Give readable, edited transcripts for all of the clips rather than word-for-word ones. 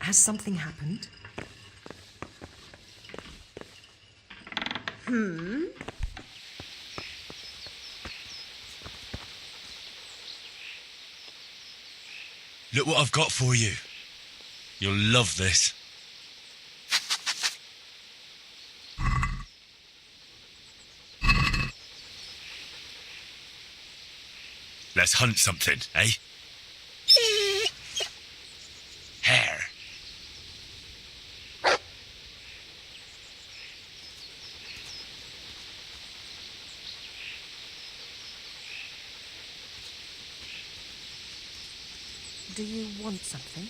Has something happened? Look what I've got for you. You'll love this. Let's hunt something, eh? Hare. Do you want something?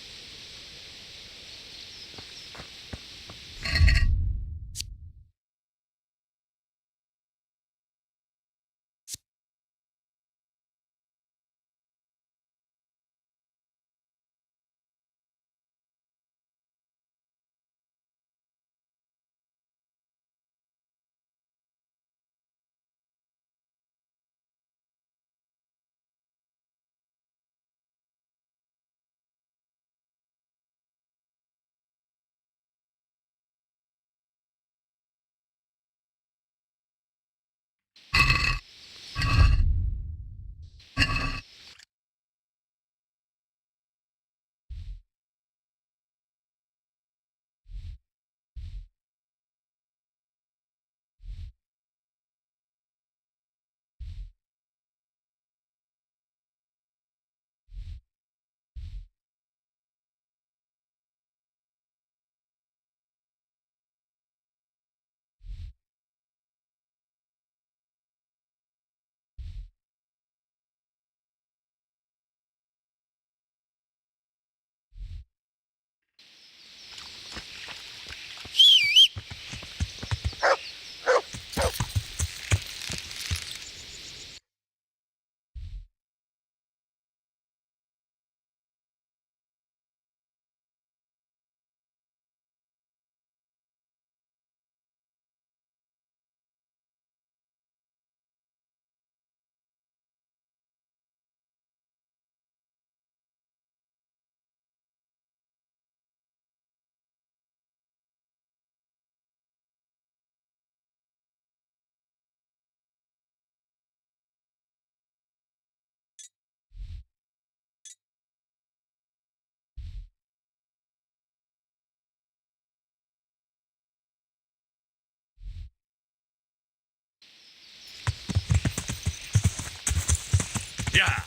Yeah.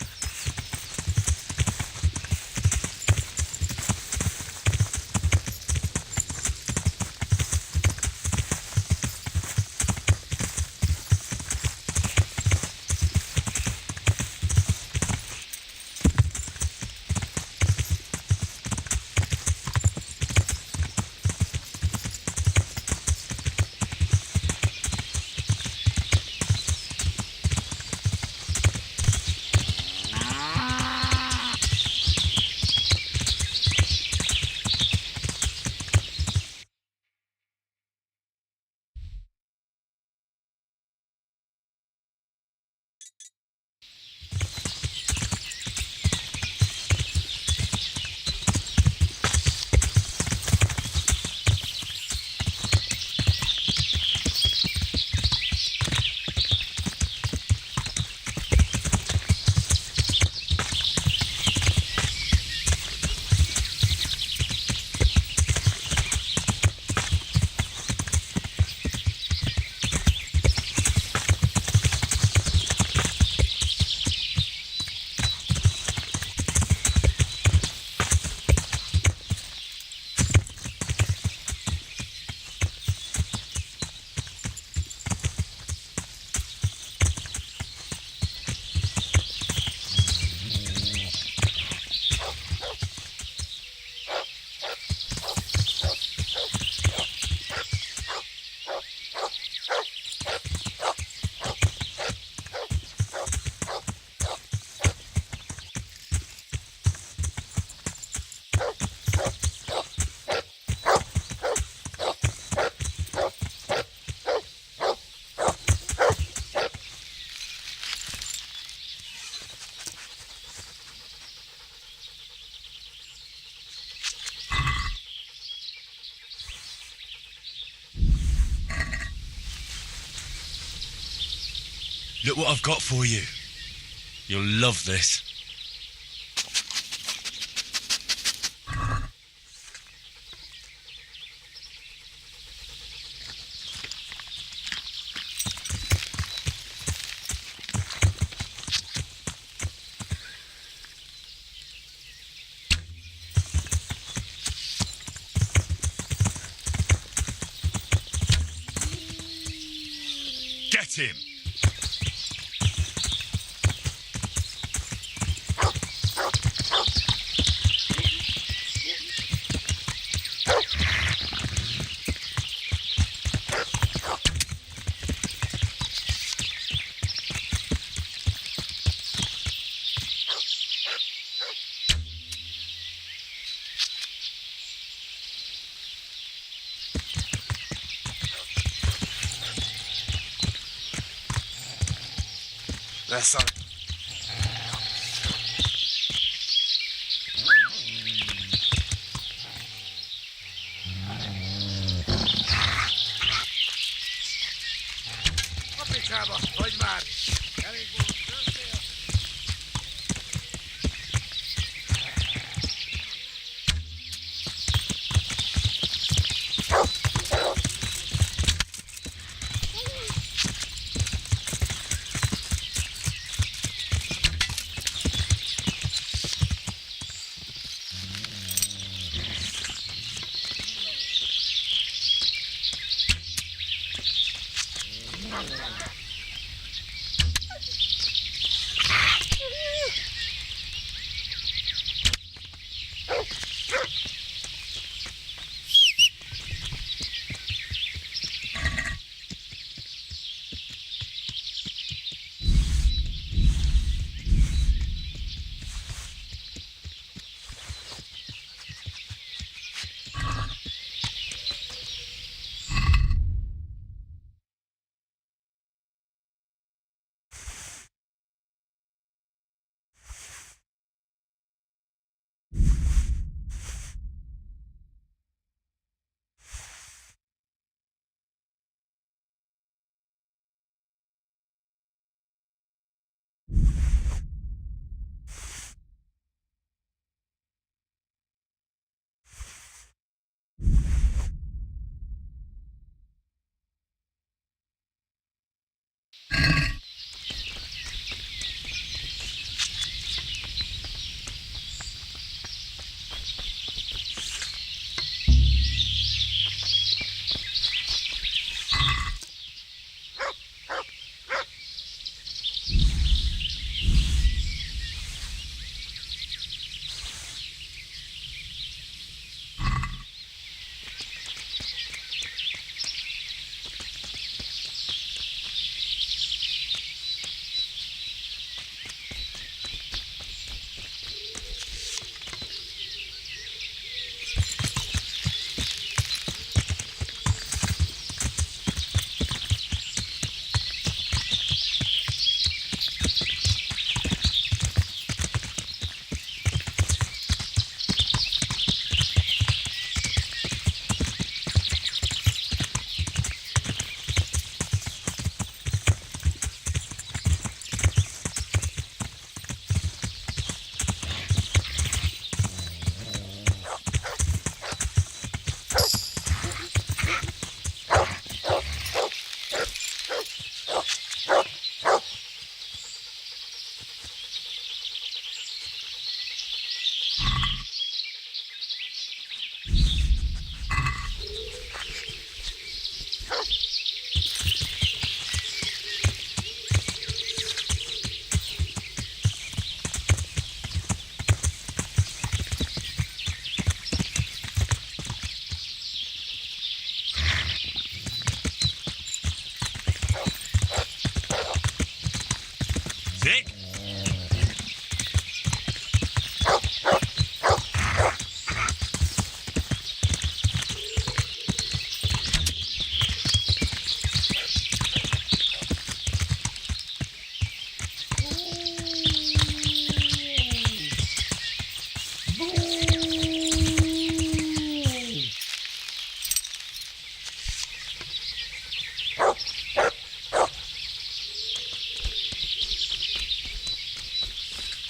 Look what I've got for you. You'll love this. Get him! That's all. Hoppi Csaba, hogy már? Elég volt, törtél?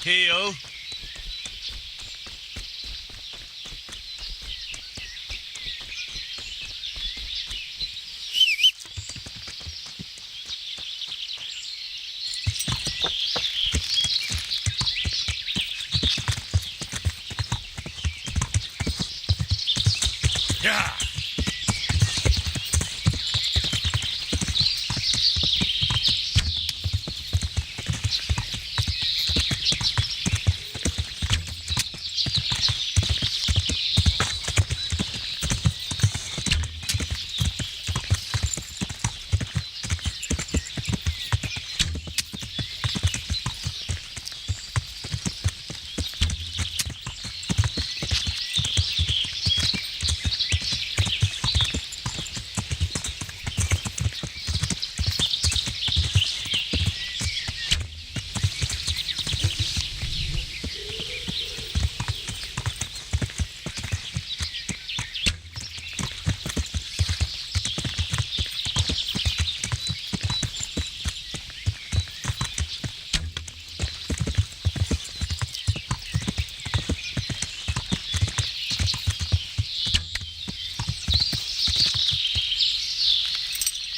Keo. Yeah.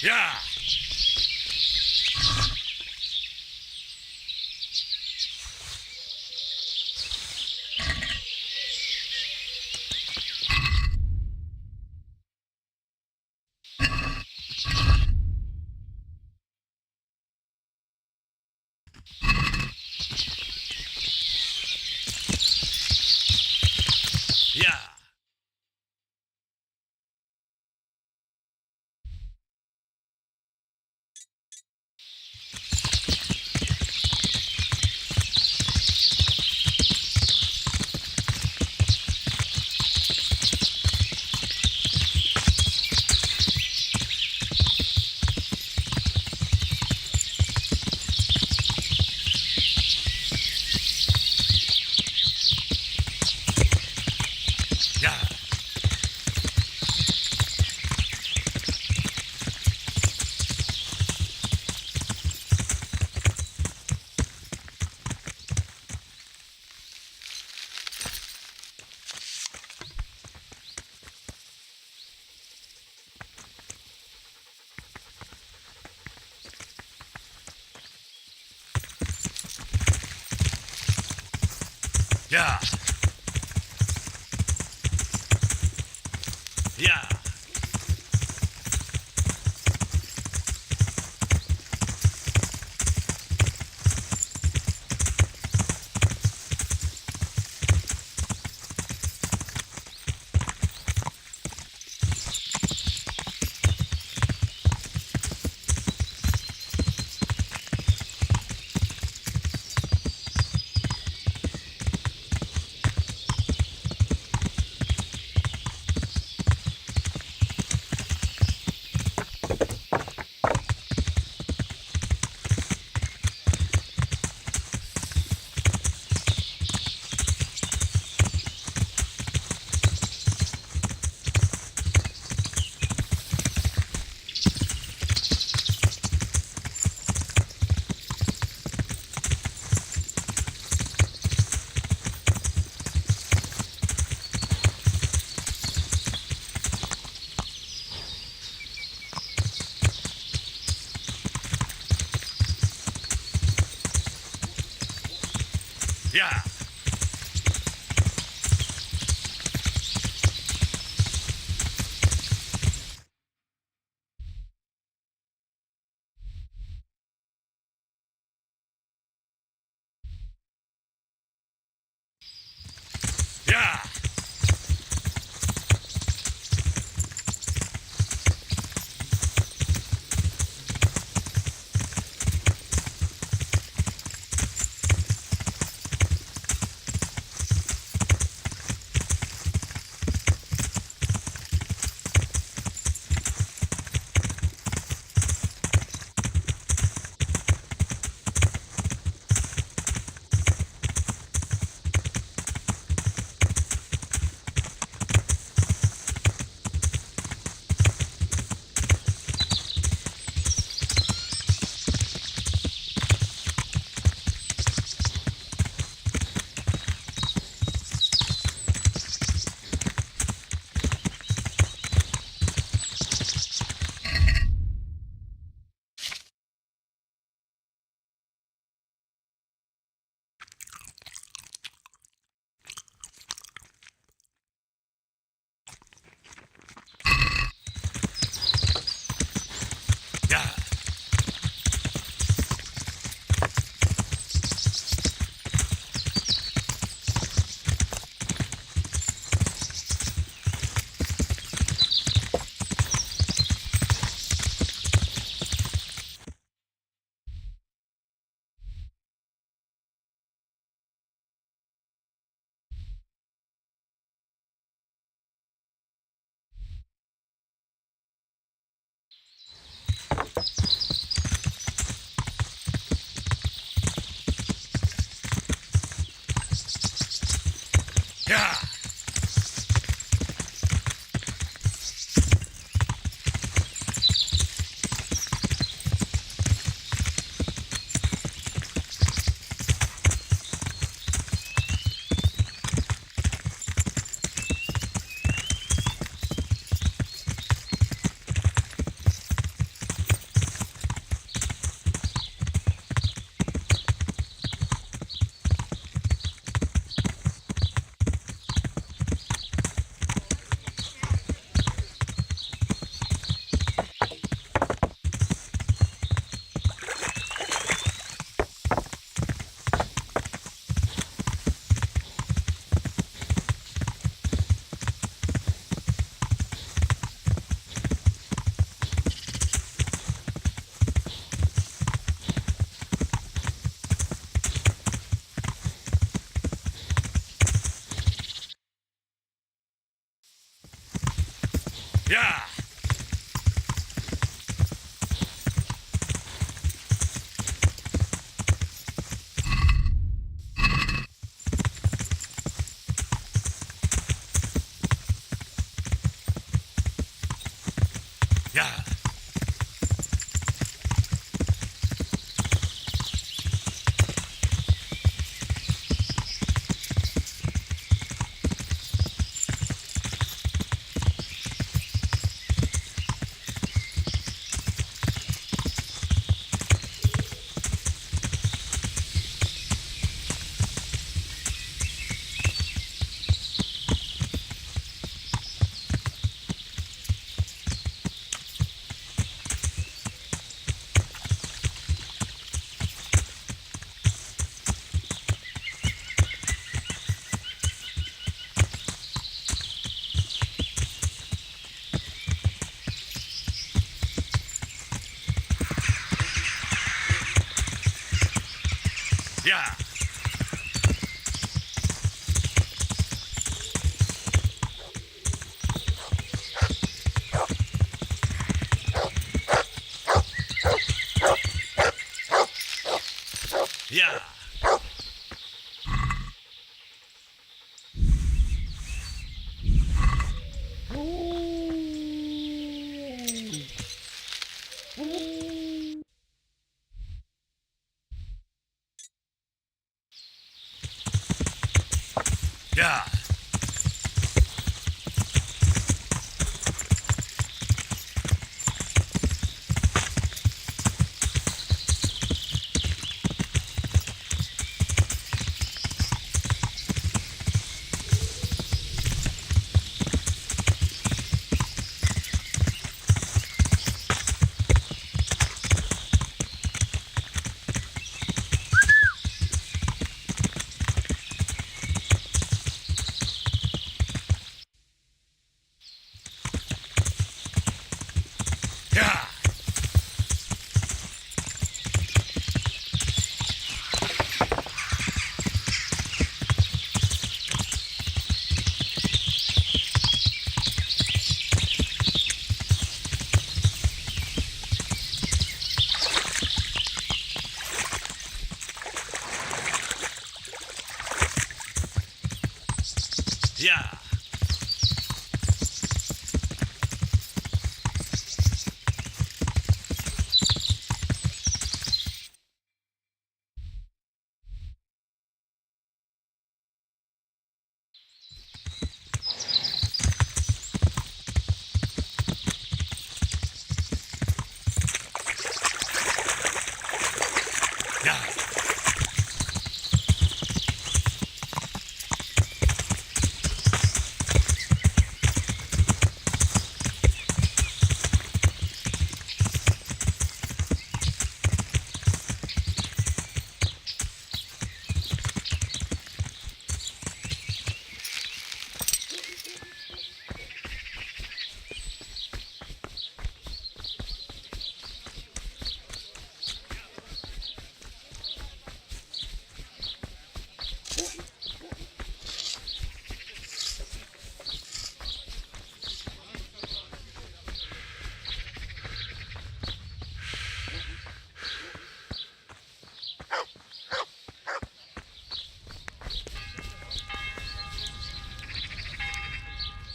Yeah. Yeah. Yeah. Yeah. Yeah. Yeah. Yeah. Yeah. Yeah. Yeah. Yeah. Yeah. Yeah. Yeah. Yeah. Yeah.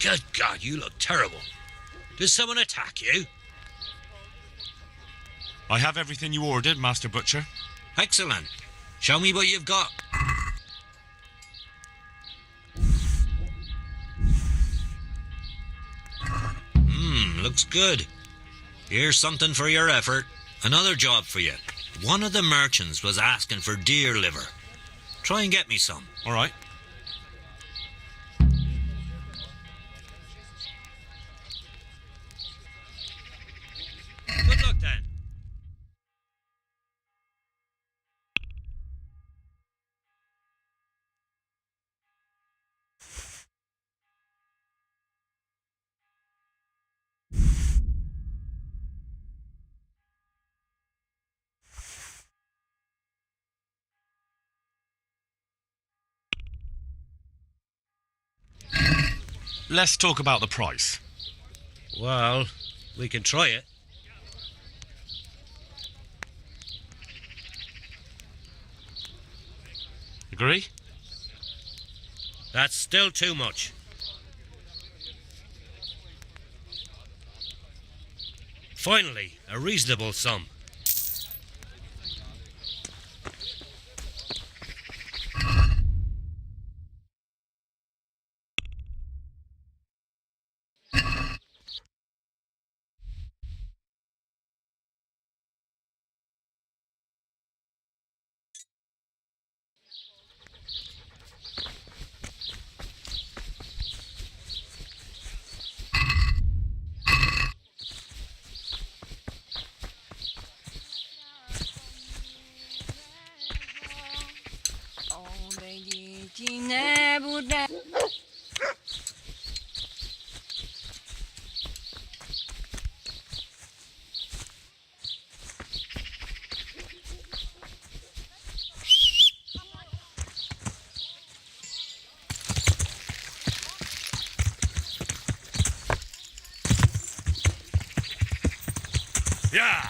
Good God, you look terrible. Did someone attack you? I have everything you ordered, Master Butcher. Excellent. Show me what you've got. Looks good. Here's something for your effort. Another job for you. One of the merchants was asking for deer liver. Try and get me some. All right. Good luck then. Let's talk about the price. Well, we can try it. Agree? That's still too much. Finally, a reasonable sum. Yeah!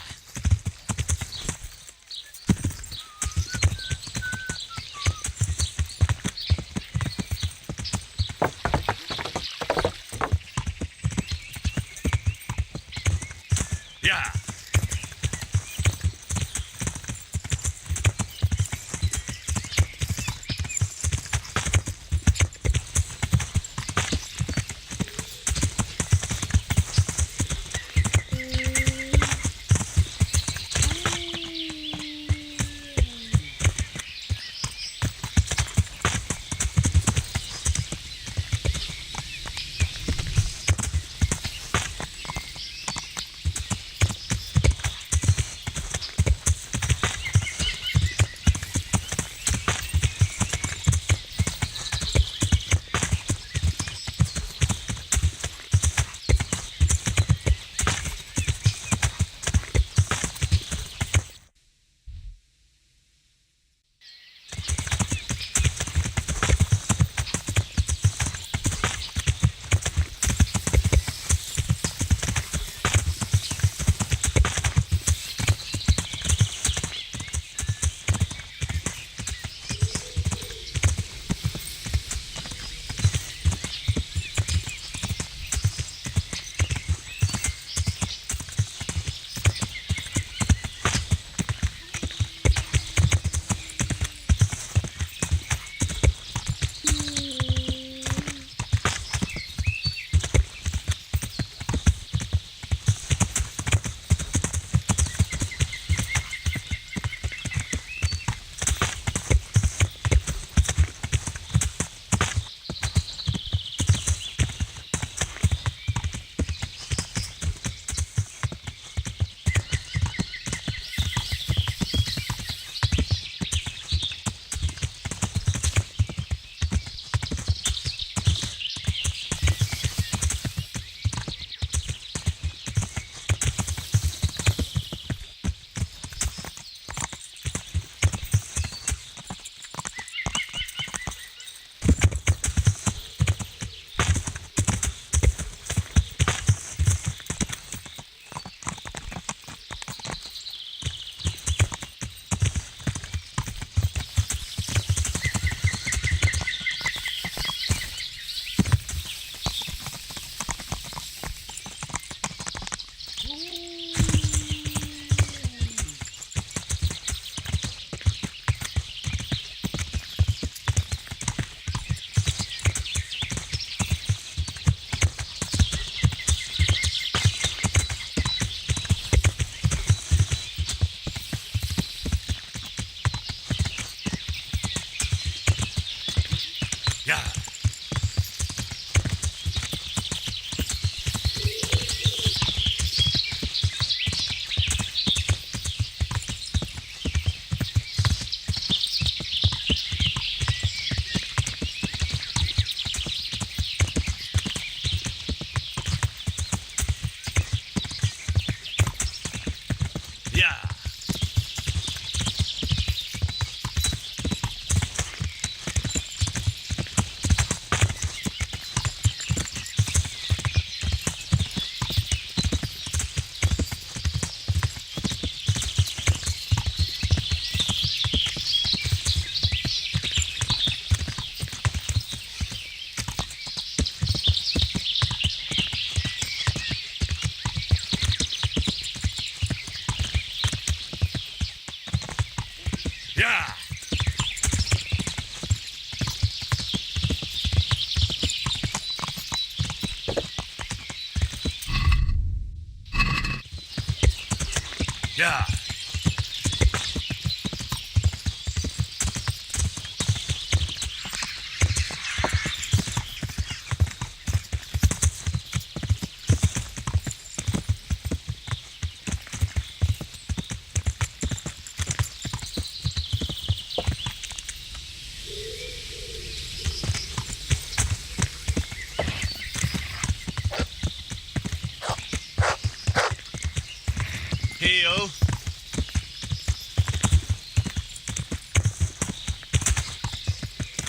Yeah. Yeah. Yeah. Yeah. Heel.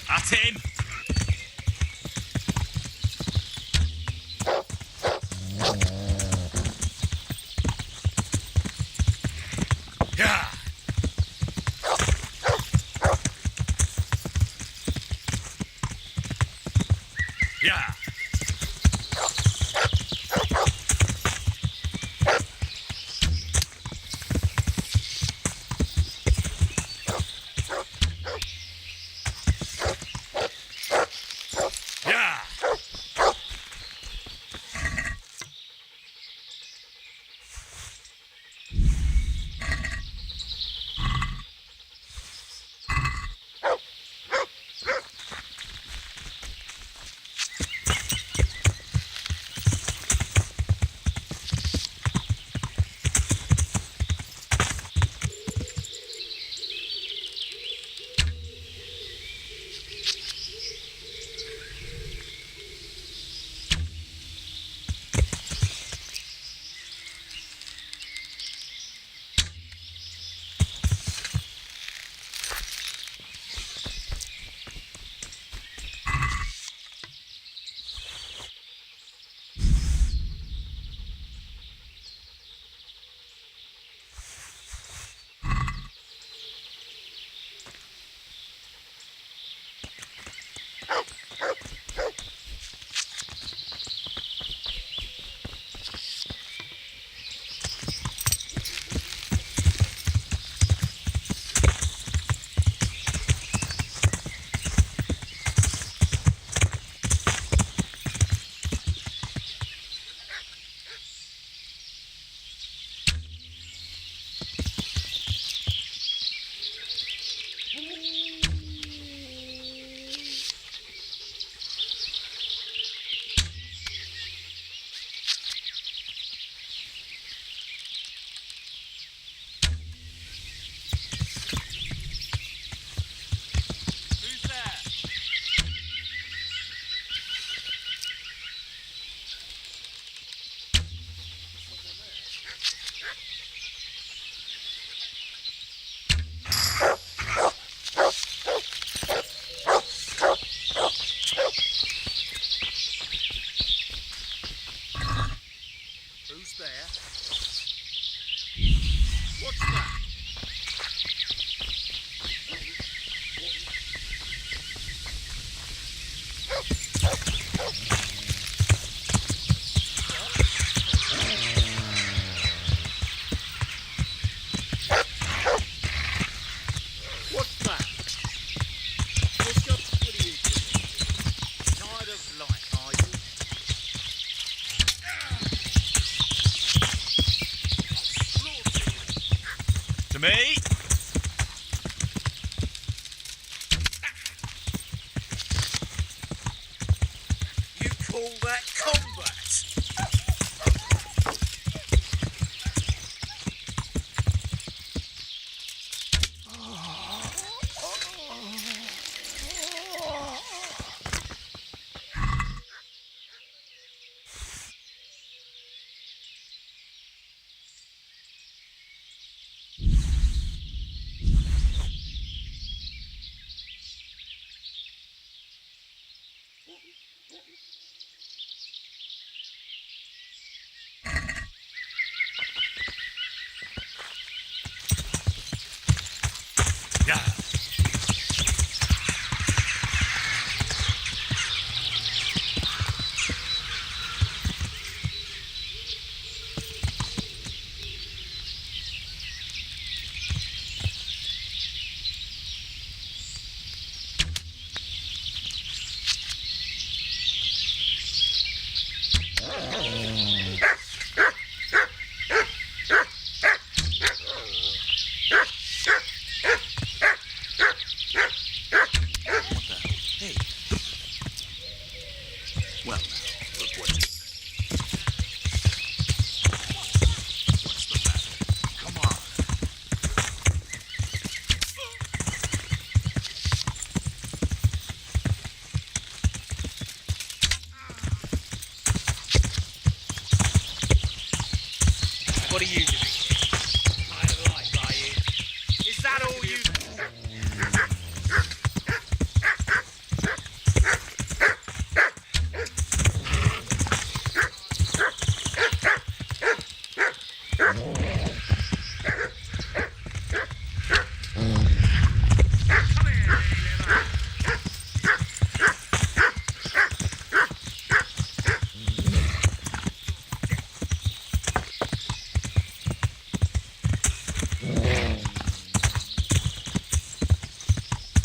At him. Yeah. Yeah. Yeah. Who's there? Who's there? What's that? What's that? What's up? What are you doing? Tired of life, are you? To me? call that combat? Well, now, look what's the matter? Come on. What are you doing? I like, are you? Is that all you...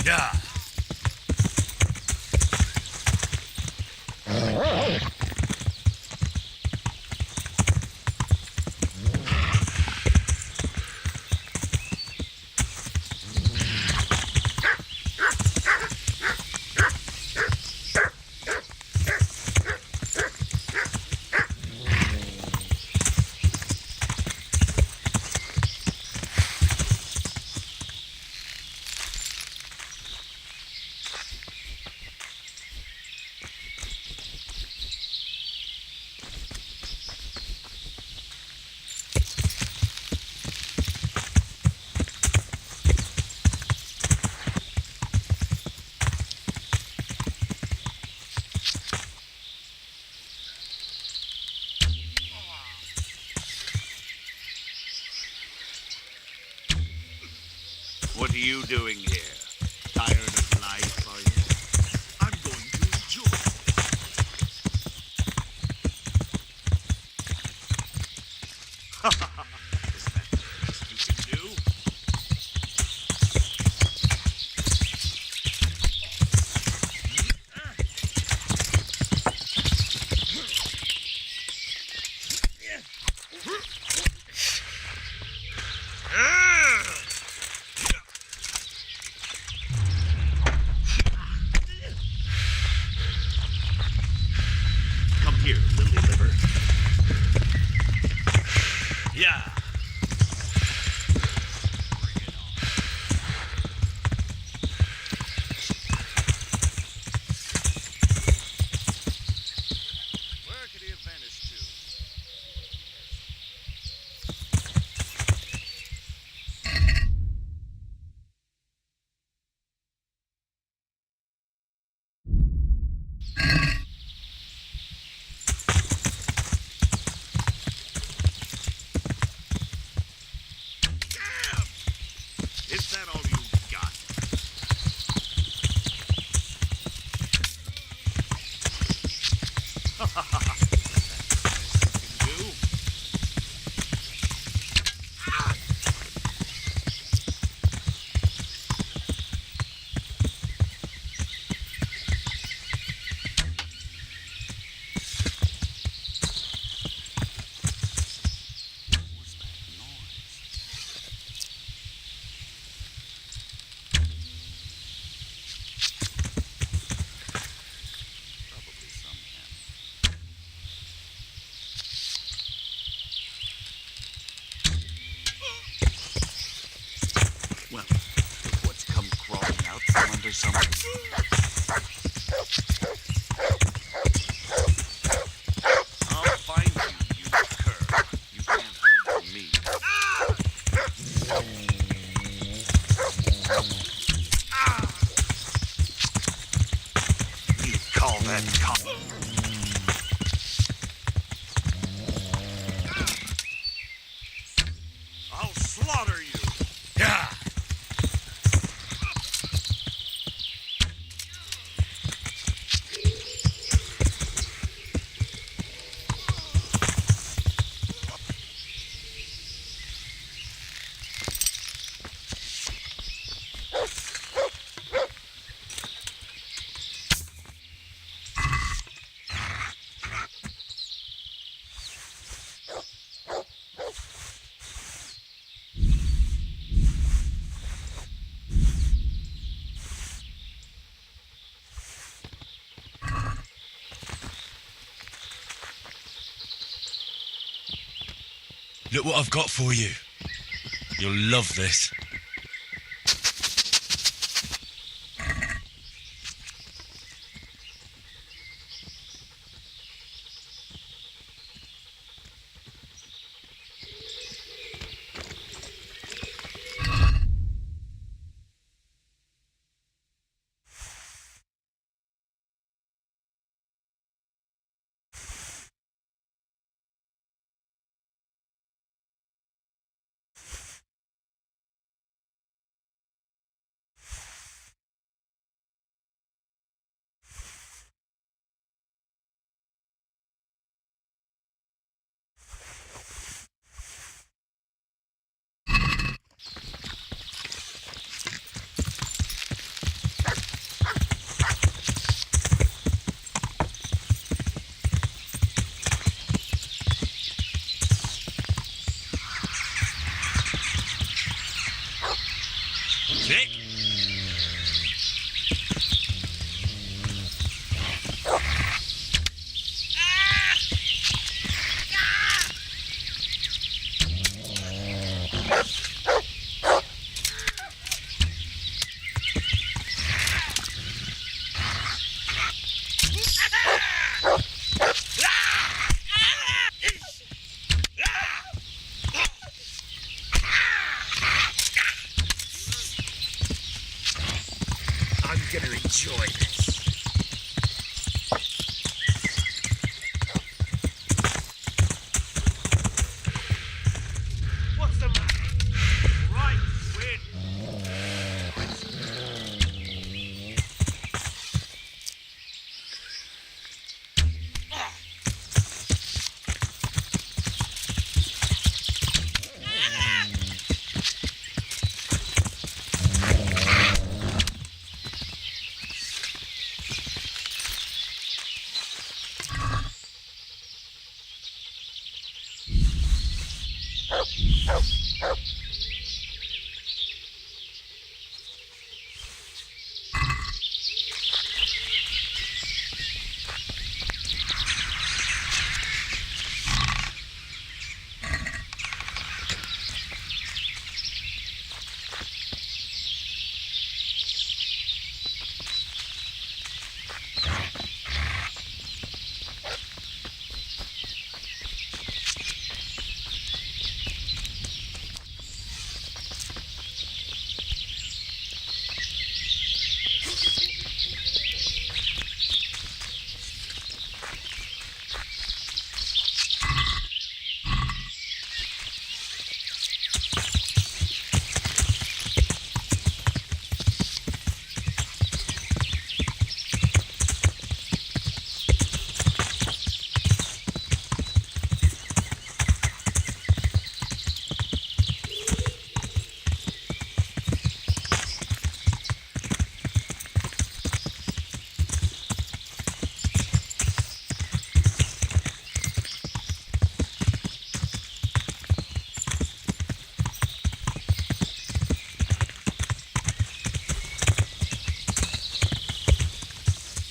Yeah. What are you doing here? Tired of life, are you? I'm going to enjoy it. Is that the best you can do? Come here, lily liver. Yeah. Bring it on. Where could he have vanished to? Is that all you got? You can do? What's that noise? Probably some animal. I'll find you, you cur. You can't hide from me. You call that I'll slaughter you. Yeah. Look what I've got for you. You'll love this. Nick? I'm gonna enjoy this. What's the matter? Right, win.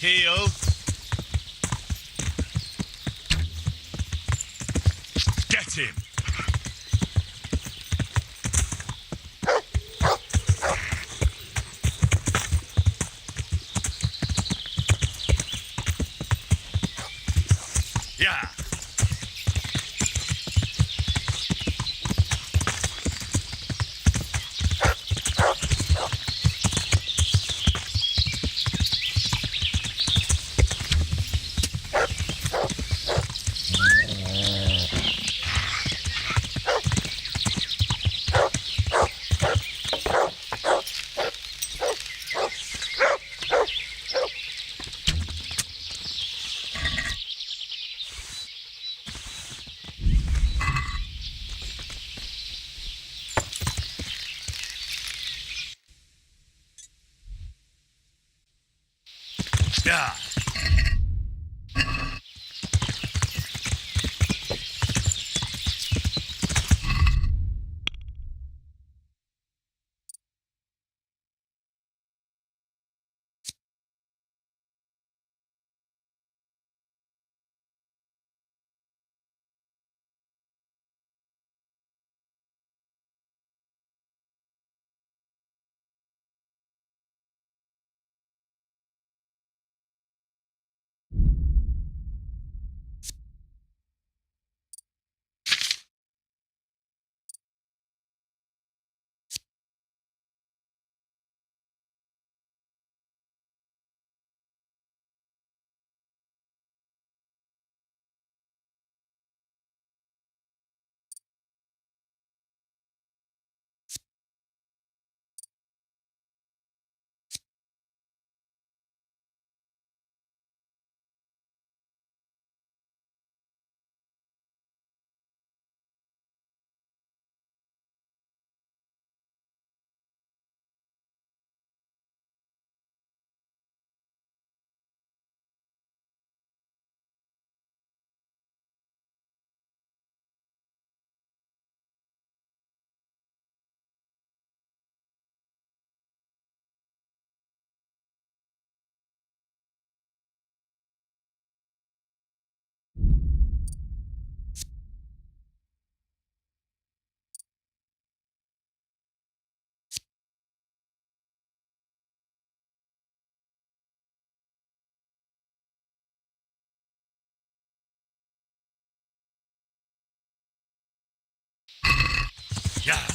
Heal. Get him. Yeah. Yeah. Yeah.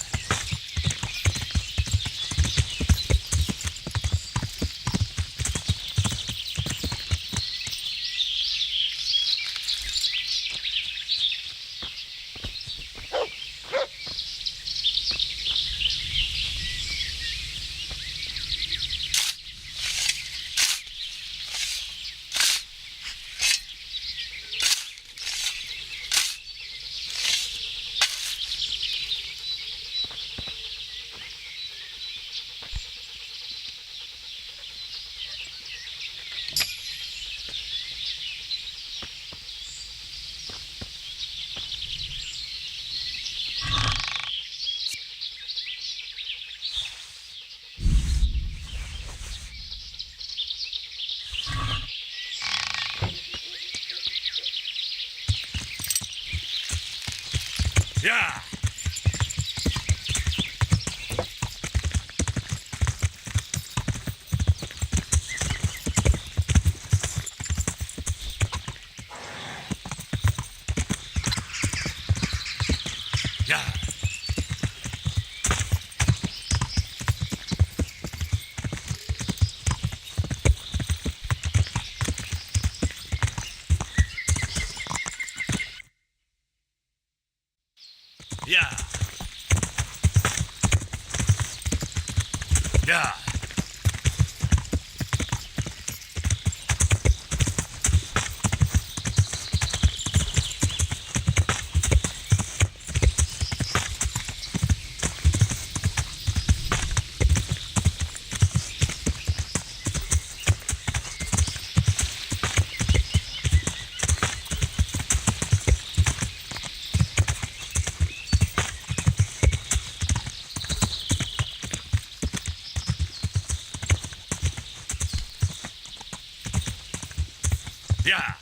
Yeah. Yeah. Yeah. Yeah. Yeah.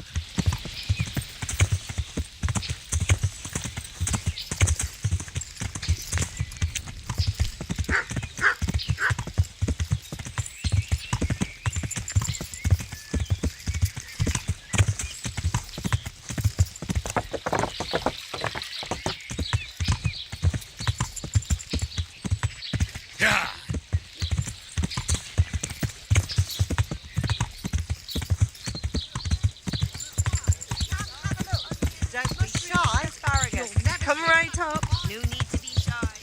No need to be shy.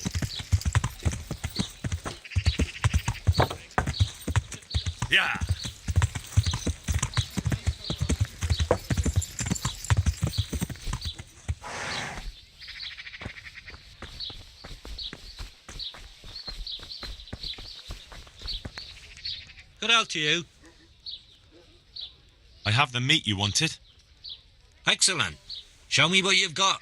Yeah. Good out to you. I have the meat you wanted. Excellent. Show me what you've got.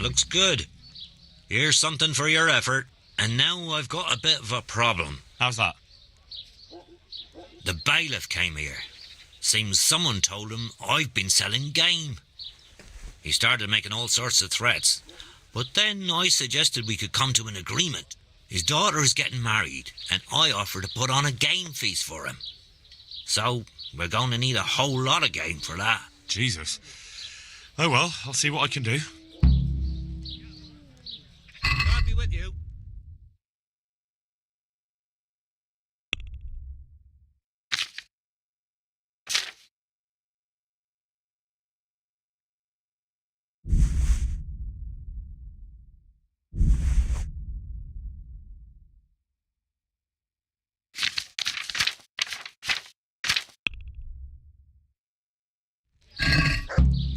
Looks good. Here's something for your effort. And now I've got a bit of a problem. How's that? The bailiff came here. Seems someone told him I've been selling game. He started making all sorts of threats. But then I suggested we could come to an agreement. His daughter is getting married, and I offered to put on a game feast for him. So, we're going to need a whole lot of game for that. Jesus. Oh well, I'll see what I can do. God be with you.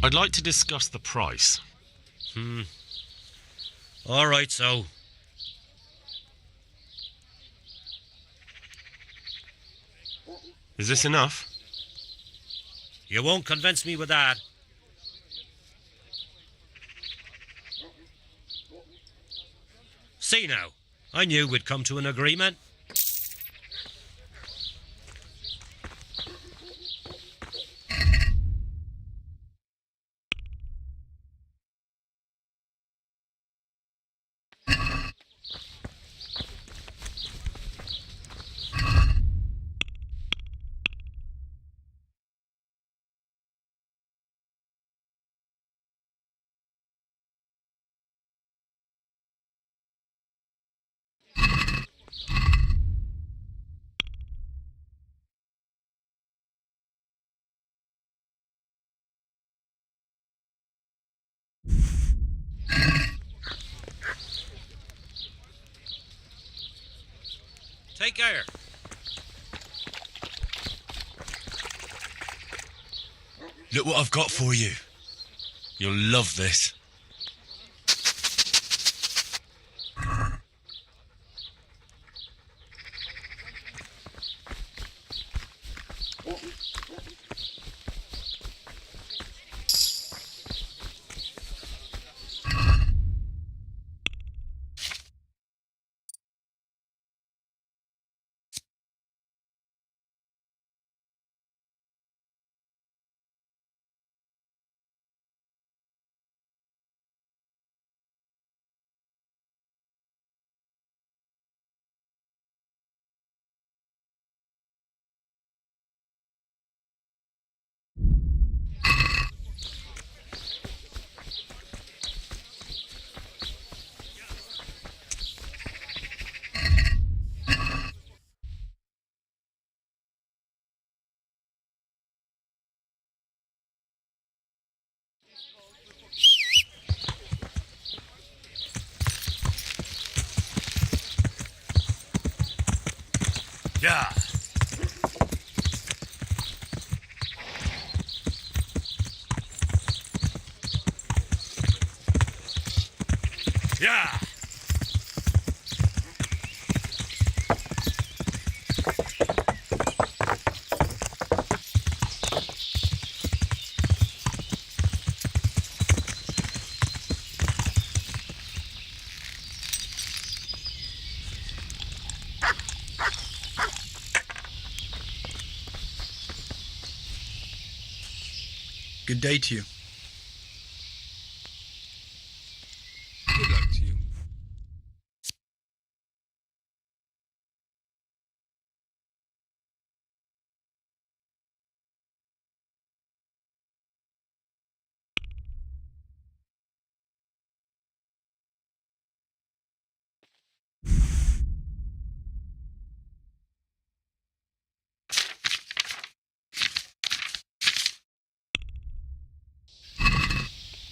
I'd like to discuss the price. All right, so. Is this enough? You won't convince me with that. See now, I knew we'd come to an agreement. Take care. Look what I've got for you. You'll love this. Yeah. Yeah. Good day to you. Good luck to you.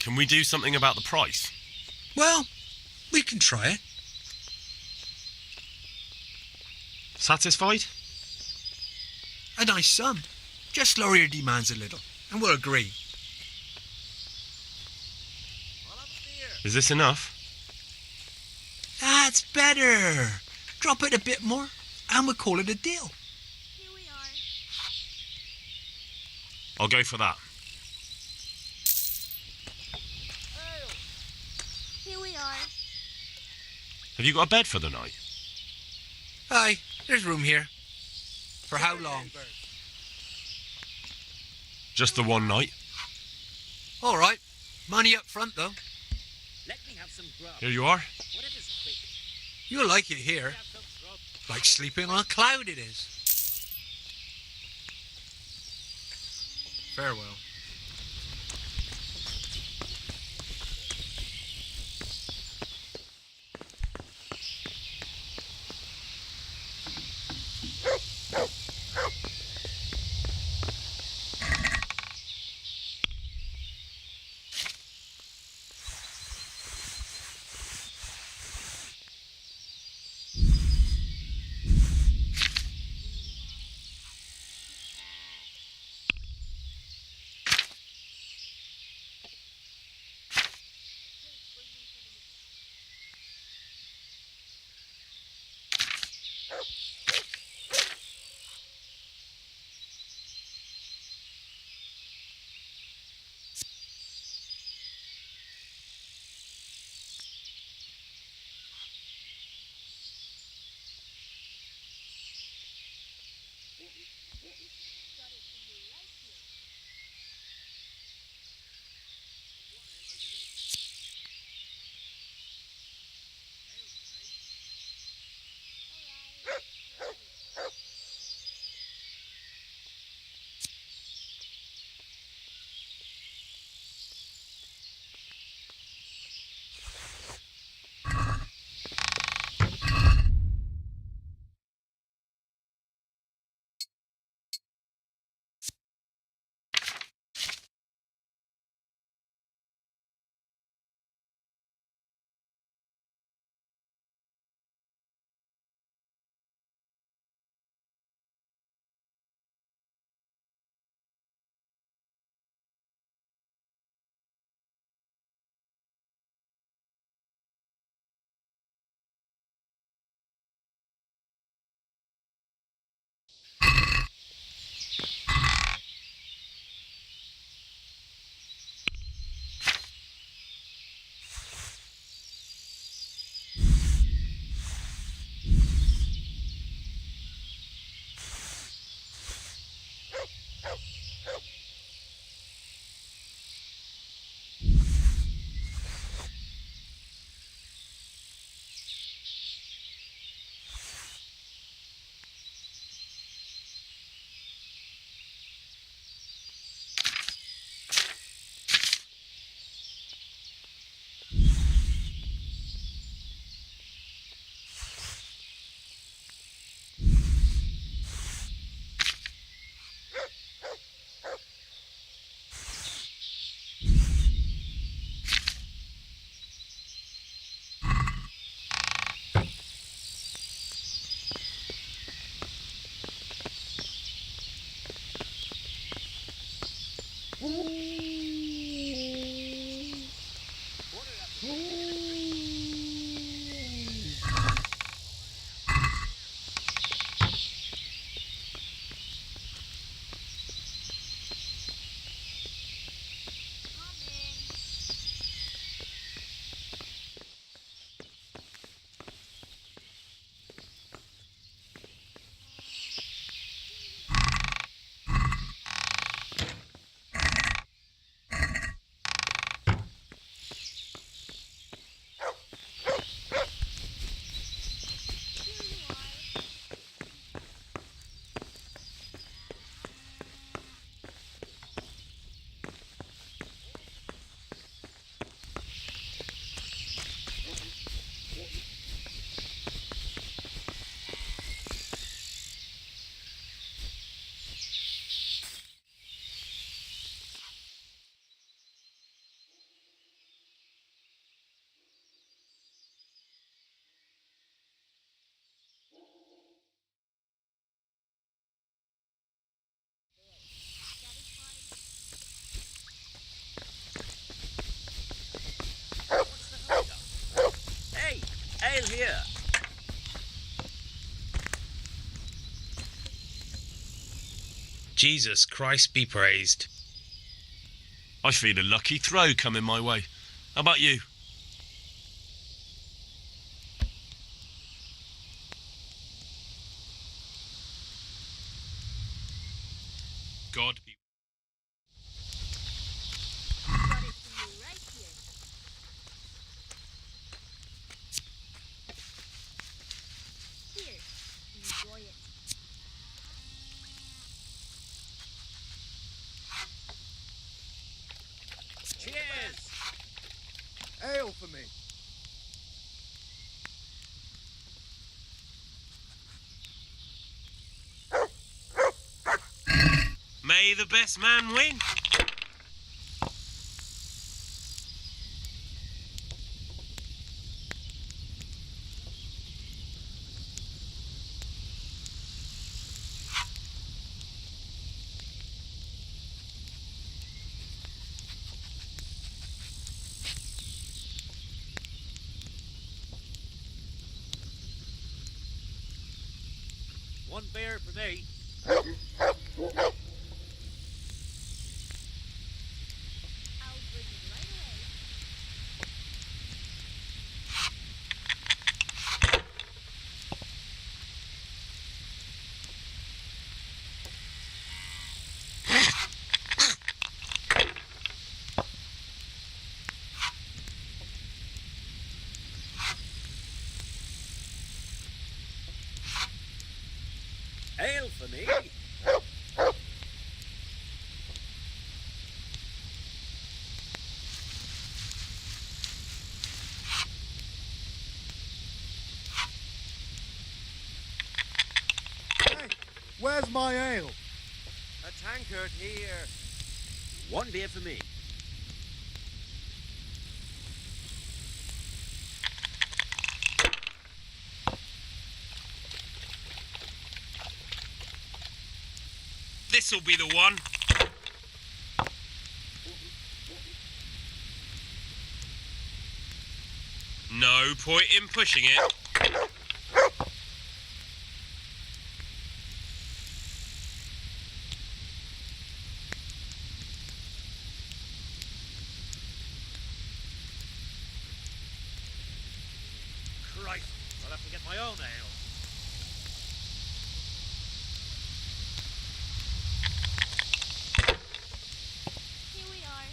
Can we do something about the price? Well, we can try it. Satisfied? A nice sum. Just lower your demands a little, and we'll agree. Well, up here. Is this enough? That's better. Drop it a bit more, and we'll call it a deal. Here we are. I'll go for that. Ale. Here we are. Have you got a bed for the night? Aye, there's room here. For how long? Just the one night? All right. Money up front, though. Let me have some grub. Here you are. Whatever's quick. You'll like it here. Have some grub. Like sleeping on a cloud it is. Farewell. Jesus Christ be praised. I feel a lucky throw coming my way. How about you? God be... Got it for you right here. Here, enjoy it. Cheers! Ale for me. May the best man win. One beer for me. I'll bring it right away. Ale for me. Hey, where's my ale? A tankard here. One beer for me. This'll be the one. No point in pushing it. Christ, I'll have to get my own ale. Here we are.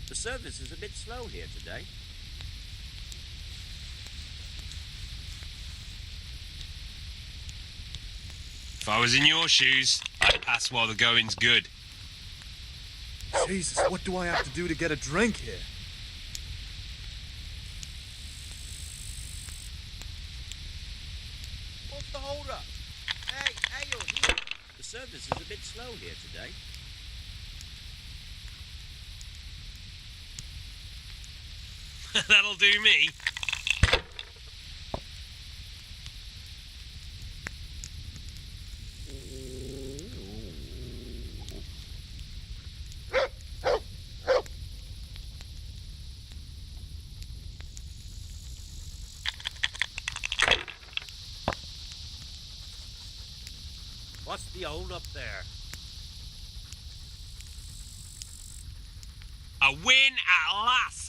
The service is a bit slow here today. If I was in your shoes, I'd pass while the going's good. Jesus, what do I have to do to get a drink here? What's the hold up? Hey, ale here. The service is a bit slow here today. That'll do me. What's the hold up there? A win at last.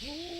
Yeah.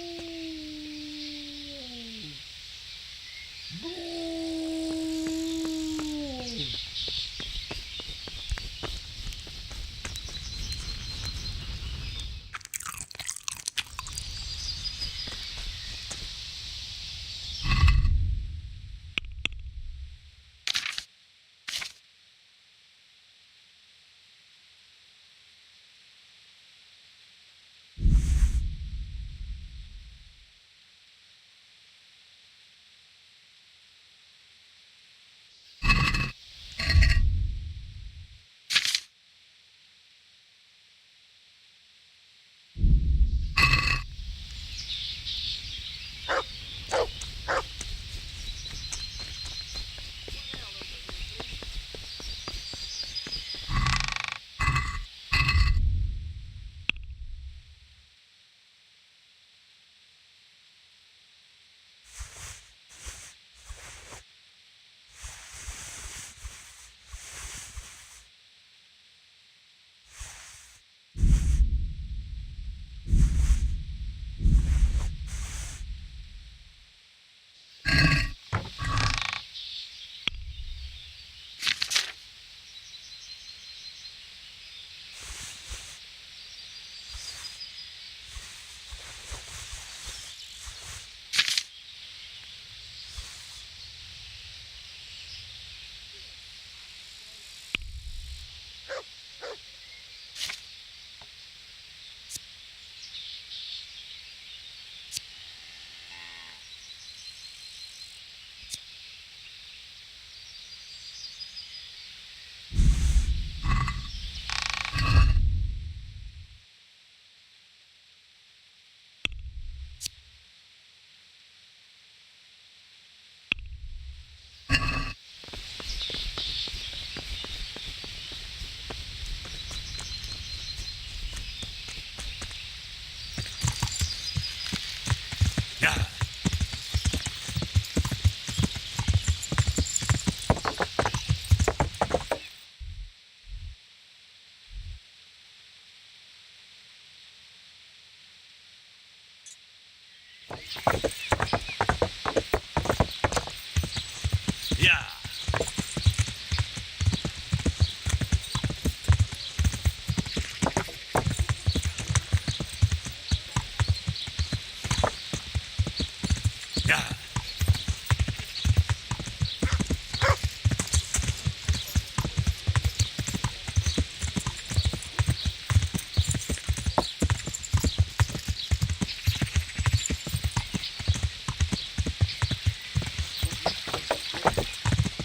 Yeah.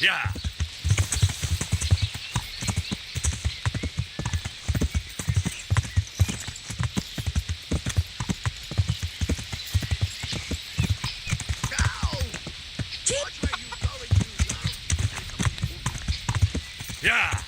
Yeah. Yeah.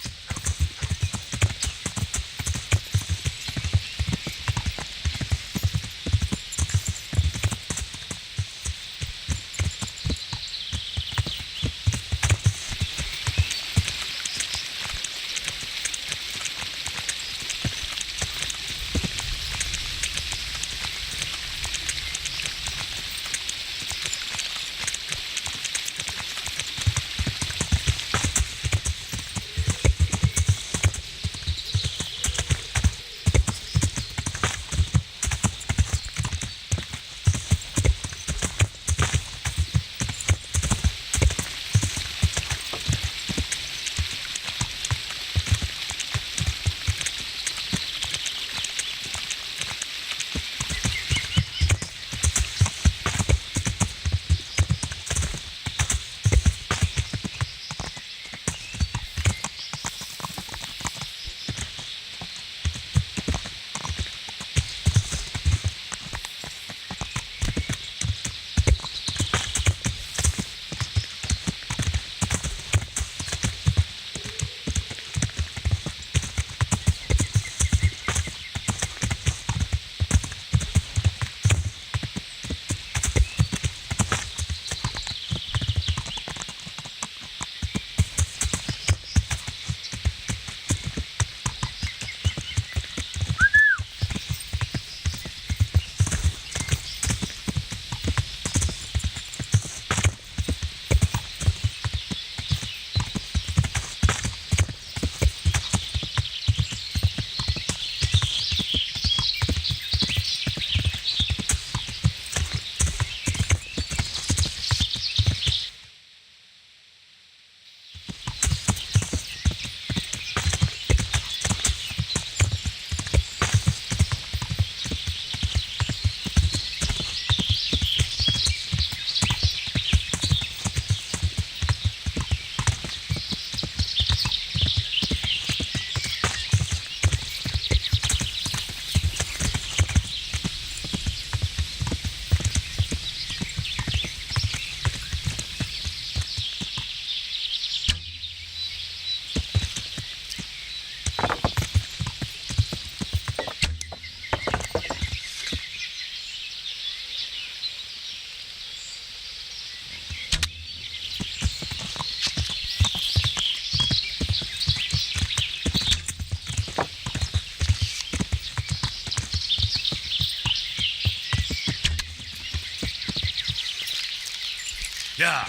Yeah.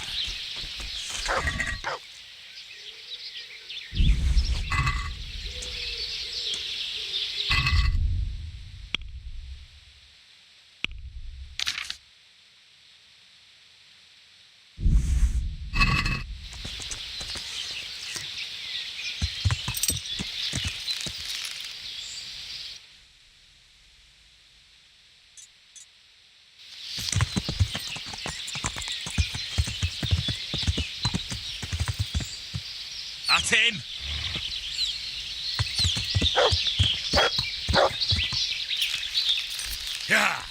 At him! Yeah!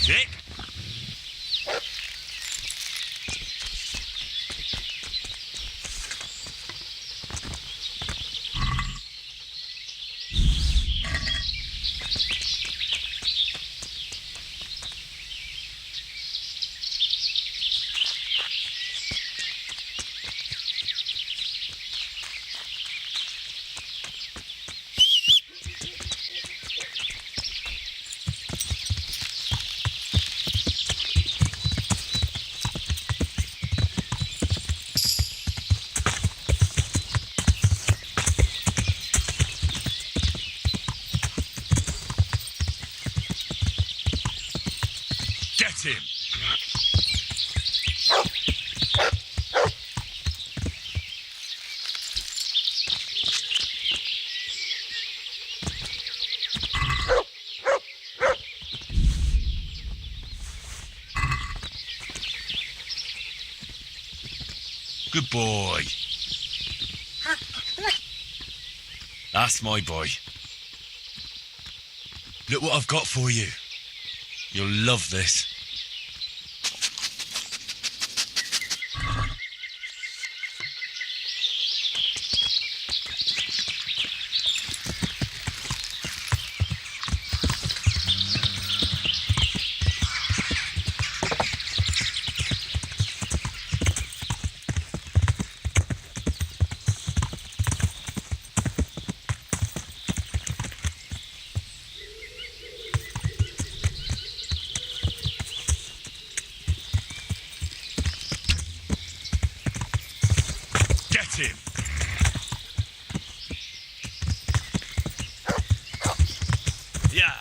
Dick? Get him! Good boy. That's my boy. Look what I've got for you. You'll love this. Get him! Yeah!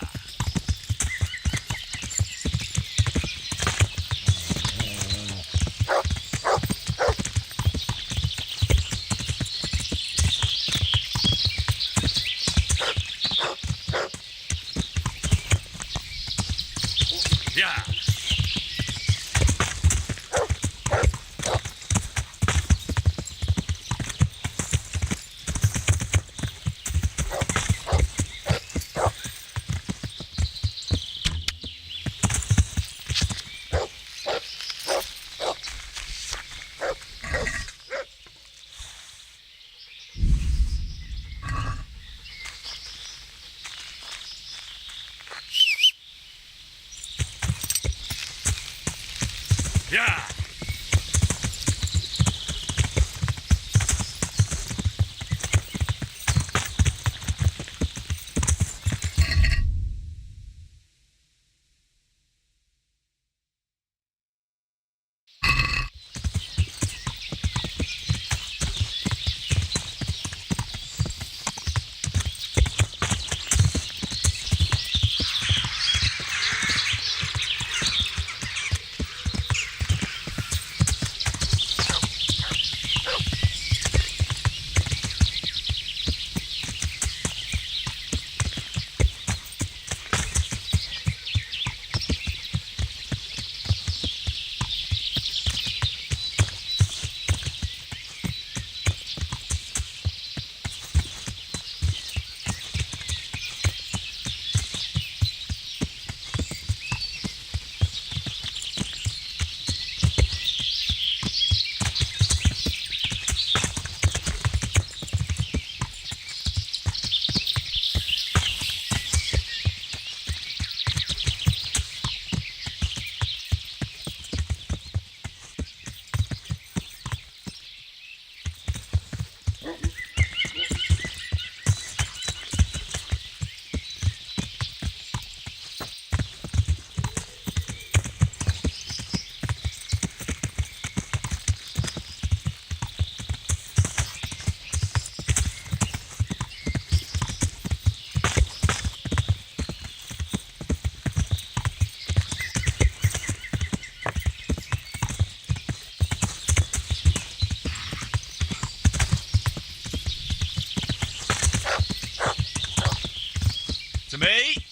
Yeah! Yeah! to me.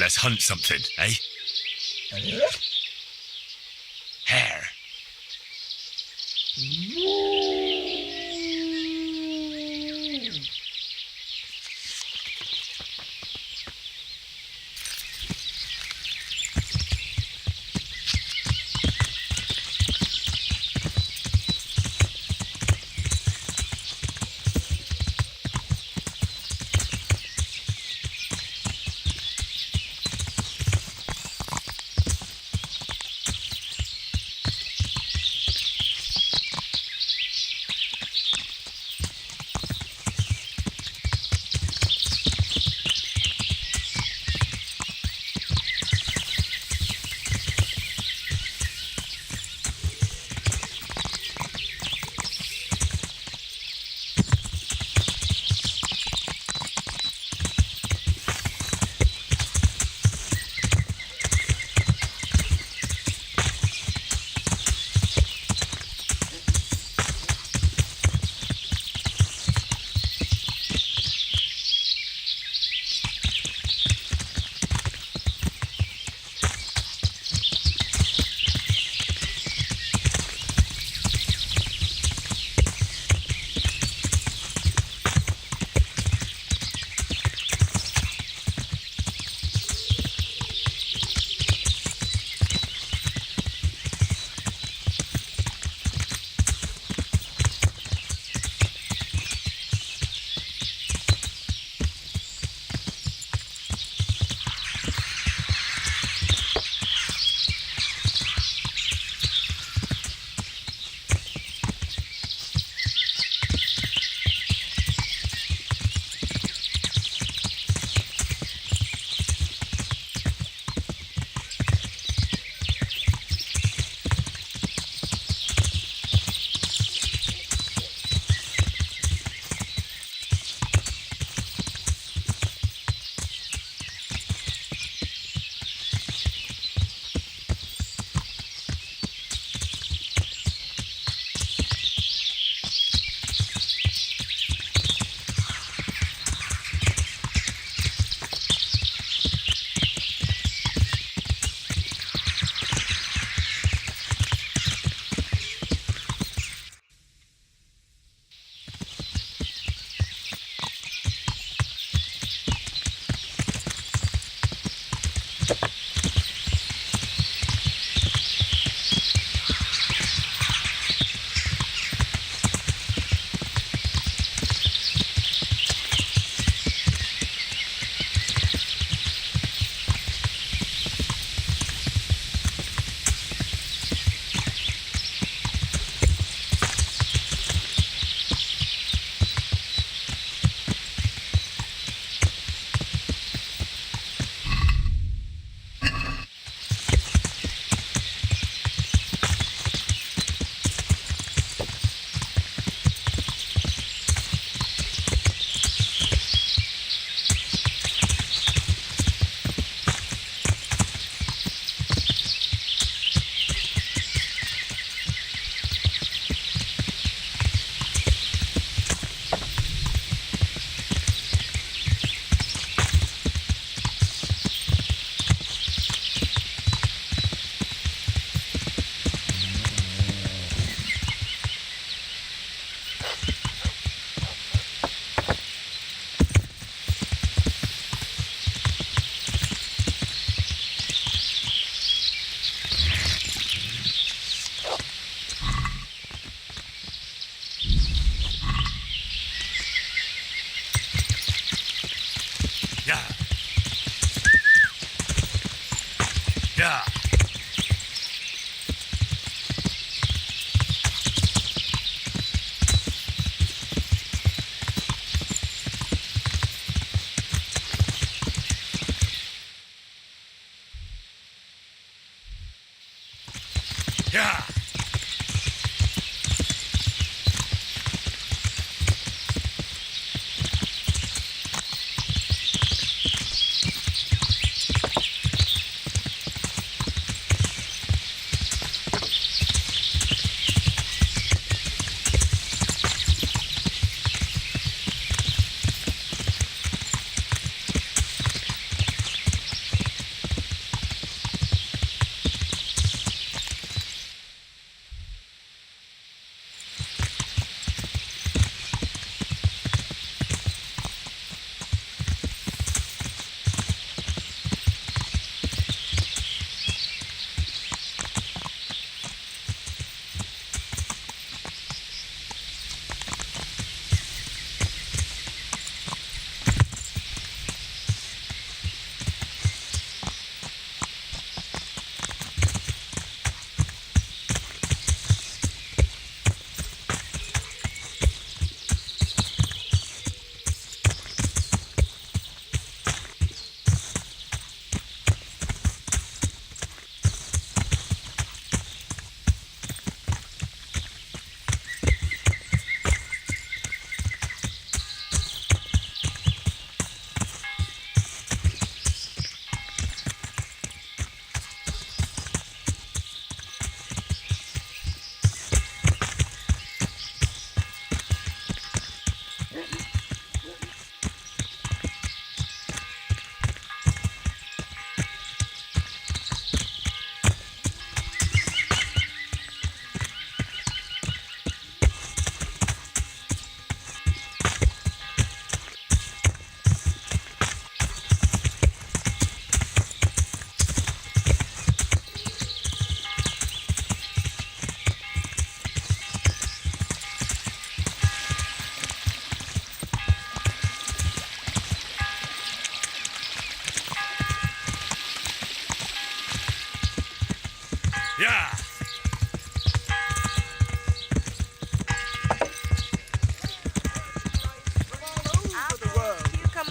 Let's hunt something, eh? Hare.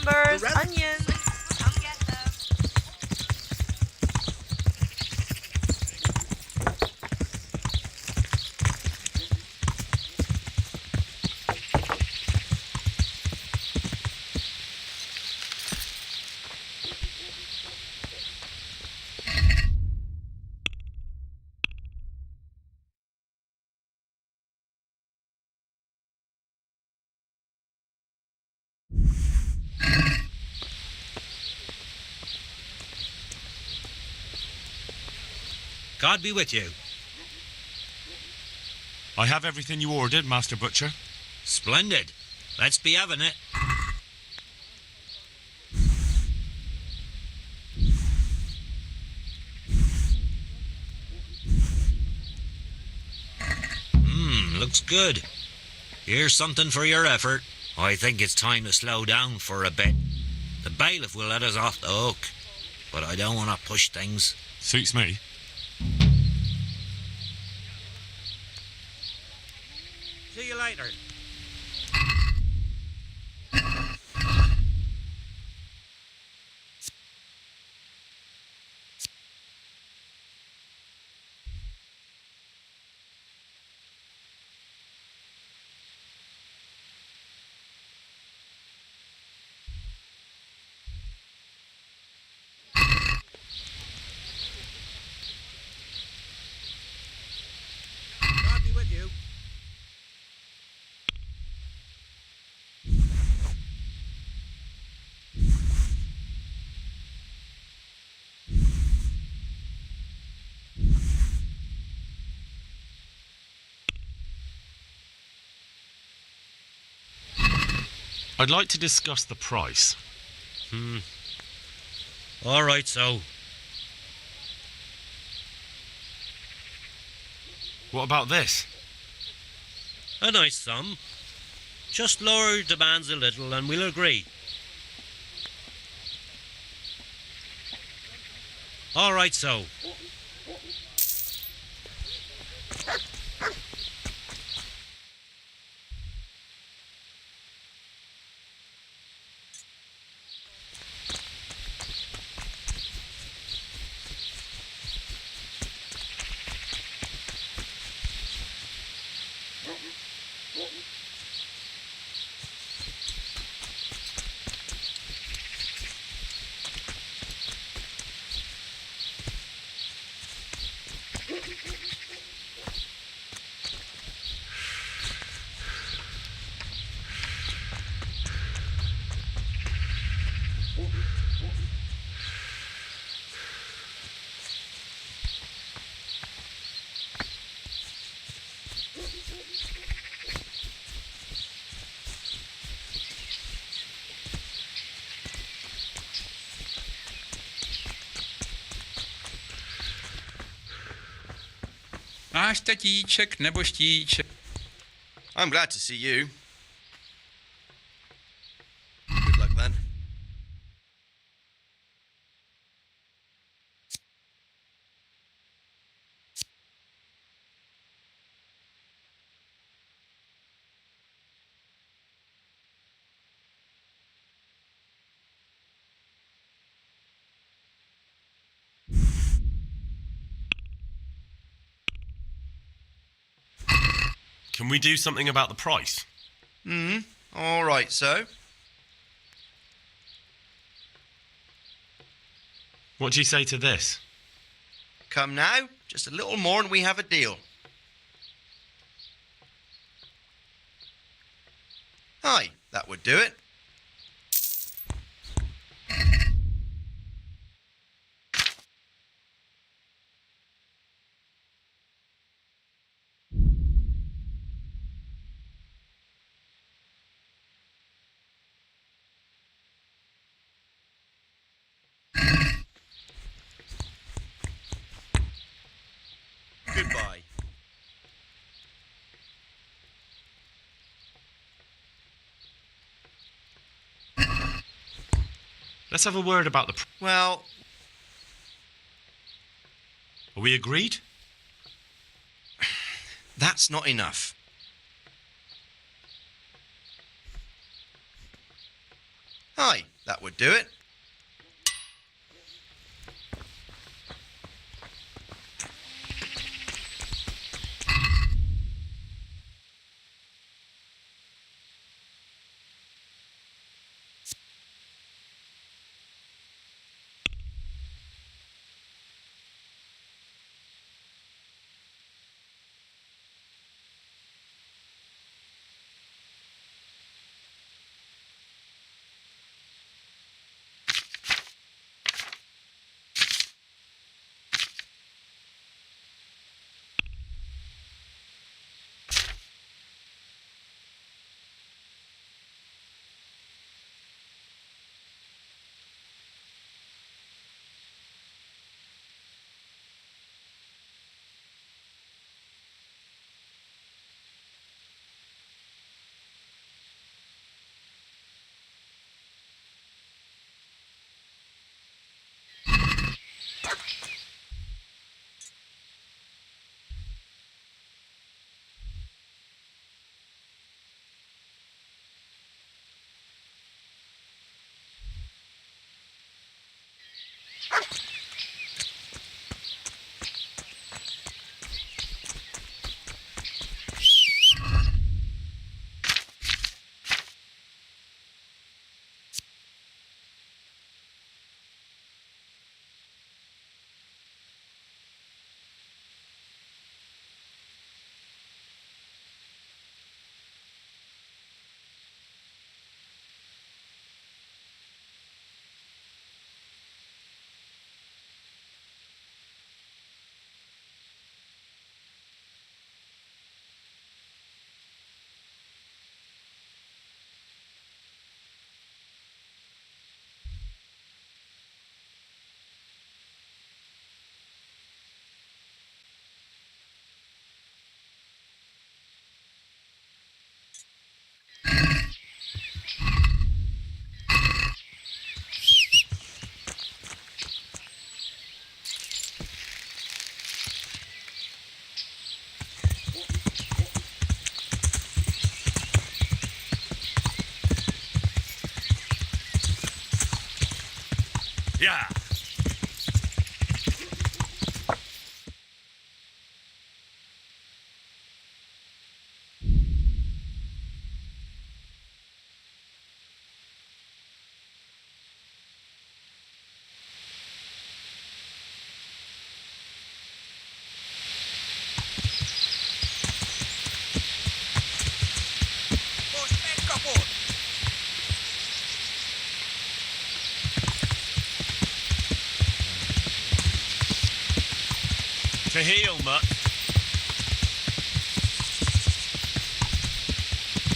Cucumbers, onions. Come get them. God be with you. I have everything you ordered, Master Butcher. Splendid. Let's be having it. Looks good. Here's something for your effort. I think it's time to slow down for a bit. The bailiff will let us off the hook, but I don't want to push things. Suits me. See you later. God be with you. I'd like to discuss the price. All right, so. What about this? A nice sum. Just lower your demands a little and we'll agree. All right, so. Máš tatíček nebo štíček? I'm glad to see you. Good luck, then. Can we do something about the price? All right, so. What do you say to this? Come now, just a little more and we have a deal. Aye, that would do it. Goodbye. Let's have a word about the... Well, Are we agreed? that's not enough. Aye, That would do it. Yeah. To heel, mutt.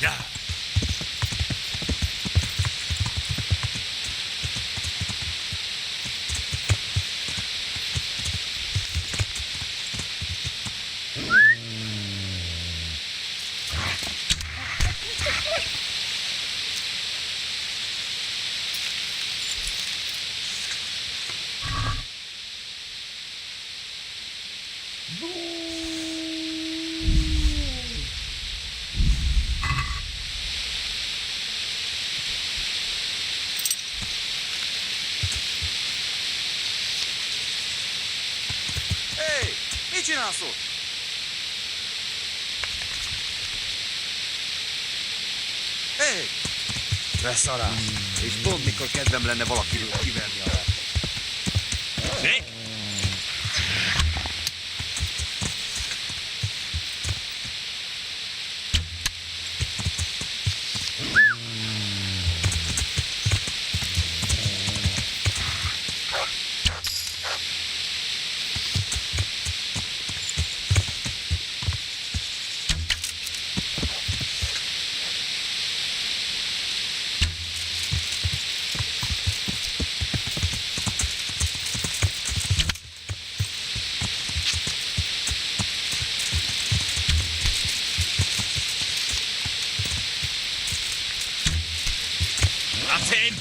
Yeah. Hey, mit csinálsz ott? Hey! Beszarás. És pont mikor kedvem lenne valakiről kiverni a lát. That's him.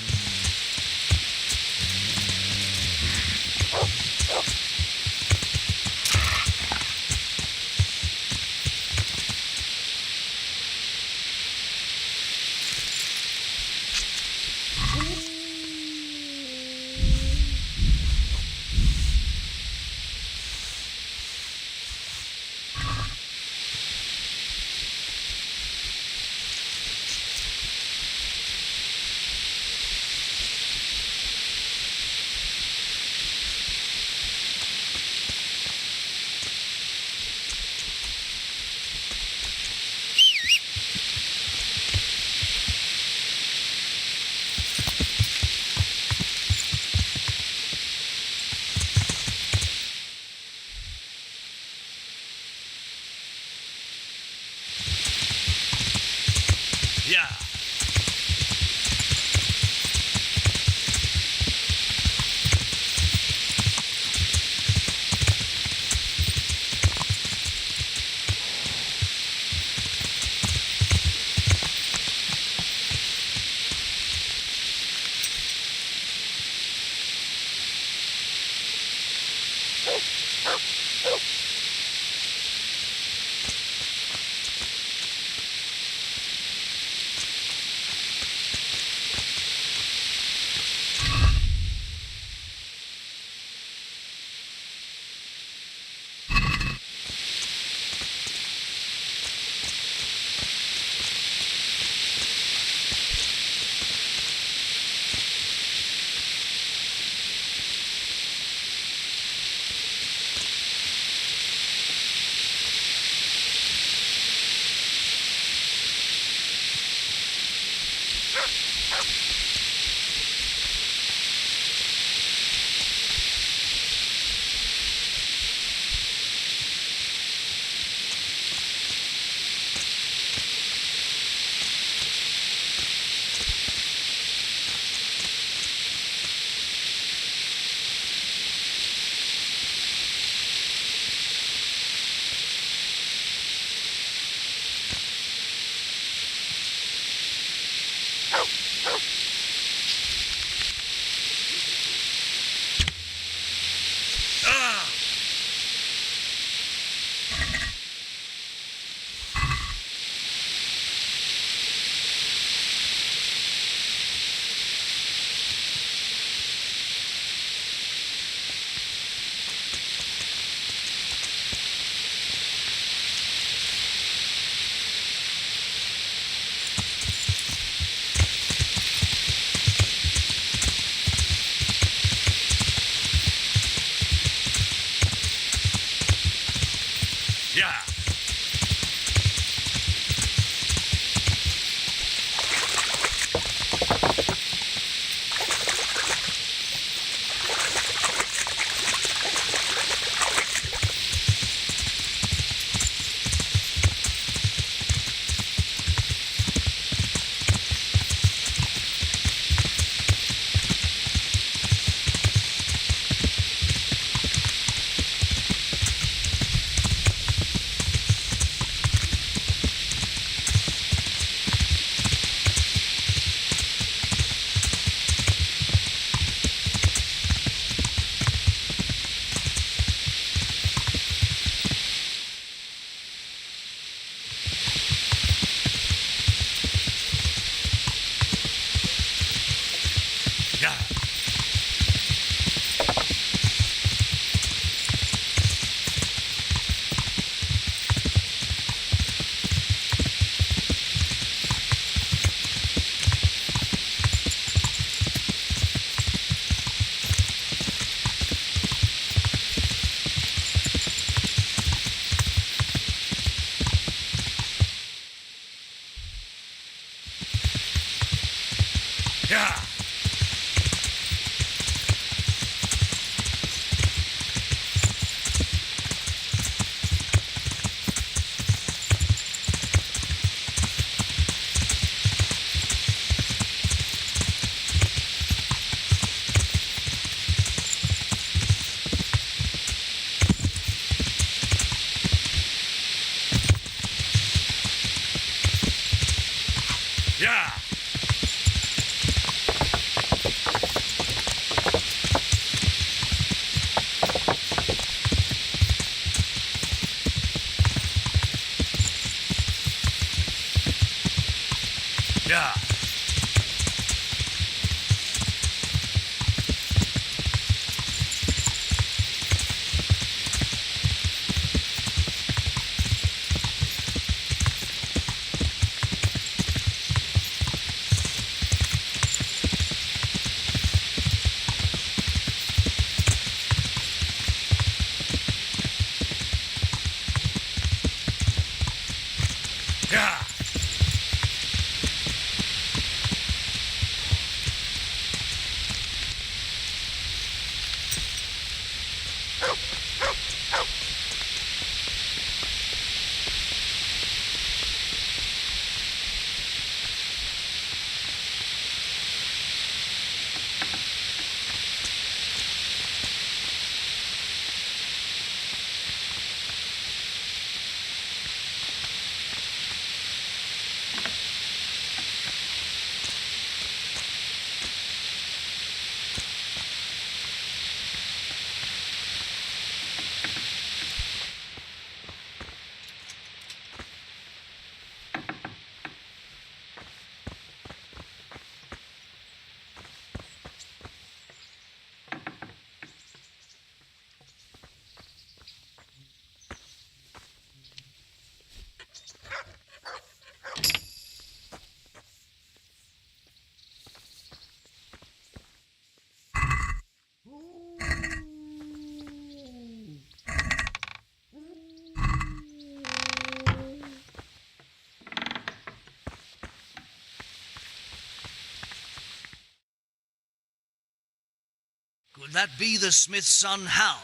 Could that be the smith's son, Hal?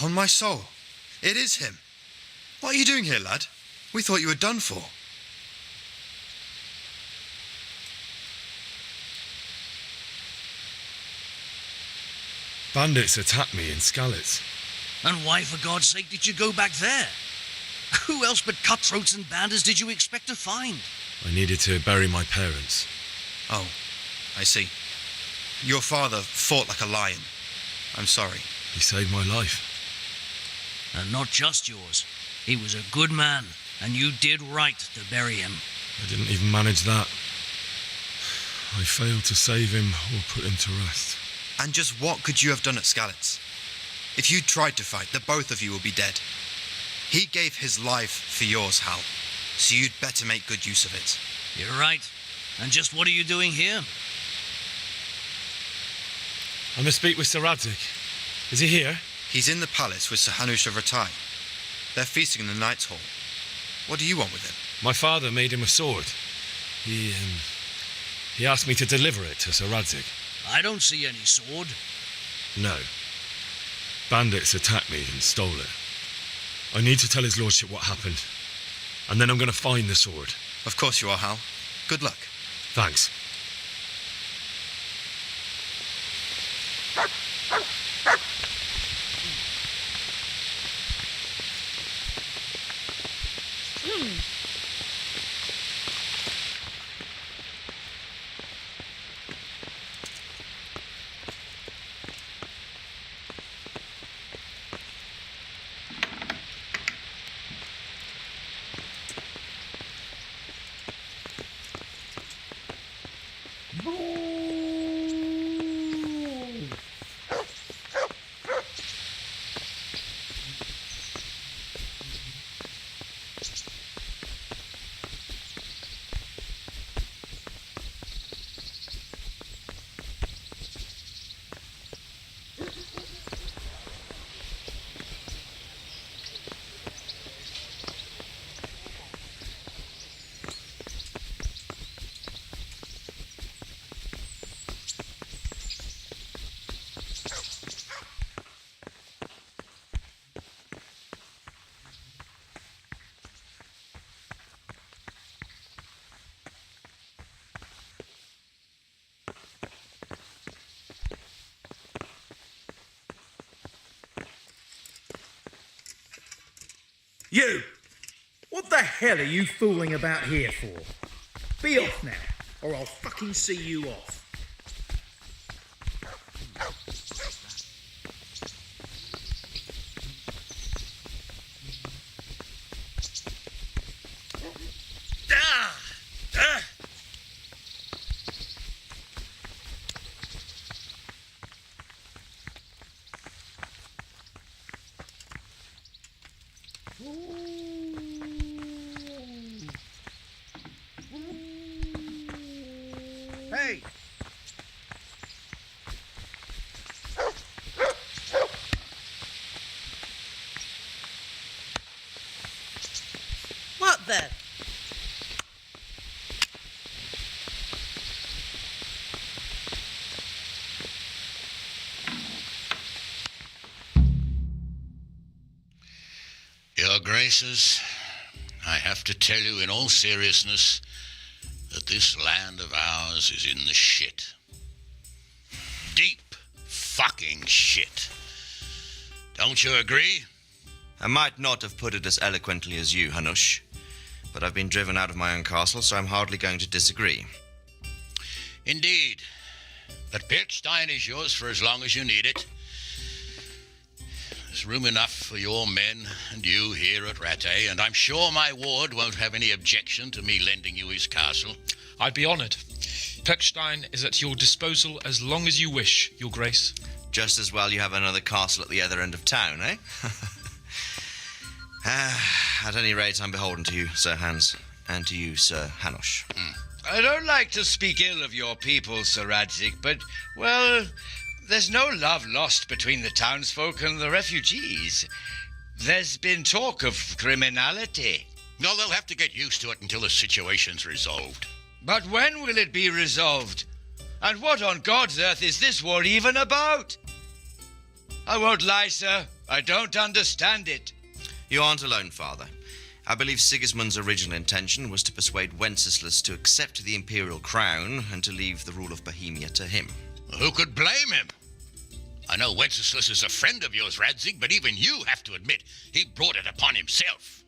On my soul, it is him. What are you doing here, lad? We thought you were done for. Bandits attacked me in Skalitz. And why, for God's sake, did you go back there? Who else but cutthroats and bandits did you expect to find? I needed to bury my parents. Oh, I see. Your father fought like a lion. I'm sorry. He saved my life. And not just yours. He was a good man, and you did right to bury him. I didn't even manage that. I failed to save him or put him to rest. And just what could you have done at Skalitz? If you tried to fight, the both of you will be dead. He gave his life for yours, Hal, so you'd better make good use of it. You're right. And just what are you doing here? I must speak with Sir Radzig. Is he here? He's in the palace with Sir Hanush of Ratai. They're feasting in the Knight's Hall. What do you want with him? My father made him a sword. He asked me to deliver it to Sir Radzig. I don't see any sword. No. Bandits attacked me and stole it. I need to tell his lordship what happened. And then I'm going to find the sword. Of course you are, Hal. Good luck. Thanks. You! What the hell are you fooling about here for? Be off now, or I'll fucking see you off. Hey! What the? Your Graces, I have to tell you in all seriousness that this land of ours is in the shit. Deep fucking shit. Don't you agree? I might not have put it as eloquently as you, Hanush, but I've been driven out of my own castle, so I'm hardly going to disagree. Indeed. But Birchstein is yours for as long as you need it. There's room enough for your men and you here at Rattay, and I'm sure my ward won't have any objection to me lending you his castle. I'd be honoured. Pechstein is at your disposal as long as you wish, Your Grace. Just as well you have another castle at the other end of town, eh? At any rate, I'm beholden to you, Sir Hans, and to you, Sir Hanush. I don't like to speak ill of your people, Sir Radzig, but, well, there's no love lost between the townsfolk and the refugees. There's been talk of criminality. No, they'll have to get used to it until the situation's resolved. But when will it be resolved? And what on God's earth is this war even about? I won't lie, sir. I don't understand it. You aren't alone, Father. I believe Sigismund's original intention was to persuade Wenceslas to accept the imperial crown and to leave the rule of Bohemia to him. Who could blame him? I know Wenceslas is a friend of yours, Radzig, but even you have to admit he brought it upon himself.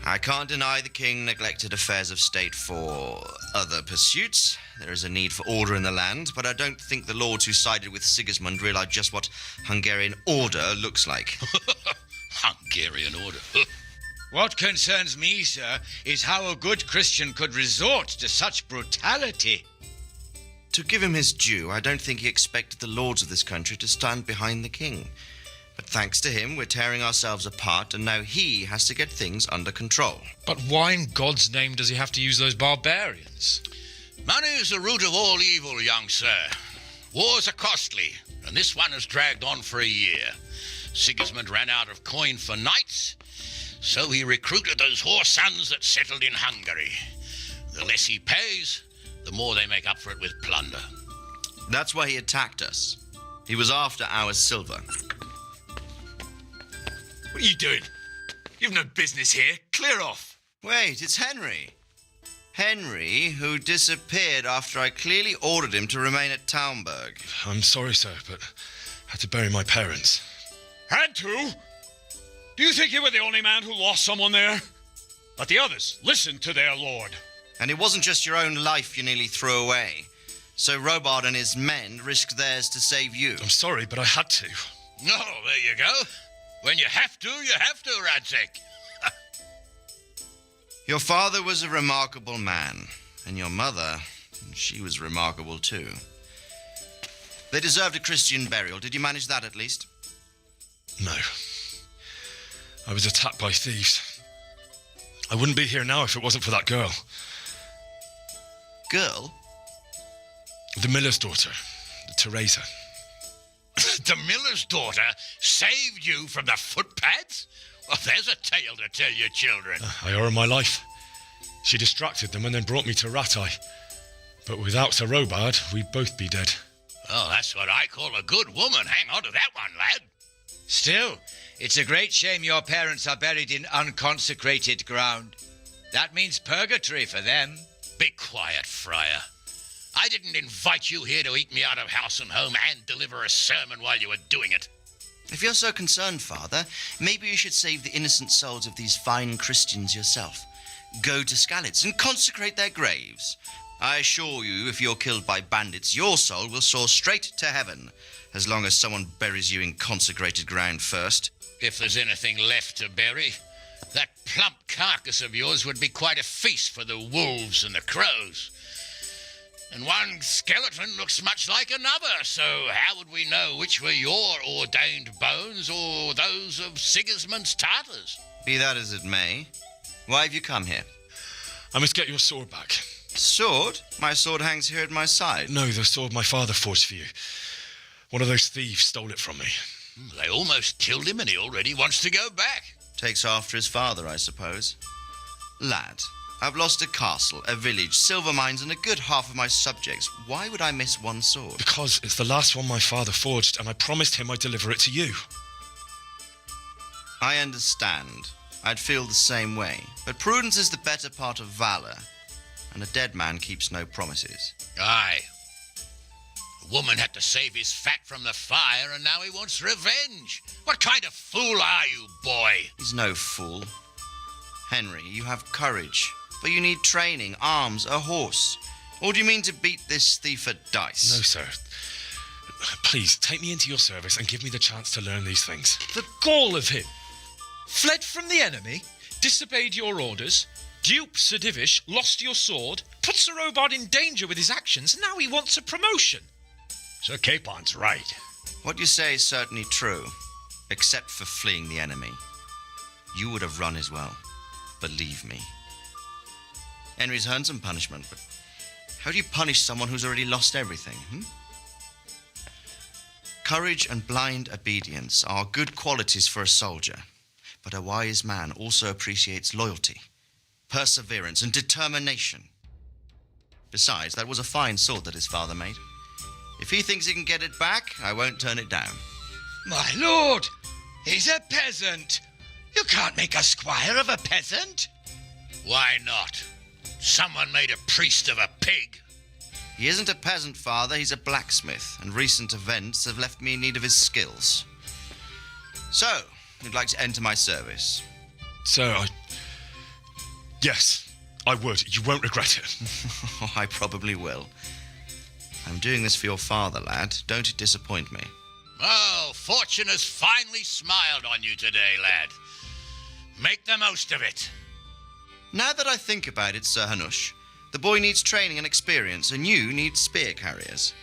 I can't deny the king neglected affairs of state for other pursuits. There is a need for order in the land, but I don't think the lords who sided with Sigismund realized just what Hungarian order looks like. Hungarian order? What concerns me, sir, is how a good Christian could resort to such brutality. To give him his due, I don't think he expected the lords of this country to stand behind the king. But thanks to him, we're tearing ourselves apart, and now he has to get things under control. But why in God's name does he have to use those barbarians? Money is the root of all evil, young sir. Wars are costly, and this one has dragged on for a year. Sigismund ran out of coin for knights, so he recruited those whore sons that settled in Hungary. The less he pays, the more they make up for it with plunder. That's why he attacked us. He was after our silver. What are you doing? You've no business here. Clear off. Wait, it's Henry. Henry, who disappeared after I clearly ordered him to remain at Taunberg. I'm sorry, sir, but I had to bury my parents. Had to? Do you think you were the only man who lost someone there? But the others listened to their lord. And it wasn't just your own life you nearly threw away. So Robard and his men risked theirs to save you. I'm sorry, but I had to. Oh, there you go. When you have to, Radzig. Your father was a remarkable man, and your mother, she was remarkable too. They deserved a Christian burial. Did you manage that at least? No. I was attacked by thieves. I wouldn't be here now if it wasn't for that girl. Girl? The miller's daughter, Teresa. The miller's daughter saved you from the footpads? Well, there's a tale to tell your children. I owe her my life. She distracted them and then brought me to Rattay. But without Sir Robard, we'd both be dead. Oh, that's what I call a good woman. Hang on to that one, lad. Still, it's a great shame your parents are buried in unconsecrated ground. That means purgatory for them. Be quiet, Friar. I didn't invite you here to eat me out of house and home and deliver a sermon while you were doing it. If you're so concerned, Father, maybe you should save the innocent souls of these fine Christians yourself. Go to Skalitz and consecrate their graves. I assure you, if you're killed by bandits, your soul will soar straight to heaven, as long as someone buries you in consecrated ground first. If there's anything left to bury, that plump carcass of yours would be quite a feast for the wolves and the crows. And one skeleton looks much like another, so how would we know which were your ordained bones or those of Sigismund's Tartars? Be that as it may, why have you come here? I must get your sword back. Sword? My sword hangs here at my side. No, the sword my father forged for you. One of those thieves stole it from me. They almost killed him and he already wants to go back. Takes after his father, I suppose. Lad, I've lost a castle, a village, silver mines, and a good half of my subjects. Why would I miss one sword? Because it's the last one my father forged, and I promised him I'd deliver it to you. I understand. I'd feel the same way. But prudence is the better part of valor, and a dead man keeps no promises. Aye. The woman had to save his fat from the fire, and now he wants revenge. What kind of fool are you, boy? He's no fool. Henry, you have courage, but you need training, arms, a horse. Or do you mean to beat this thief at dice? No, sir. Please, take me into your service and give me the chance to learn these things. The gall of him! Fled from the enemy, disobeyed your orders, duped Sir Divish, lost your sword, put Sir Robard in danger with his actions, and now he wants a promotion. Sir Capon's right. What you say is certainly true, except for fleeing the enemy. You would have run as well, believe me. Henry's earned some punishment, but how do you punish someone who's already lost everything, Courage and blind obedience are good qualities for a soldier, but a wise man also appreciates loyalty, perseverance, and determination. Besides, that was a fine sword that his father made. If he thinks he can get it back, I won't turn it down. My lord, he's a peasant. You can't make a squire of a peasant. Why not? Someone made a priest of a pig. He isn't a peasant, Father. He's a blacksmith, and recent events have left me in need of his skills. So, you'd like to enter my service? Sir, Yes, I would. You won't regret it. I probably will. I'm doing this for your father, lad. Don't it disappoint me. Oh, fortune has finally smiled on you today, lad. Make the most of it. Now that I think about it, Sir Hanush, the boy needs training and experience, and you need spear carriers.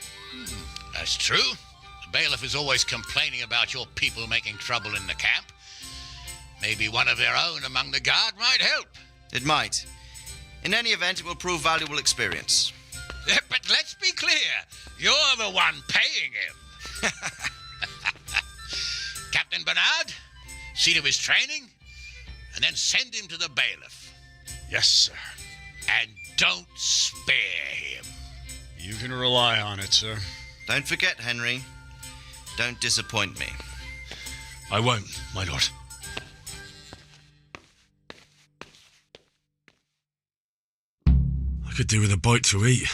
That's true. The bailiff is always complaining about your people making trouble in the camp. Maybe one of their own among the guard might help. It might. In any event, it will prove valuable experience. But let's be clear, you're the one paying him. Captain Bernard, see to his training, and then send him to the bailiff. Yes, sir. And don't spare him. You can rely on it, sir. Don't forget, Henry. Don't disappoint me. I won't, my lord. I could do with a bite to eat.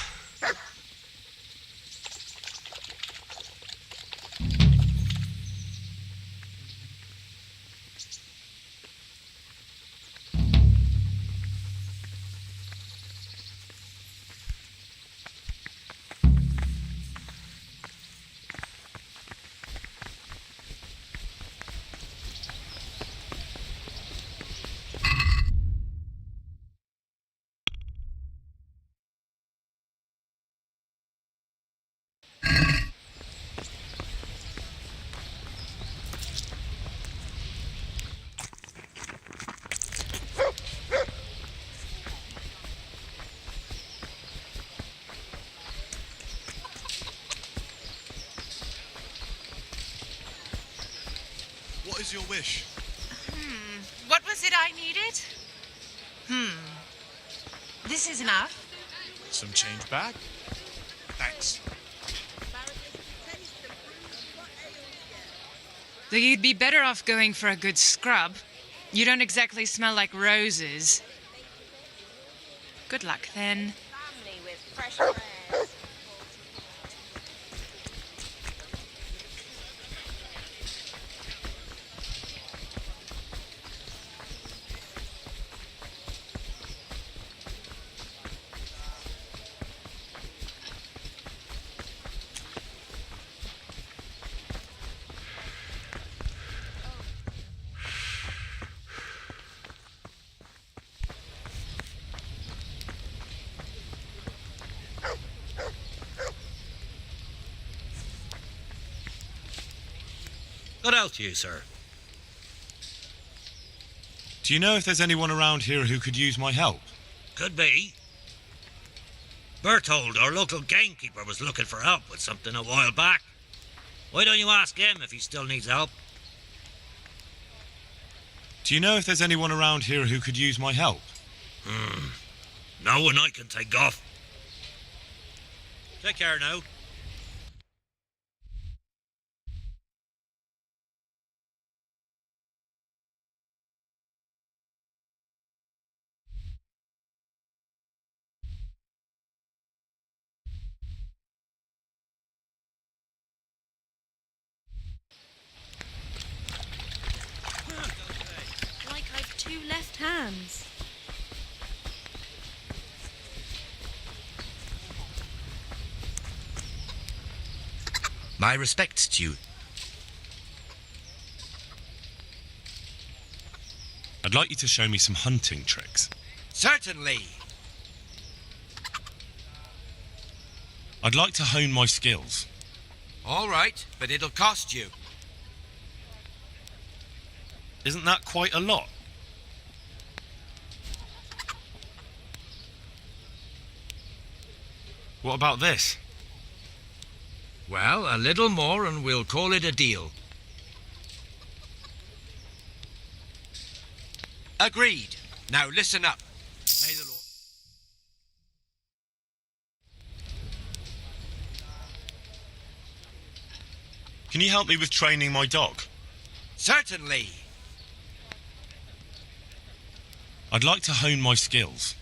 What is your wish? What was it I needed? This is enough. Some change back? Thanks. Though you'd be better off going for a good scrub. You don't exactly smell like roses. Good luck, then. Family with fresh prayers. Good health to you, sir. Do you know if there's anyone around here who could use my help? Could be. Berthold, our local gamekeeper, was looking for help with something a while back. Why don't you ask him if he still needs help? Do you know if there's anyone around here who could use my help? No one I can take off. Take care now. Like I've two left hands. My respects to you. I'd like you to show me some hunting tricks. Certainly. I'd like to hone my skills. All right, but it'll cost you. Isn't that quite a lot? What about this? Well, a little more and we'll call it a deal. Agreed. Now listen up. May the Lord... Can you help me with training my dog? Certainly. I'd like to hone my skills.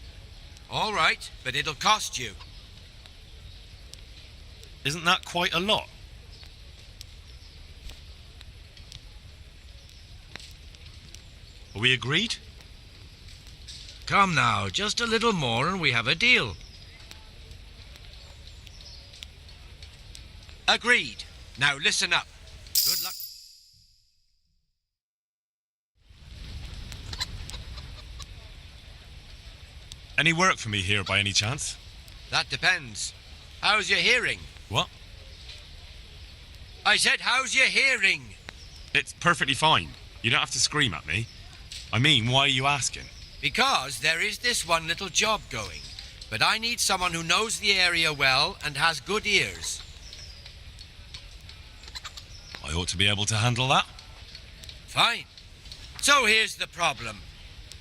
All right, but it'll cost you. Isn't that quite a lot? Are we agreed? Come now, just a little more and we have a deal. Agreed. Now listen up. Good luck. Any work for me here by any chance? That depends. How's your hearing? What? I said, how's your hearing? It's perfectly fine. You don't have to scream at me. I mean, why are you asking? Because there is this one little job going, but I need someone who knows the area well and has good ears. I ought to be able to handle that. Fine. So here's the problem.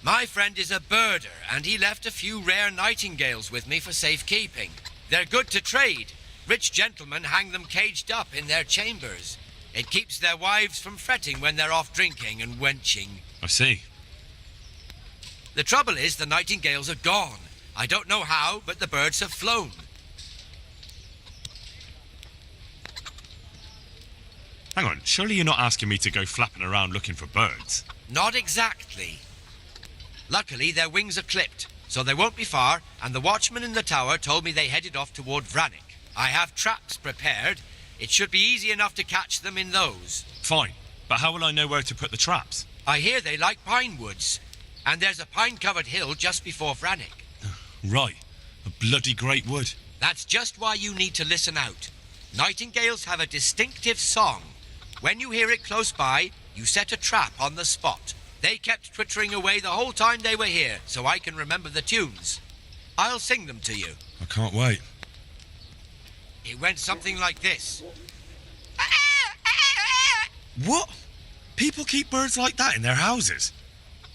My friend is a birder, and he left a few rare nightingales with me for safekeeping. They're good to trade. Rich gentlemen hang them caged up in their chambers. It keeps their wives from fretting when they're off drinking and wenching. I see. The trouble is the nightingales are gone. I don't know how, but the birds have flown. Hang on, surely you're not asking me to go flapping around looking for birds? Not exactly. Luckily, their wings are clipped, so they won't be far, and the watchman in the tower told me they headed off toward Vranik. I have traps prepared. It should be easy enough to catch them in those. Fine, but how will I know where to put the traps? I hear they like pine woods, and there's a pine-covered hill just before Vranik. Right, a bloody great wood. That's just why you need to listen out. Nightingales have a distinctive song. When you hear it close by, you set a trap on the spot. They kept twittering away the whole time they were here, so I can remember the tunes. I'll sing them to you. I can't wait. It went something like this. What? People keep birds like that in their houses?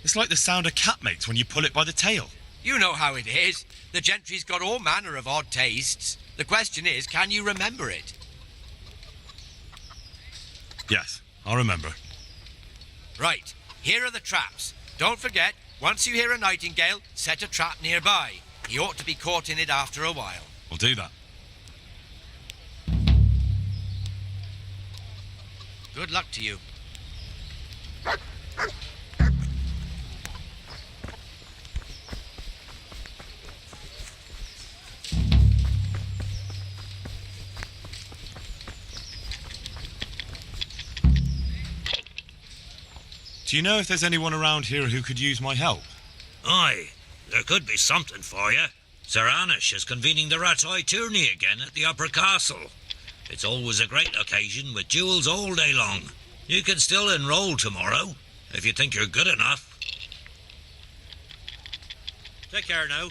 It's like the sound a cat makes when you pull it by the tail. You know how it is. The gentry's got all manner of odd tastes. The question is, can you remember it? Yes, I'll remember. Right, here are the traps. Don't forget, once you hear a nightingale, set a trap nearby. He ought to be caught in it after a while. We'll do that. Good luck to you. Do you know if there's anyone around here who could use my help? Aye, there could be something for you. Sir Anish is convening the Rat's Eye tourney again at the Upper Castle. It's always a great occasion with duels all day long. You can still enroll tomorrow, if you think you're good enough. Take care now.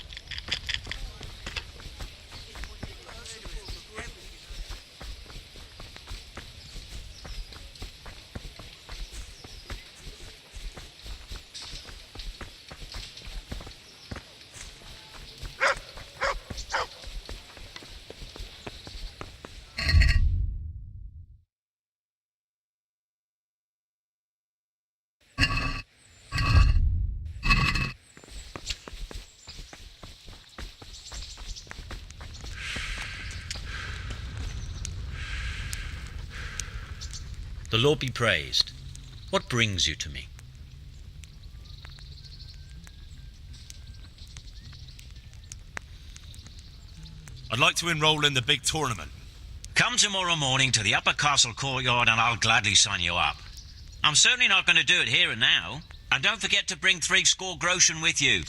The Lord be praised. What brings you to me? I'd like to enroll in the big tournament. Come tomorrow morning to the upper castle courtyard and I'll gladly sign you up. I'm certainly not going to do it here and now. And don't forget to bring 3 groschen with you.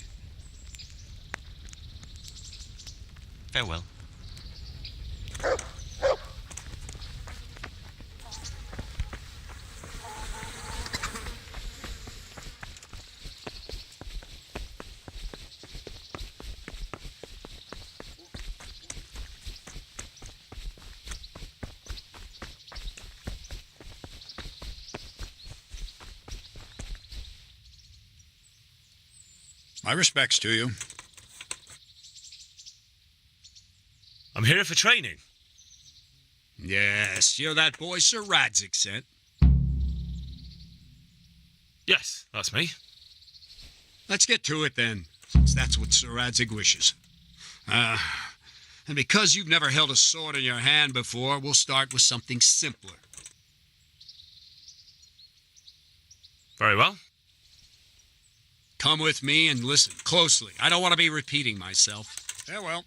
Farewell. My respects to you. I'm here for training. Yes, you're that boy Sir Radzik sent. Yes, that's me. Let's get to it then, since that's what Sir Radzik wishes. And because you've never held a sword in your hand before, we'll start with something simpler. Very well. Come with me and listen closely. I don't want to be repeating myself. Farewell.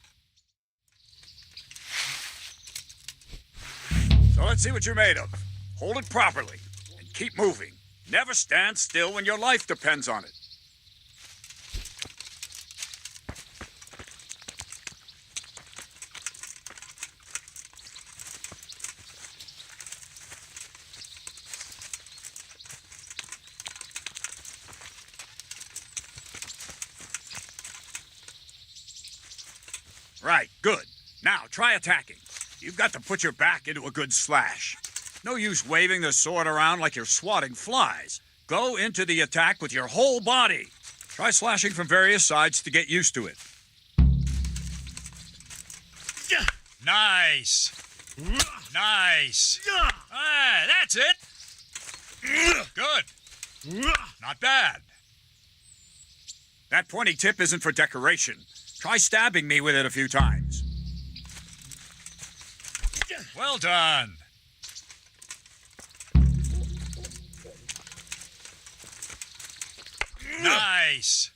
So let's see what you're made of. Hold it properly and keep moving. Never stand still when your life depends on it. Right, good. Now, try attacking. You've got to put your back into a good slash. No use waving the sword around like you're swatting flies. Go into the attack with your whole body. Try slashing from various sides to get used to it. Nice. Nice. Ah, that's it. Good. Not bad. That pointy tip isn't for decoration. Try stabbing me with it a few times. Well done. Nice.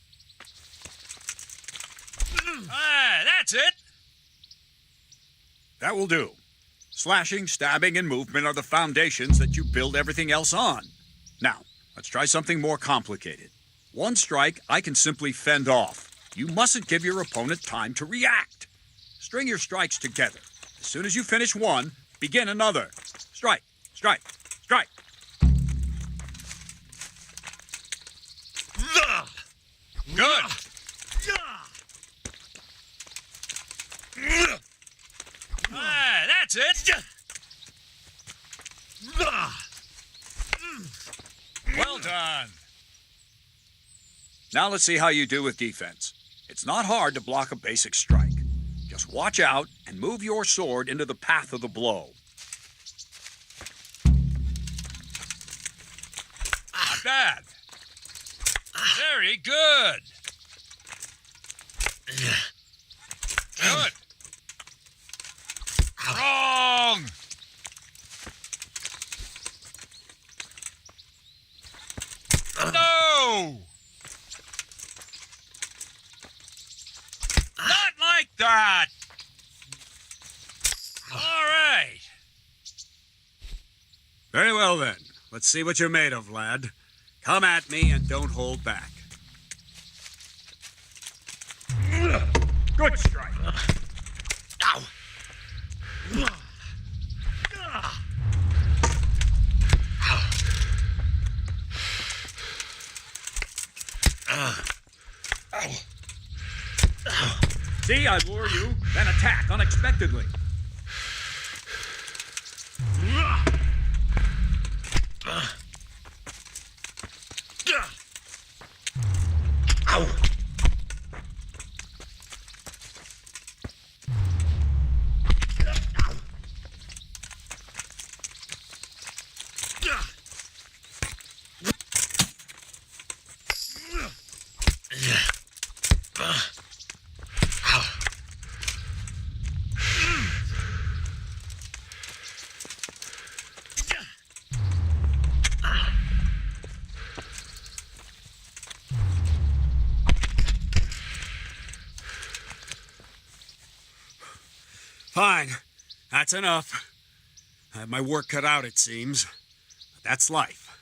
Ah, that's it. That will do. Slashing, stabbing, and movement are the foundations that you build everything else on. Now, let's try something more complicated. One strike I can simply fend off. You mustn't give your opponent time to react. String your strikes together. As soon as you finish one, begin another. Strike, strike, strike. Good. Ah, that's it. Well done. Now let's see how you do with defense. It's not hard to block a basic strike. Just watch out and move your sword into the path of the blow. Not bad. Very good. Good. Wrong. No. Not like that. All right. Very well then. Let's see what you're made of, lad. Come at me and don't hold back. Good strike. Ow. See, I lure you, then attack unexpectedly. Ow! Fine. That's enough. I have my work cut out, it seems. But that's life.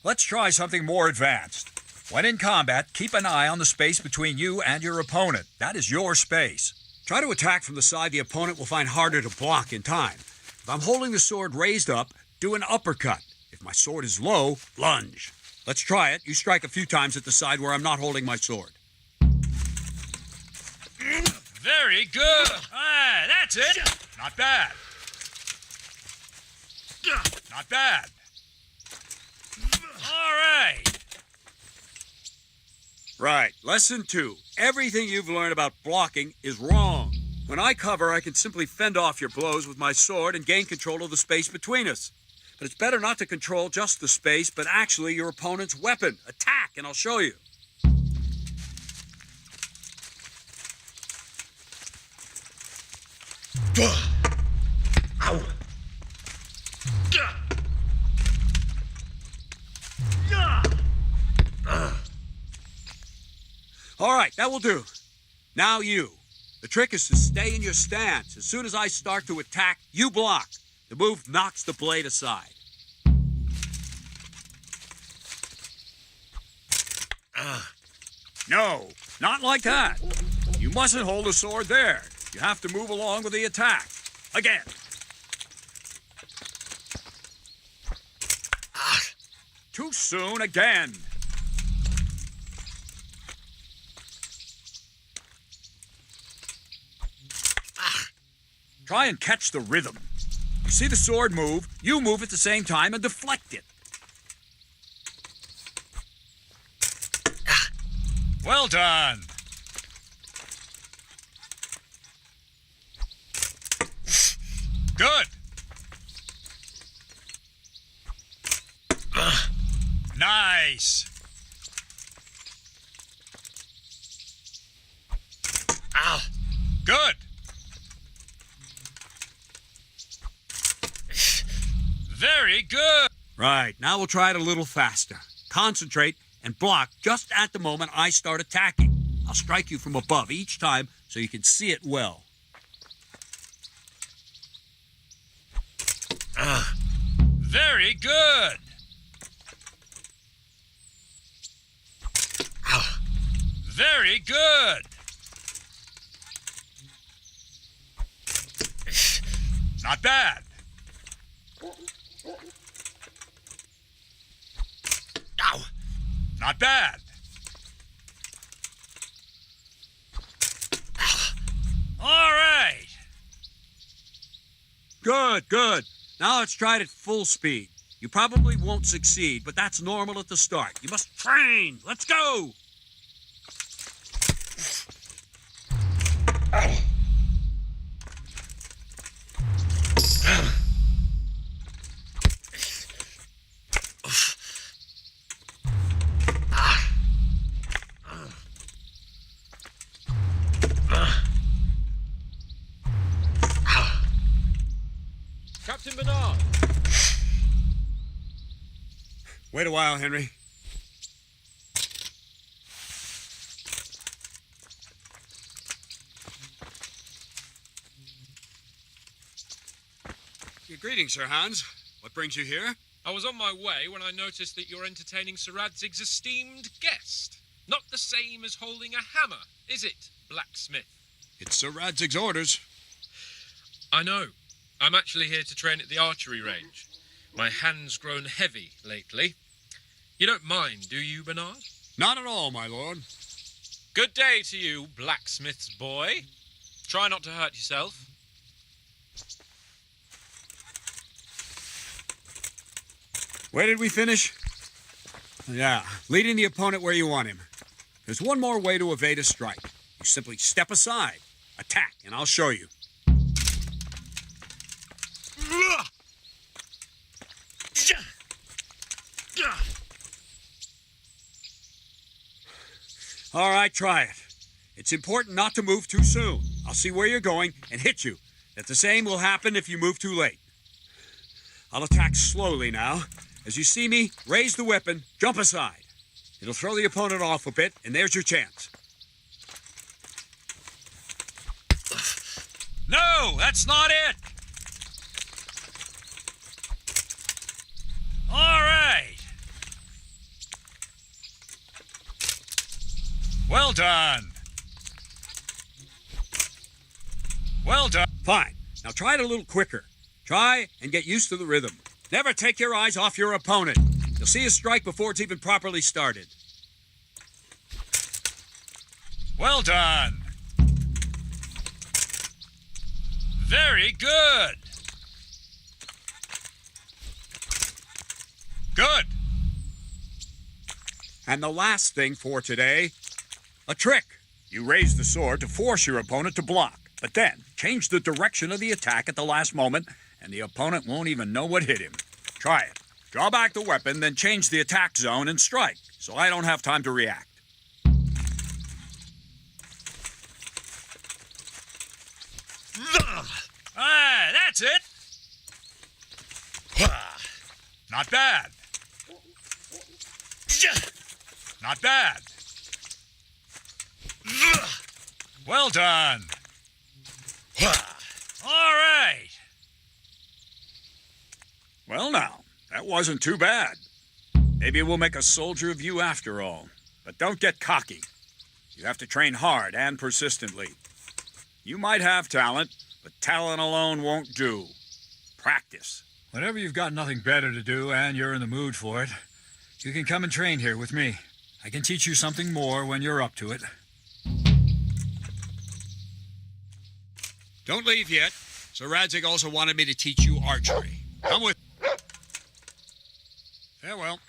Let's try something more advanced. When in combat, keep an eye on the space between you and your opponent. That is your space. Try to attack from the side the opponent will find harder to block in time. If I'm holding the sword raised up, do an uppercut. If my sword is low, lunge. Let's try it. You strike a few times at the side where I'm not holding my sword. Very good. Ah, that's it. Not bad. Not bad. All right. Right. Lesson 2. Everything you've learned about blocking is wrong. When I cover, I can simply fend off your blows with my sword and gain control of the space between us. But it's better not to control just the space, but actually your opponent's weapon. Attack, and I'll show you. Ow! All right, that will do. Now you. The trick is to stay in your stance. As soon as I start to attack, you block. The move knocks the blade aside. No, not like that. You mustn't hold a sword there. You have to move along with the attack. Again. Too soon again. Try and catch the rhythm. You see the sword move, you move at the same time and deflect it. Well done. Good. Nice. Ow! Good. Very good. Right, now we'll try it a little faster. Concentrate and block just at the moment I start attacking. I'll strike you from above each time so you can see it well. Very good. Very good. Not bad. Ow! Not bad. All right. Good, good. Now let's try it at full speed. You probably won't succeed, but that's normal at the start. You must train. Let's go. Captain Bernard. Wait a while, Henry. Greetings, Sir Hans. What brings you here? I was on my way when I noticed that you're entertaining Sir Radzig's esteemed guest. Not the same as holding a hammer, is it, blacksmith? It's Sir Radzig's orders. I know. I'm actually here to train at the archery range. My hand's grown heavy lately. You don't mind, do you, Bernard? Not at all, my lord. Good day to you, blacksmith's boy. Try not to hurt yourself. Where did we finish? Yeah, leading the opponent where you want him. There's one more way to evade a strike. You simply step aside, attack, and I'll show you. All right, try it. It's important not to move too soon. I'll see where you're going and hit you. That the same will happen if you move too late. I'll attack slowly now. As you see me, raise the weapon, jump aside. It'll throw the opponent off a bit, and there's your chance. No, that's not it! All right. Well done. Well done. Fine. Now try it a little quicker. Try and get used to the rhythm. Never take your eyes off your opponent. You'll see a strike before it's even properly started. Well done. Very good. Good. And the last thing for today, a trick. You raise the sword to force your opponent to block, but then change the direction of the attack at the last moment, and the opponent won't even know what hit him. Try it. Draw back the weapon, then change the attack zone and strike, so I don't have time to react. Ah, that's it. Not bad. Not bad. Well done. All right. Well now, that wasn't too bad. Maybe we'll make a soldier of you after all. But don't get cocky. You have to train hard and persistently. You might have talent, but talent alone won't do. Practice. Whenever you've got nothing better to do and you're in the mood for it, you can come and train here with me. I can teach you something more when you're up to it. Don't leave yet. Sir Radzig also wanted me to teach you archery. Come with. Farewell.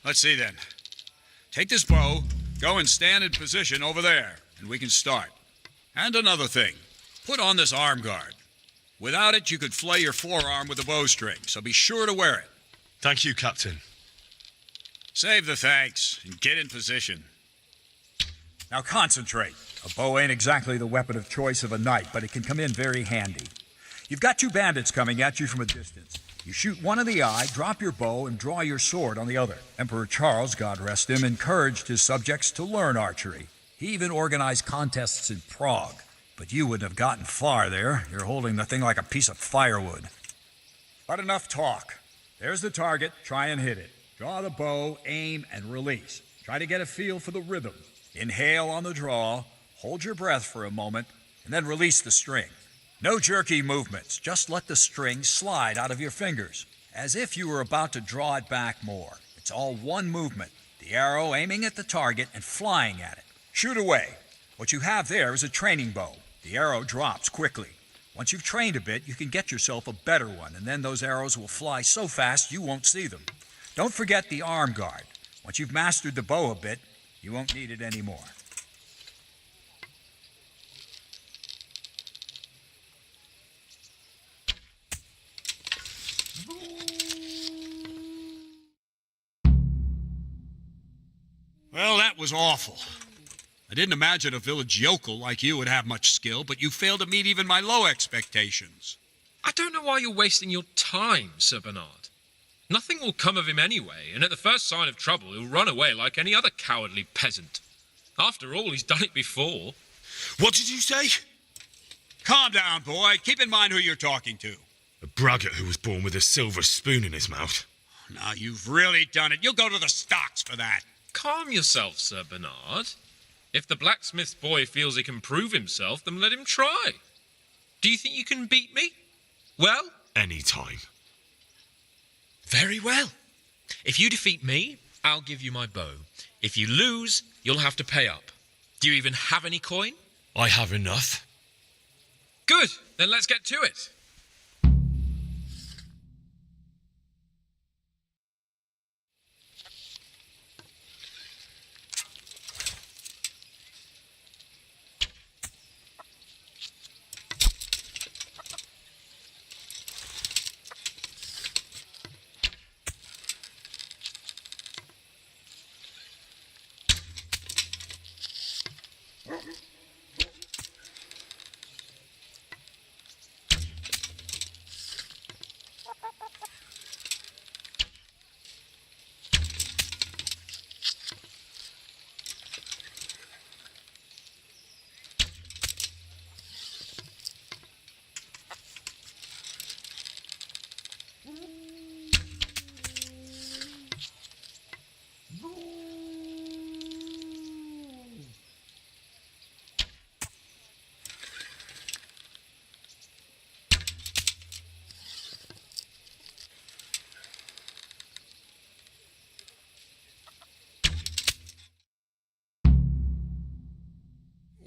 Let's see then. Take this bow, go and stand in position over there, and we can start. And another thing, put on this arm guard. Without it, you could flay your forearm with a bowstring, so be sure to wear it. Thank you, Captain. Save the thanks and get in position. Now concentrate. A bow ain't exactly the weapon of choice of a knight, but it can come in very handy. You've got two bandits coming at you from a distance. You shoot one in the eye, drop your bow, and draw your sword on the other. Emperor Charles, God rest him, encouraged his subjects to learn archery. He even organized contests in Prague. But you wouldn't have gotten far there. You're holding the thing like a piece of firewood. But enough talk. There's the target. Try and hit it. Draw the bow, aim, and release. Try to get a feel for the rhythm. Inhale on the draw, hold your breath for a moment, and then release the string. No jerky movements. Just let the string slide out of your fingers, as if you were about to draw it back more. It's all one movement. The arrow aiming at the target and flying at it. Shoot away. What you have there is a training bow. The arrow drops quickly. Once you've trained a bit, you can get yourself a better one, and then those arrows will fly so fast you won't see them. Don't forget the arm guard. Once you've mastered the bow a bit, you won't need it anymore. Well, that was awful. I didn't imagine a village yokel like you would have much skill, but you failed to meet even my low expectations. I don't know why you're wasting your time, Sir Bernard. Nothing will come of him anyway, and at the first sign of trouble, he'll run away like any other cowardly peasant. After all, he's done it before. What did you say? Calm down, boy. Keep in mind who you're talking to. A braggart who was born with a silver spoon in his mouth. Now, you've really done it. You'll go to the stocks for that. Calm yourself, Sir Bernard. If the blacksmith's boy feels he can prove himself, then let him try. Do you think you can beat me? Well? Any time. Very well. If you defeat me, I'll give you my bow. If you lose, you'll have to pay up. Do you even have any coin? I have enough. Good. Then let's get to it.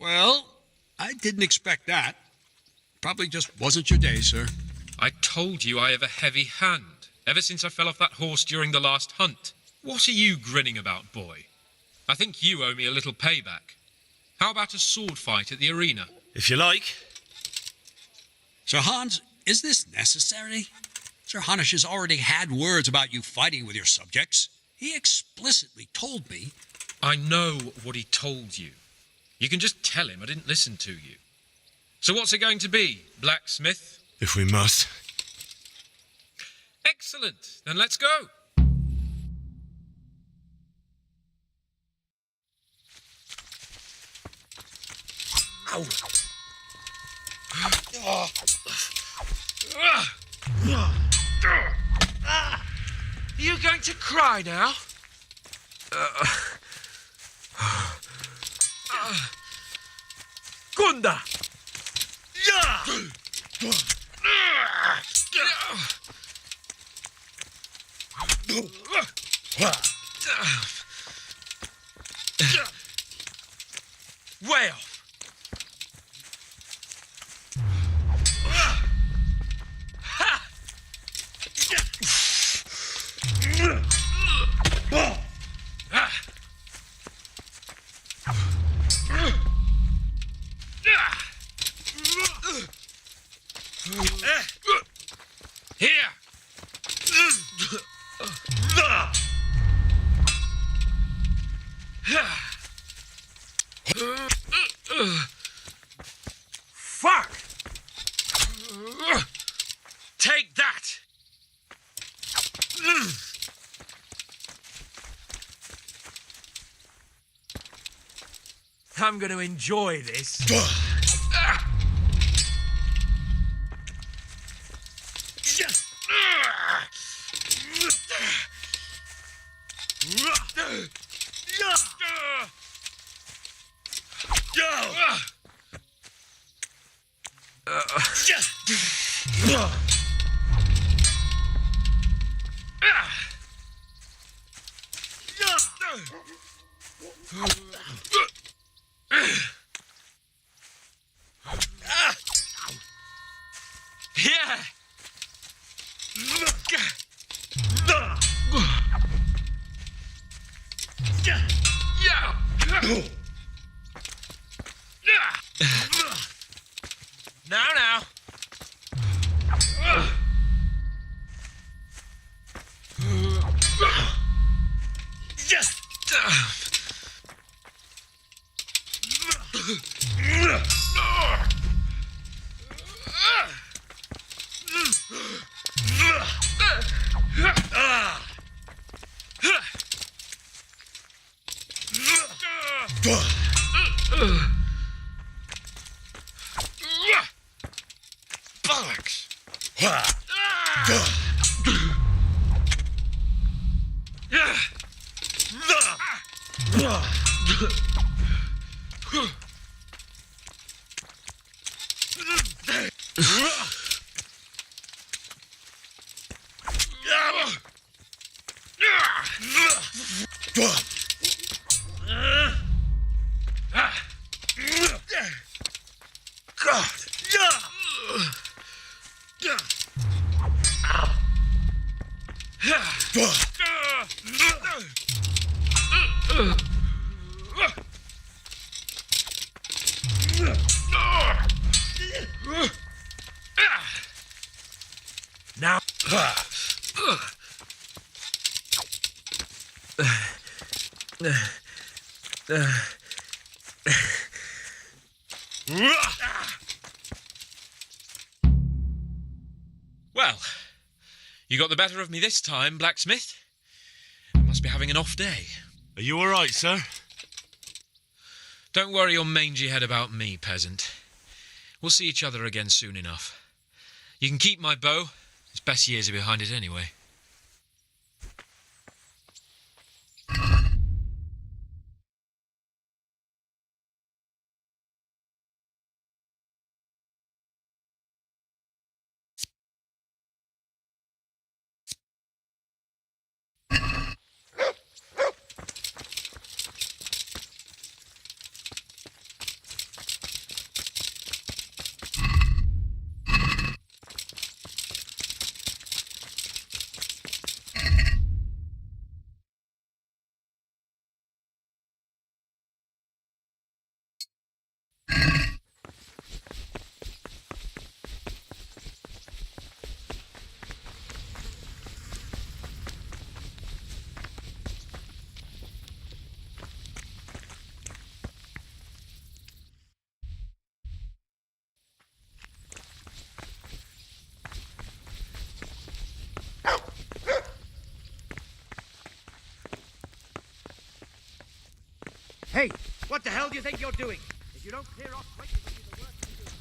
Well, I didn't expect that. Probably just wasn't your day, sir. I told you I have a heavy hand, ever since I fell off that horse during the last hunt. What are you grinning about, boy? I think you owe me a little payback. How about a sword fight at the arena? If you like. Sir Hans, is this necessary? Sir Hanush has already had words about you fighting with your subjects. He explicitly told me. I know what he told you. You can just tell him I didn't listen to you. So what's it going to be, blacksmith? If we must. Excellent. Then let's go. Ow. Are you going to cry now? Gunda! Way off! Ha! I'm going to enjoy this. Yeah. Now. Bollocks! Now. Well, you got the better of me this time, blacksmith. You must be having an off day. Are you all right, sir? Don't worry your mangy head about me, peasant. We'll see each other again soon enough. You can keep my bow. Its best years are behind it anyway. Hey, what the hell do you think you're doing? If you don't clear off quick, it'll be the worst you do.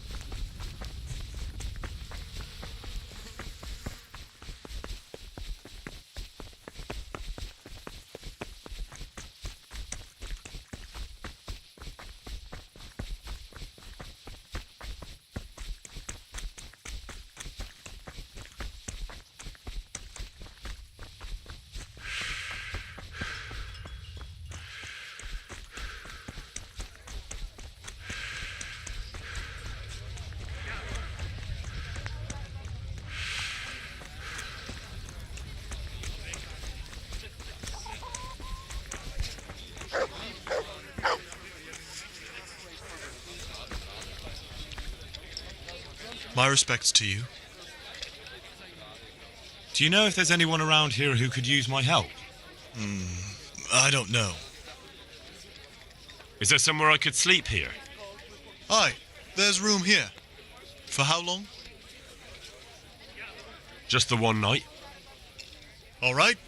My respects to you. Do you know if there's anyone around here who could use my help? I don't know. Is there somewhere I could sleep here? Aye, there's room here. For how long? Just the one night. All right.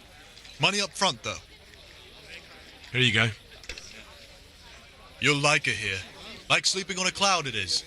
Money up front, though. Here you go. You'll like it here. Like sleeping on a cloud it is.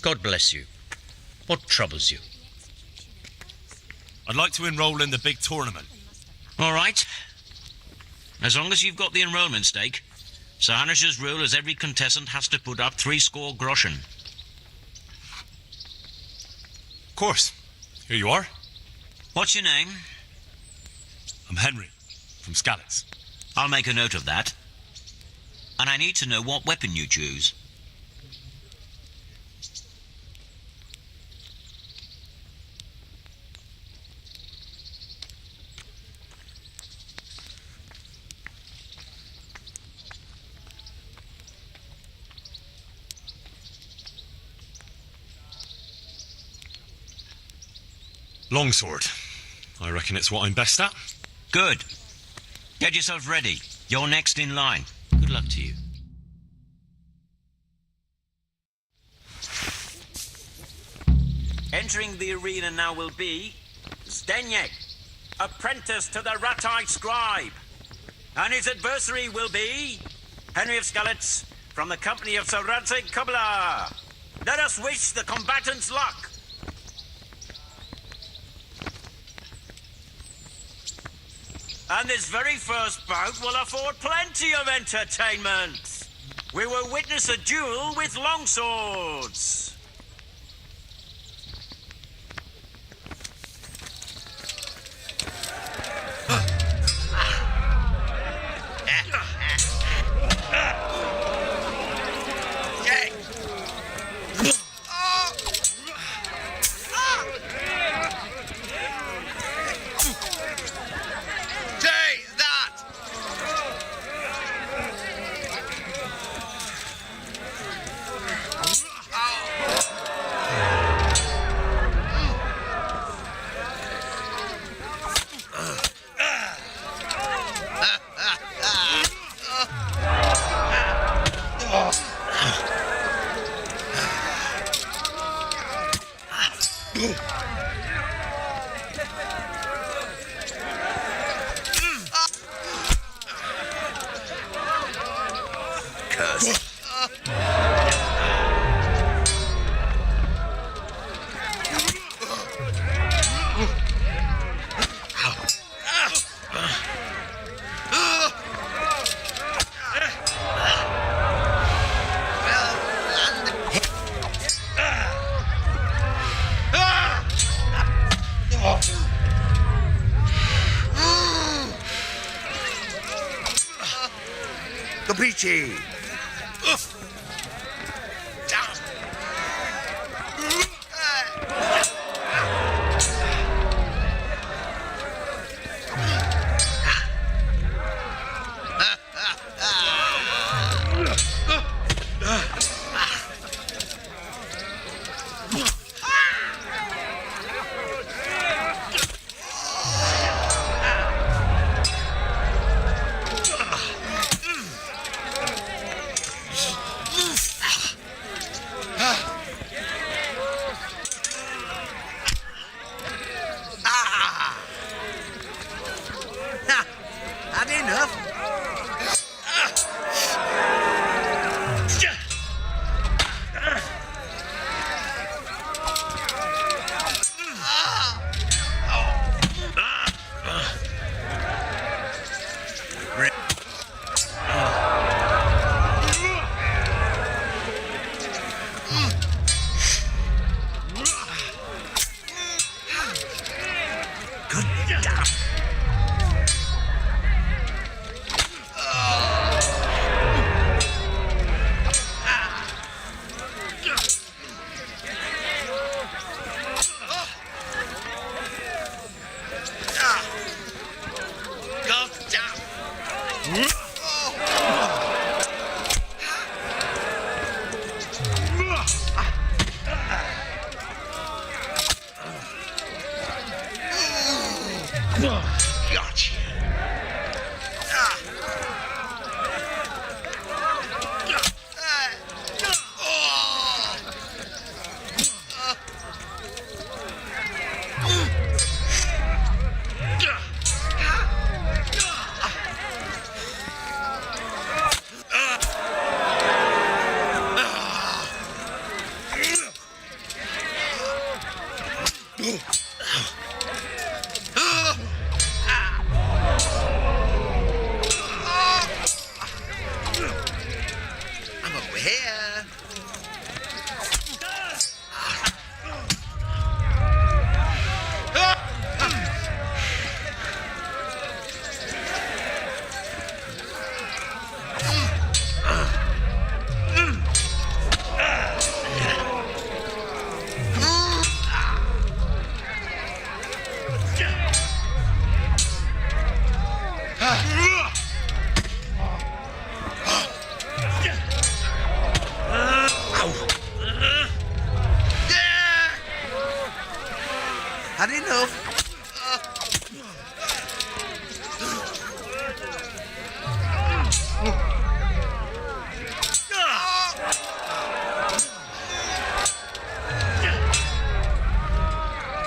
God bless you. What troubles you? I'd like to enroll in the big tournament. All right. As long as you've got the enrolment stake, Sir Hanish's rule is every contestant has to put up 60 groschen. Of course. Here you are. What's your name? I'm Henry, from Skalitz. I'll make a note of that. And I need to know what weapon you choose. Longsword. I reckon it's what I'm best at. Good. Get yourself ready. You're next in line. Good luck to you. Entering the arena now will be Zdeněk, apprentice to the Ratai scribe. And his adversary will be Henry of Skalitz from the company of Sir Radzig Kobyla. Let us wish the combatants luck. And this very first bout will afford plenty of entertainment. We will witness a duel with longswords. Capisci? I'm over here. Had enough.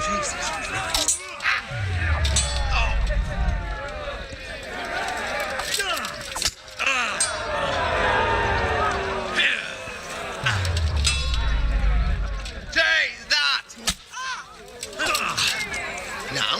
Jesus Christ. Take that! Now.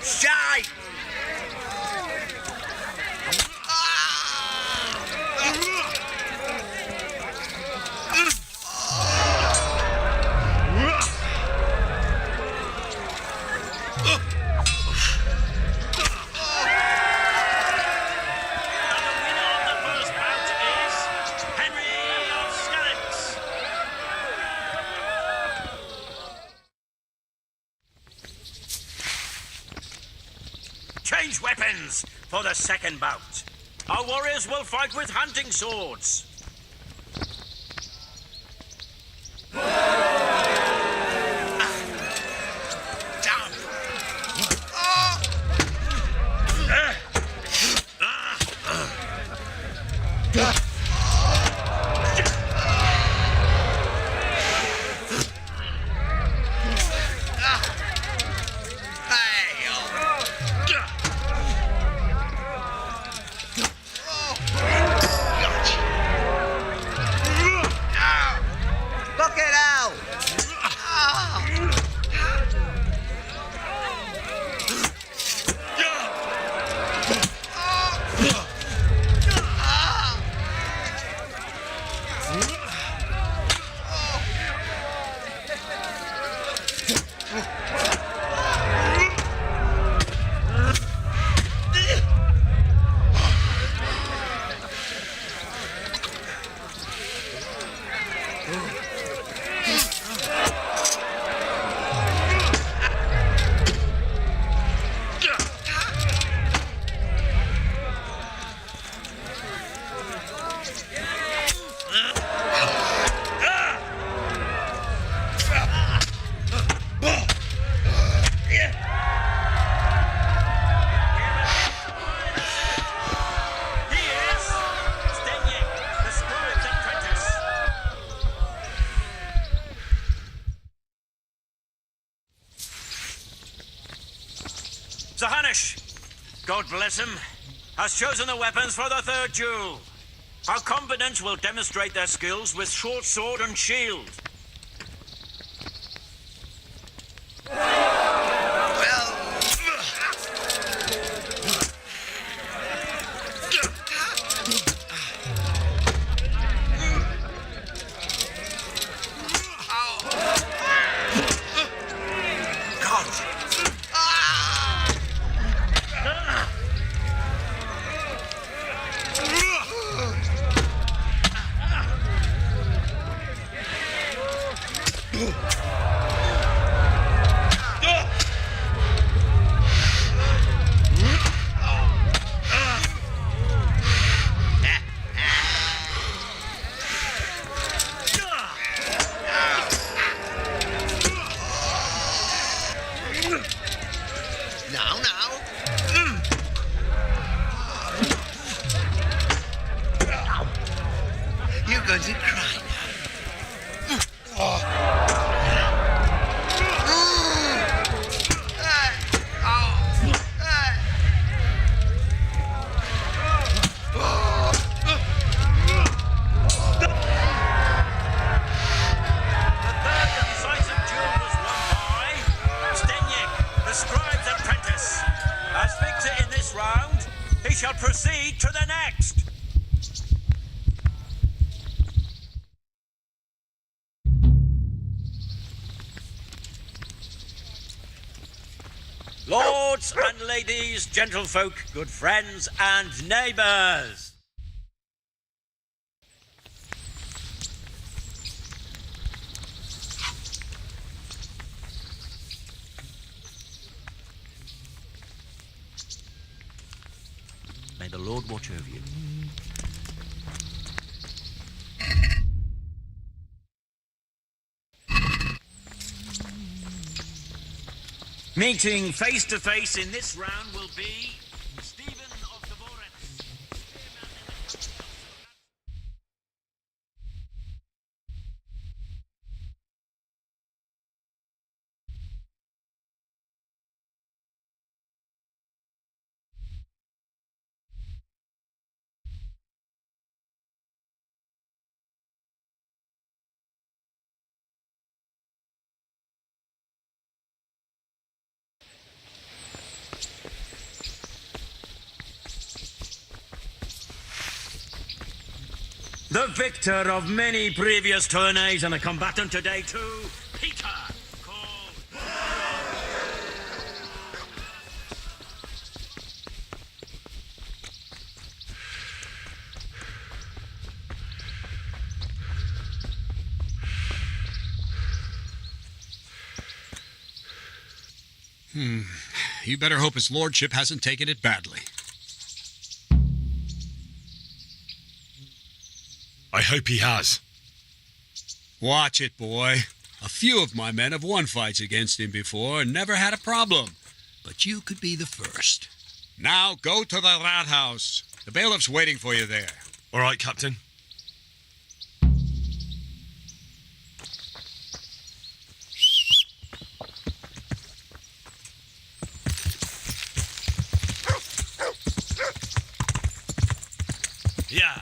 Shite! Change weapons for the second bout. Our warriors will fight with hunting swords. Look it out! Sir Hanish, God bless him, has chosen the weapons for the third duel. Our combatants will demonstrate their skills with short sword and shield. shall proceed to the next. Lords and ladies, gentlefolk, good friends and neighbours. May the Lord watch over you. Meeting face to face in this round will be Stephen of the Vorets. The victor of many previous tourneys and a combatant today too, Peter. You better hope his lordship hasn't taken it badly. I hope he has. Watch it, boy. A few of my men have won fights against him before and never had a problem. But you could be the first. Now go to the rat house. The bailiff's waiting for you there. All right, Captain. Yeah.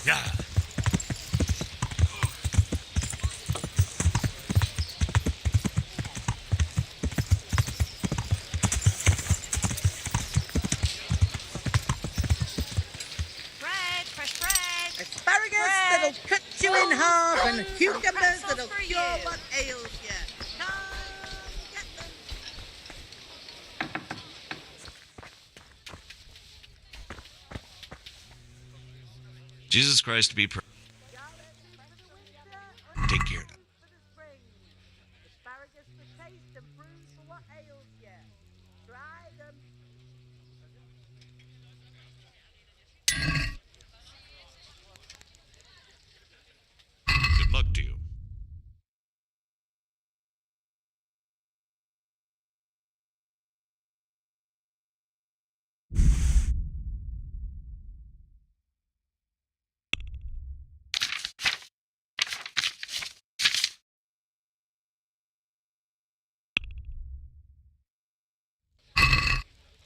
Yeah. Bread, fresh bread. Asparagus Bread. that'll cut you in half, and Oh, cucumbers that's that'll not for cure you. what ails you. Come, get them. Jesus Christ be praised. Take care. Asparagus for taste and prunes for what ails you. Try them. Good luck to you.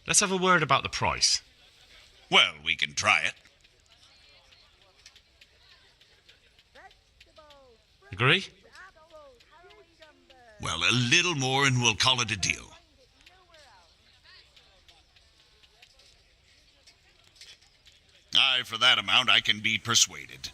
Let's have a word about the price. Well, we can try it. Agree? Well, a little more and we'll call it a deal. Aye, for that amount I can be persuaded.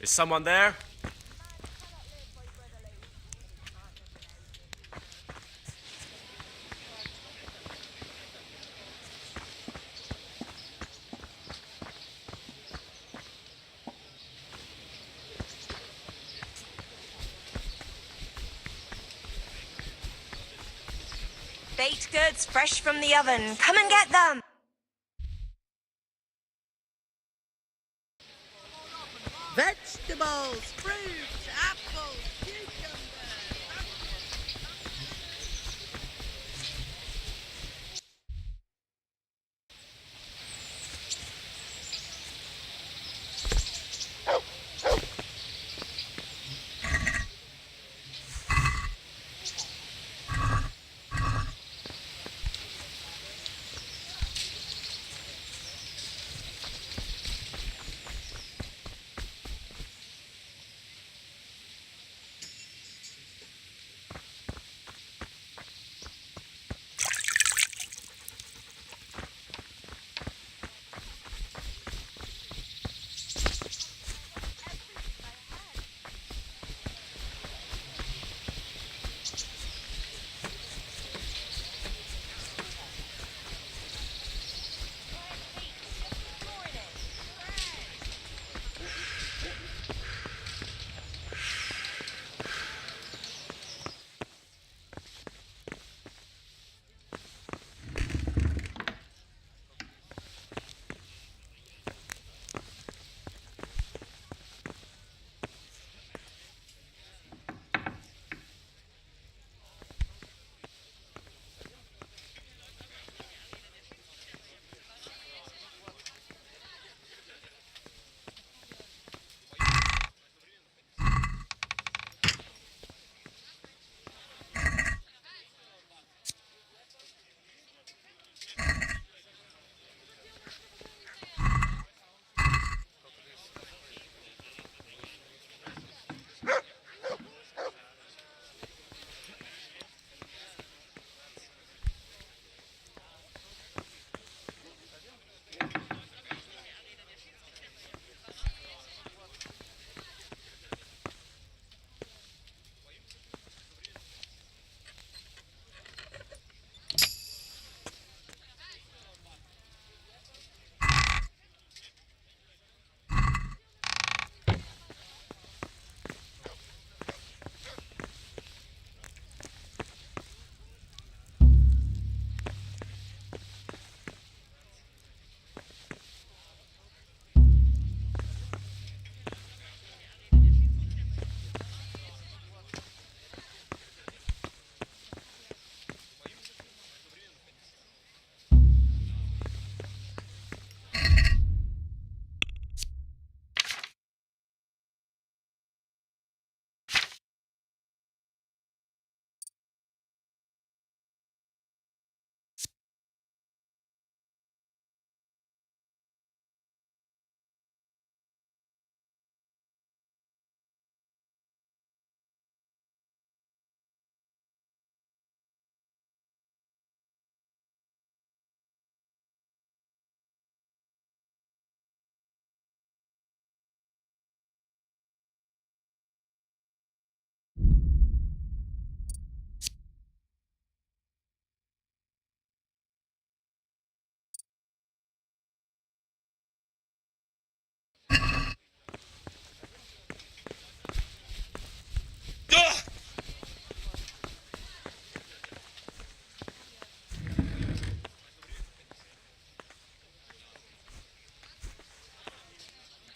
Is someone there? Baked goods fresh from the oven. Come and get them. Vegetables, fruits, apples, cucumbers.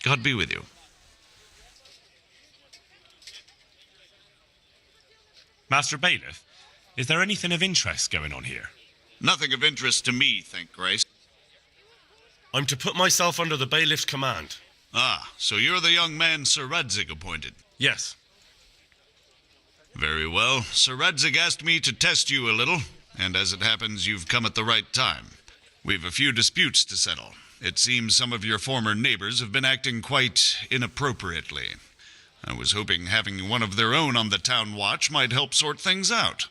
God be with you. Master Bailiff, is there anything of interest going on here? Nothing of interest to me, thank grace. I'm to put myself under the bailiff's command. Ah, so you're the young man Sir Radzig appointed? Yes. Very well. Sir Radzig asked me to test you a little, and as it happens, you've come at the right time. We've a few disputes to settle. It seems some of your former neighbors have been acting quite inappropriately. I was hoping having one of their own on the town watch might help sort things out.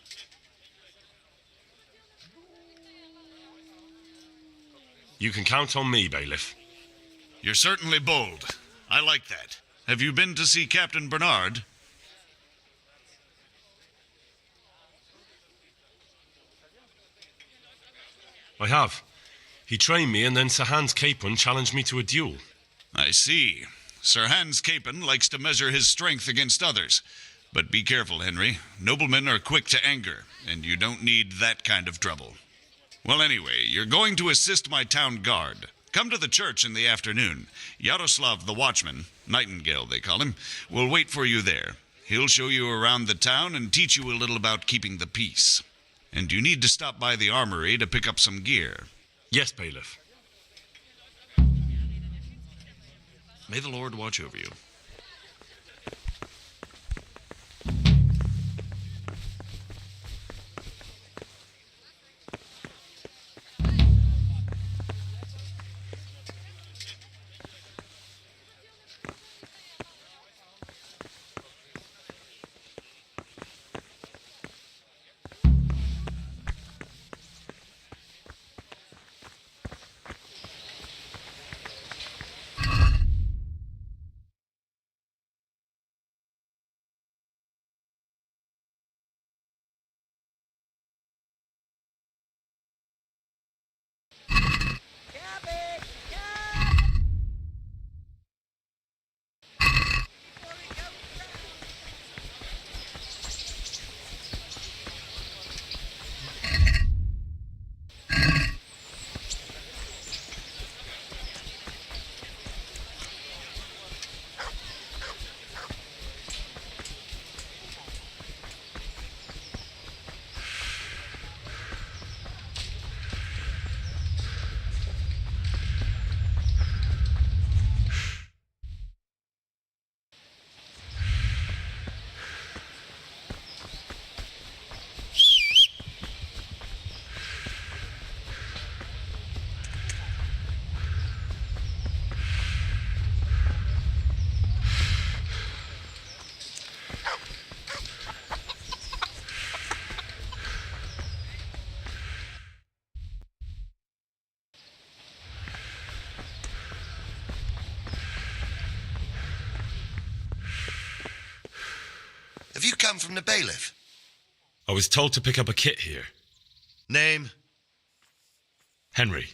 You can count on me, Bailiff. You're certainly bold. I like that. Have you been to see Captain Bernard? I have. He trained me, and then Sir Hans Capon challenged me to a duel. I see. Sir Hans Capon likes to measure his strength against others. But be careful, Henry. Noblemen are quick to anger, and you don't need that kind of trouble. Well, anyway, you're going to assist my town guard. Come to the church in the afternoon. Yaroslav the watchman, Nightingale they call him, will wait for you there. He'll show you around the town and teach you a little about keeping the peace. And you need to stop by the armory to pick up some gear. Yes, Bailiff. May the Lord watch over you. Have you come from the bailiff? I was told to pick up a kit here. Name? Henry.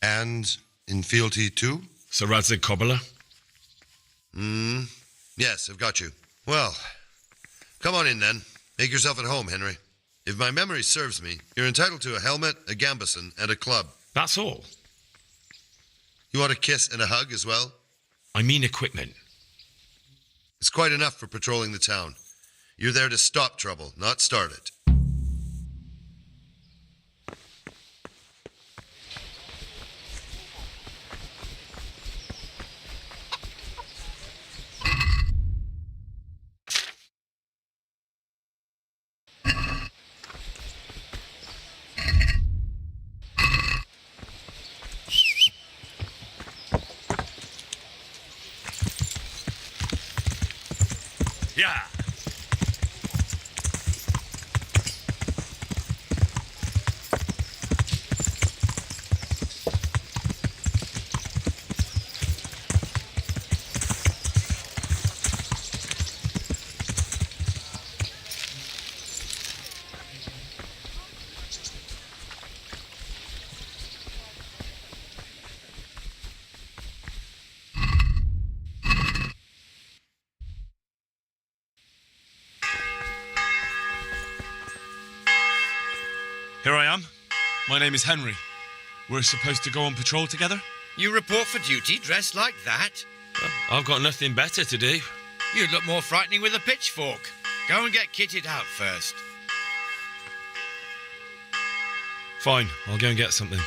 And in fealty too? Sir Radzig Kobyla. Yes, I've got you. Well, come on in then. Make yourself at home, Henry. If my memory serves me, you're entitled to a helmet, a gambeson, and a club. That's all. You want a kiss and a hug as well? I mean equipment. It's quite enough for patrolling the town. You're there to stop trouble, not start it. Yeah. Here I am. My name is Henry. We're supposed to go on patrol together? You report for duty dressed like that? I've got nothing better to do. You'd look more frightening with a pitchfork. Go and get kitted out first. Fine, I'll go and get something.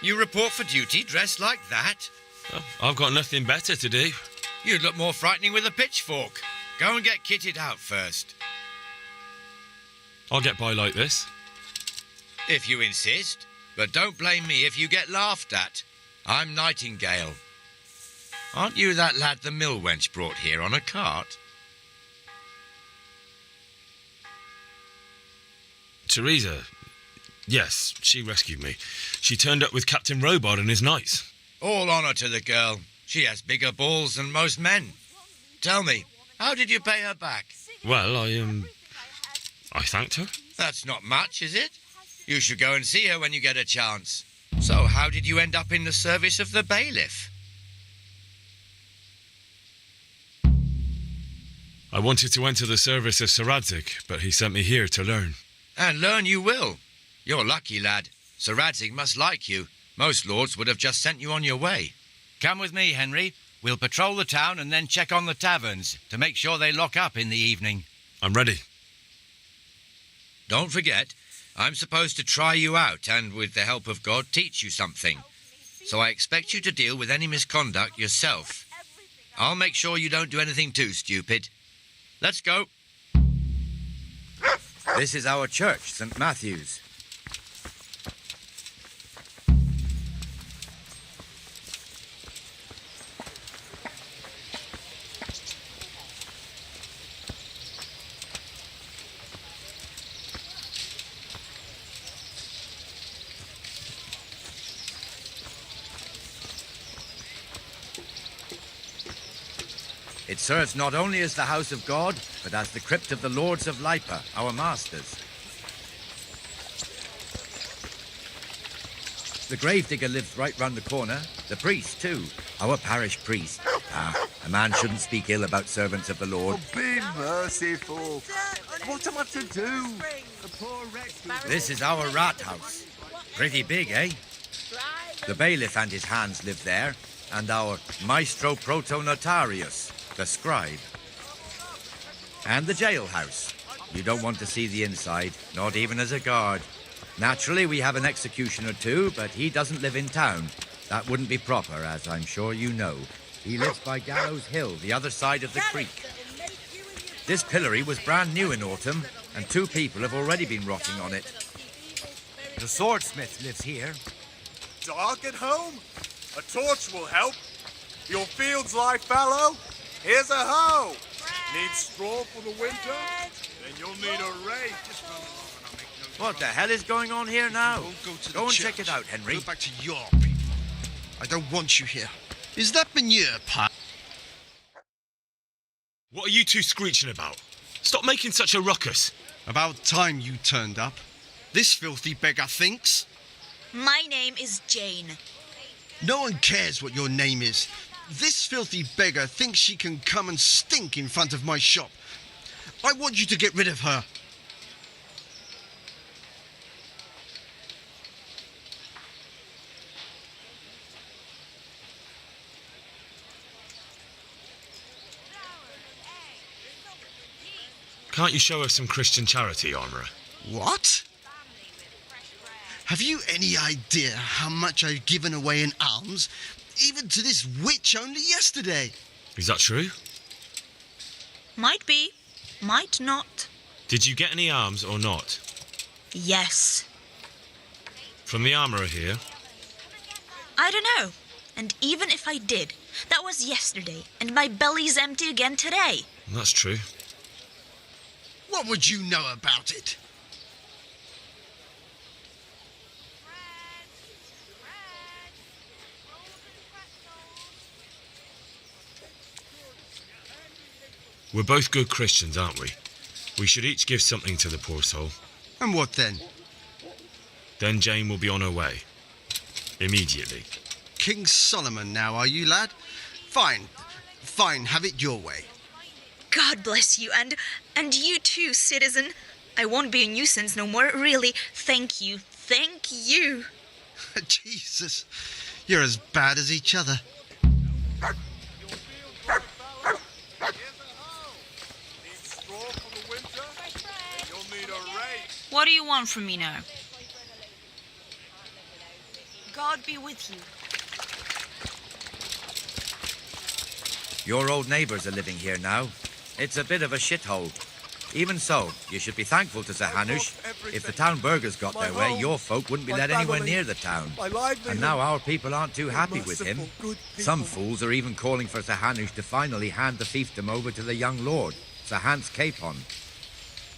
You report for duty dressed like that? I've got nothing better to do. You'd look more frightening with a pitchfork. Go and get kitted out first. I'll get by like this. If you insist. But don't blame me if you get laughed at. I'm Nightingale. Aren't you that lad the mill wench brought here on a cart? Teresa. Yes, she rescued me. She turned up with Captain Robard and his knights. All honour to the girl. She has bigger balls than most men. Tell me, how did you pay her back? Well, I thanked her. That's not much, is it? You should go and see her when you get a chance. So, how did you end up in the service of the bailiff? I wanted to enter the service of Sir Radzig, but he sent me here to learn. And learn you will. You're lucky, lad. Sir Radzig must like you. Most lords would have just sent you on your way. Come with me, Henry. We'll patrol the town and then check on the taverns to make sure they lock up in the evening. I'm ready. Don't forget, I'm supposed to try you out and, with the help of God, teach you something. So I expect you to deal with any misconduct yourself. I'll make sure you don't do anything too stupid. Let's go. This is our church, St. Matthew's. It serves not only as the house of God, but as the crypt of the lords of Lipa, our masters. The gravedigger lives right round the corner. The priest, too. Our parish priest. A man shouldn't speak ill about servants of the Lord. Oh, be merciful. What am I to do? This is our rat house. Pretty big, eh? The bailiff and his hands live there, and our maestro proto-notarius, the scribe. And the jailhouse. You don't want to see the inside, not even as a guard. Naturally, we have an executioner too, but he doesn't live in town. That wouldn't be proper, as I'm sure you know. He lives by Gallows Hill, the other side of the creek. This pillory was brand new in autumn, and 2 people have already been rotting on it. The swordsmith lives here. Dark at home? A torch will help. Your fields lie fallow? Here's a hoe. Need straw for the winter? Then you'll need a rake. What the hell is going on here now? Go and check it out, Henry. Go back to your people. I don't want you here. Is that manure, Pat? What are you two screeching about? Stop making such a ruckus. About time you turned up. This filthy beggar thinks. My name is Jane. No one cares what your name is. This filthy beggar thinks she can come and stink in front of my shop. I want you to get rid of her. Can't you show us some Christian charity, Armourer? What? Have you any idea how much I've given away in alms, even to this witch only yesterday? Is that true? Might be, might not. Did you get any alms or not? Yes. From the Armourer here? I don't know. And even if I did, that was yesterday, and my belly's empty again today. That's true. What would you know about it? We're both good Christians, aren't we? We should each give something to the poor soul. And what then? Then Jane will be on her way. Immediately. King Solomon now, are you, lad? Fine. Fine, have it your way. God bless you, and you too, citizen. I won't be a nuisance no more, really. Thank you. Thank you. Jesus, you're as bad as each other. What do you want from me now? God be with you. Your old neighbours are living here now. It's a bit of a shithole. Even so, you should be thankful to Sir Hanush. If the town burghers got their way, your folk wouldn't be let anywhere near the town. And now our people aren't too happy with him. Some fools are even calling for Sir Hanush to finally hand the fiefdom over to the young lord, Sir Hans Capon.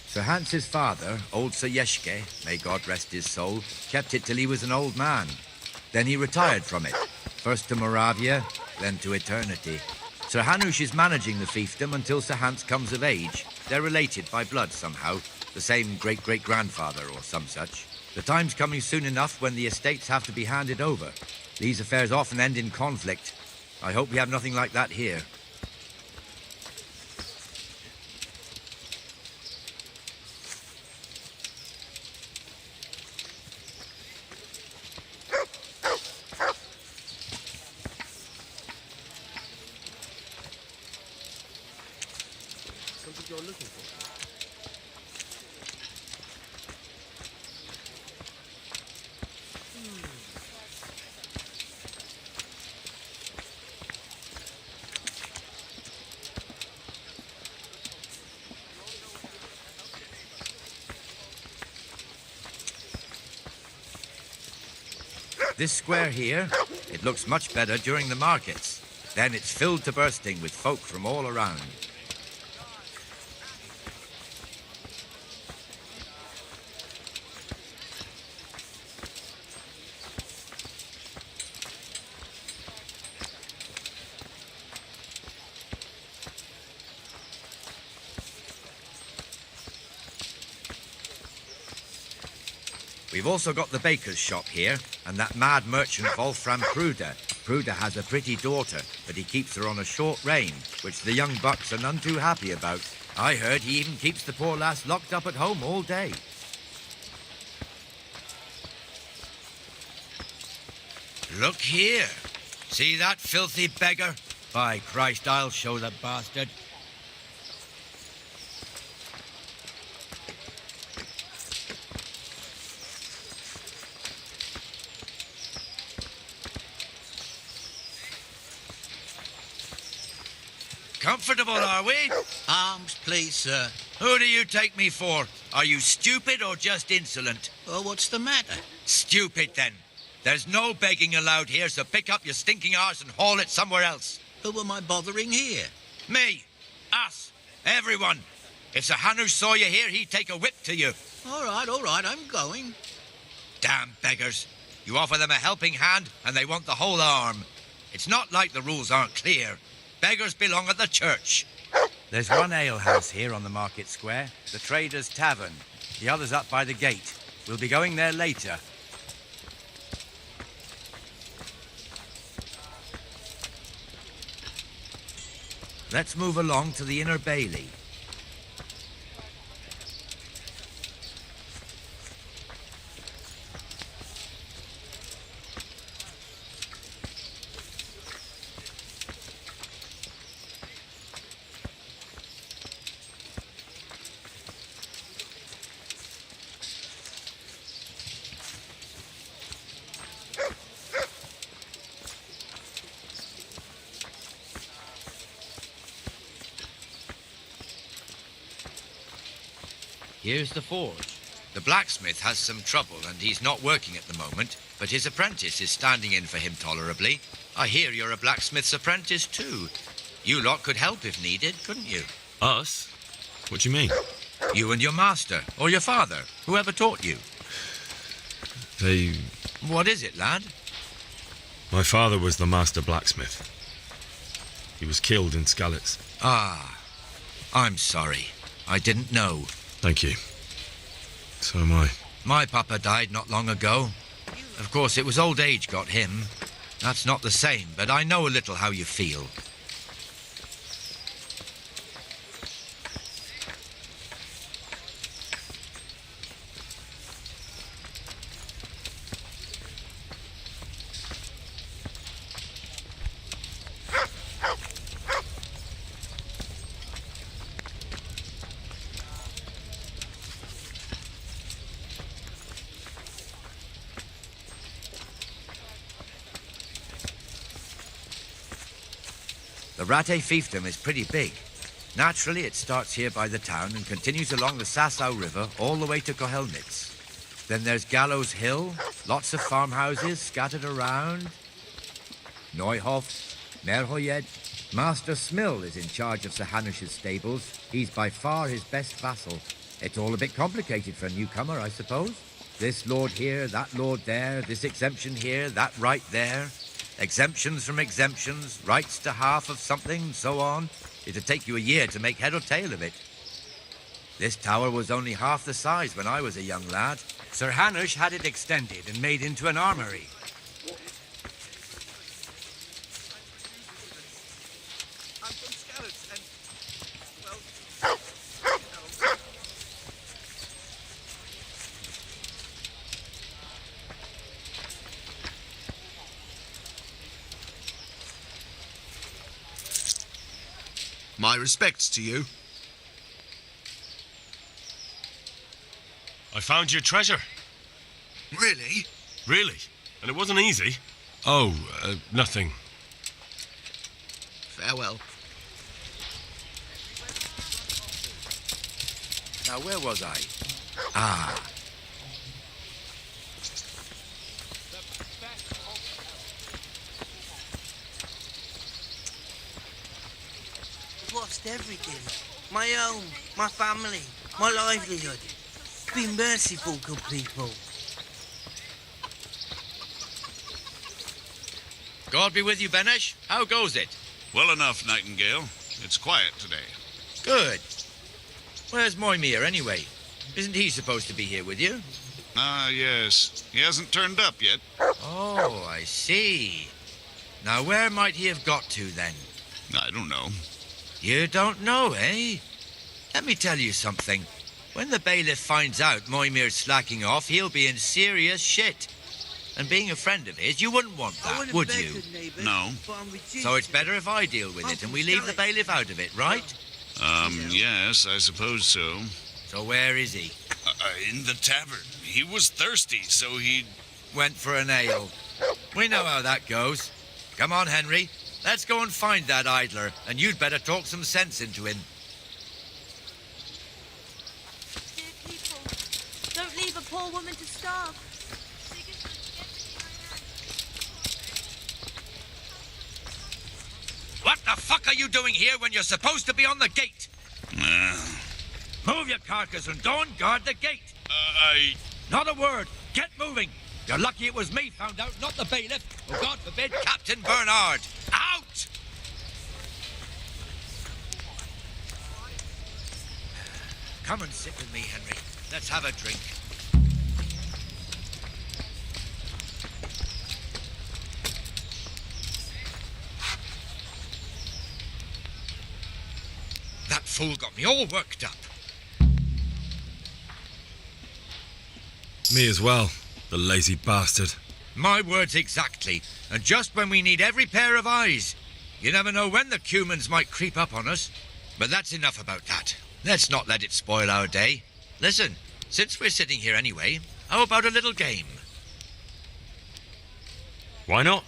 Sir Hans's father, old Sir Yeshke, may God rest his soul, kept it till he was an old man. Then he retired from it, first to Moravia, then to eternity. Sir Hanush is managing the fiefdom until Sir Hans comes of age. They're related by blood somehow, the same great-great-grandfather or some such. The time's coming soon enough when the estates have to be handed over. These affairs often end in conflict. I hope we have nothing like that here. Something you're looking for. This square here, it looks much better during the markets. Then it's filled to bursting with folk from all around. We've also got the baker's shop here, and that mad merchant Wolfram Pruder. Pruder has a pretty daughter, but he keeps her on a short rein, which the young bucks are none too happy about. I heard he even keeps the poor lass locked up at home all day. Look here. See that filthy beggar? By Christ, I'll show the bastard. Comfortable, are we? Arms, please, sir. Who do you take me for? Are you stupid or just insolent? Well, what's the matter? Stupid, then. There's no begging allowed here, so pick up your stinking arse and haul it somewhere else. Who am I bothering here? Me. Us. Everyone. If Sir Hanush saw you here, he'd take a whip to you. All right, I'm going. Damn beggars. You offer them a helping hand, and they want the whole arm. It's not like the rules aren't clear. Beggars belong at the church. There's one alehouse here on the market square, the Trader's Tavern. The other's up by the gate. We'll be going there later. Let's move along to the Inner Bailey. Here's the forge. The blacksmith has some trouble and he's not working at the moment, but his apprentice is standing in for him tolerably. I hear you're a blacksmith's apprentice too. You lot could help if needed, couldn't you? Us? What do you mean? You and your master, or your father, whoever taught you. They... What is it, lad? My father was the master blacksmith. He was killed in Skalitz. Ah, I'm sorry. I didn't know. Thank you. So am I. My papa died not long ago. Of course, it was old age got him. That's not the same, but I know a little how you feel. The Ratte fiefdom is pretty big. Naturally, it starts here by the town and continues along the Sasau River all the way to Kohelnitz. Then there's Gallows Hill, lots of farmhouses scattered around. Neuhof, Merhoyed. Master Smill is in charge of Sir Hanush's stables. He's by far his best vassal. It's all a bit complicated for a newcomer, I suppose. This lord here, that lord there, this exemption here, that right there. Exemptions from exemptions, rights to half of something, so on. It'd take you a year to make head or tail of it. This tower was only half the size when I was a young lad. Sir Hanush had it extended and made into an armory. My respects to you. I found your treasure. Really? Really? And it wasn't easy? Oh, nothing. Farewell. Now, where was I? Ah. Lost everything. My home, my family, my livelihood. Be merciful, good people. God be with you, Benesh. How goes it? Well enough, Nightingale. It's quiet today. Good. Where's Moimir, anyway? Isn't he supposed to be here with you? Ah, yes. He hasn't turned up yet. Oh, I see. Now, where might he have got to, then? I don't know. You don't know, eh? Let me tell you something. When the bailiff finds out Moimir's slacking off, he'll be in serious shit. And being a friend of his, you wouldn't want that, would you? No. So it's better if I deal with it and we leave the bailiff out of it, right? Yes, I suppose so. So where is he? In the tavern. He was thirsty, so he... Went for an ale. We know how that goes. Come on, Henry. Let's go and find that idler, and you'd better talk some sense into him. Dear people, don't leave a poor woman to starve. What the fuck are you doing here when you're supposed to be on the gate? Move your carcass and go and guard the gate. Not a word. Get moving. You're lucky it was me found out, not the bailiff. Or, God forbid, Captain Bernard. Out! Come and sit with me, Henry. Let's have a drink. That fool got me all worked up. Me as well, the lazy bastard. My words exactly. And just when we need every pair of eyes. You never know when the Cumans might creep up on us. But that's enough about that. Let's not let it spoil our day. Listen, since we're sitting here anyway, how about a little game? Why not?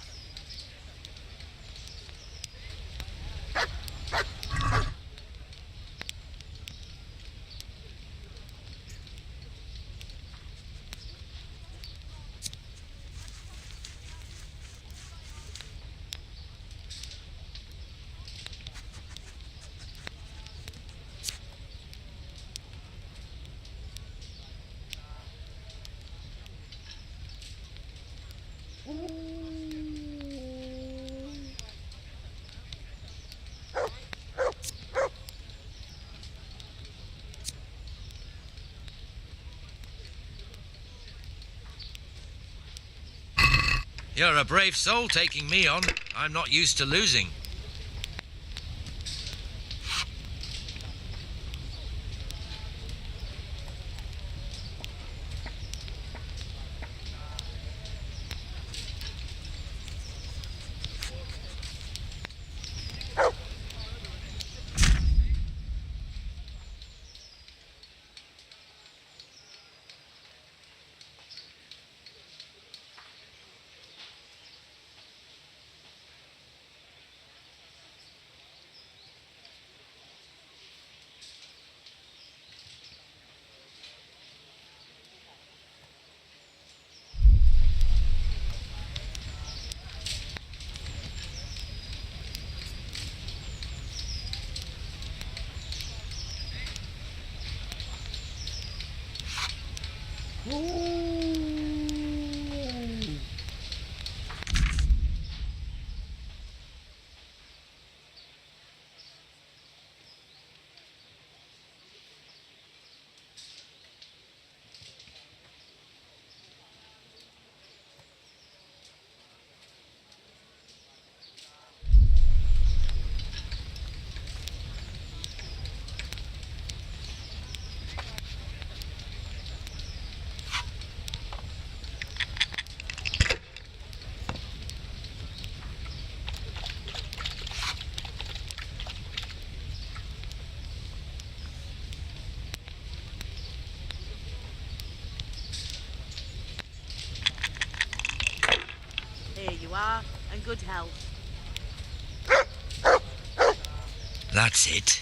You're a brave soul taking me on. I'm not used to losing. Here you are, and good health. That's it.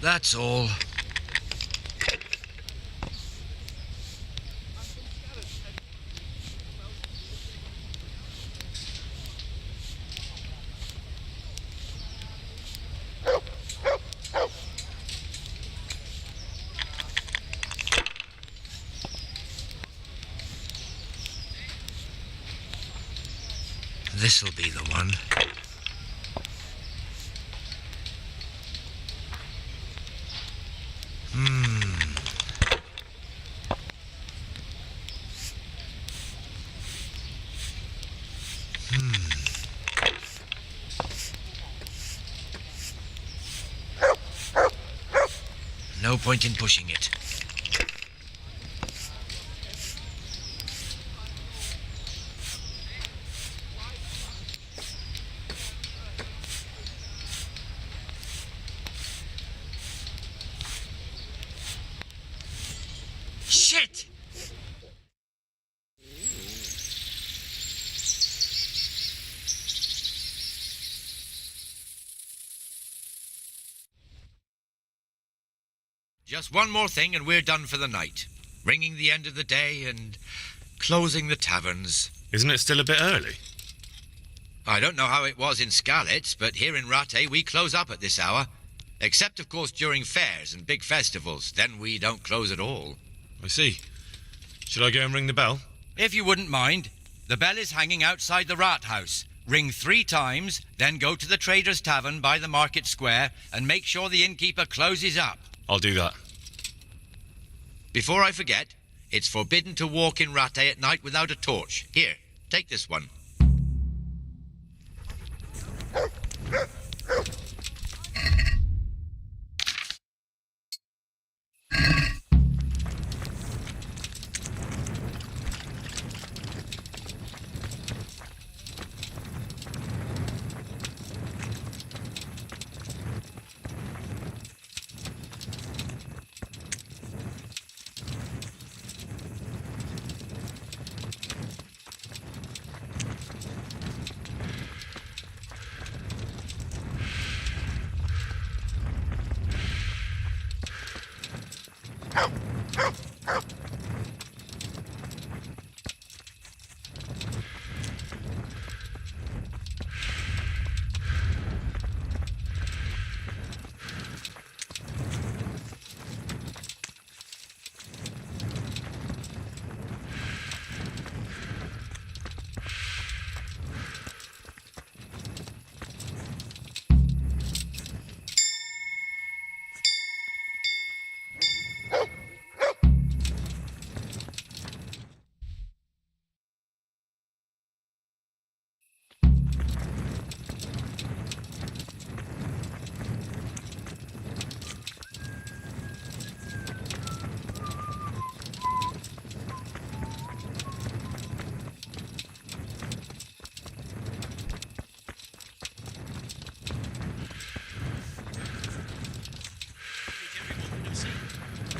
That's all. This'll be the one. No point in pushing it. Shit! Just one more thing and we're done for the night. Ringing the end of the day and closing the taverns. Isn't it still a bit early? I don't know how it was in Skalitz, but here in Rattay we close up at this hour. Except, of course, during fairs and big festivals. Then we don't close at all. I see. Should I go and ring the bell? If you wouldn't mind. The bell is hanging outside the rat house. Ring 3 times, then go to the Trader's Tavern by the market square and make sure the innkeeper closes up. I'll do that. Before I forget, it's forbidden to walk in Rattay at night without a torch. Here, take this one.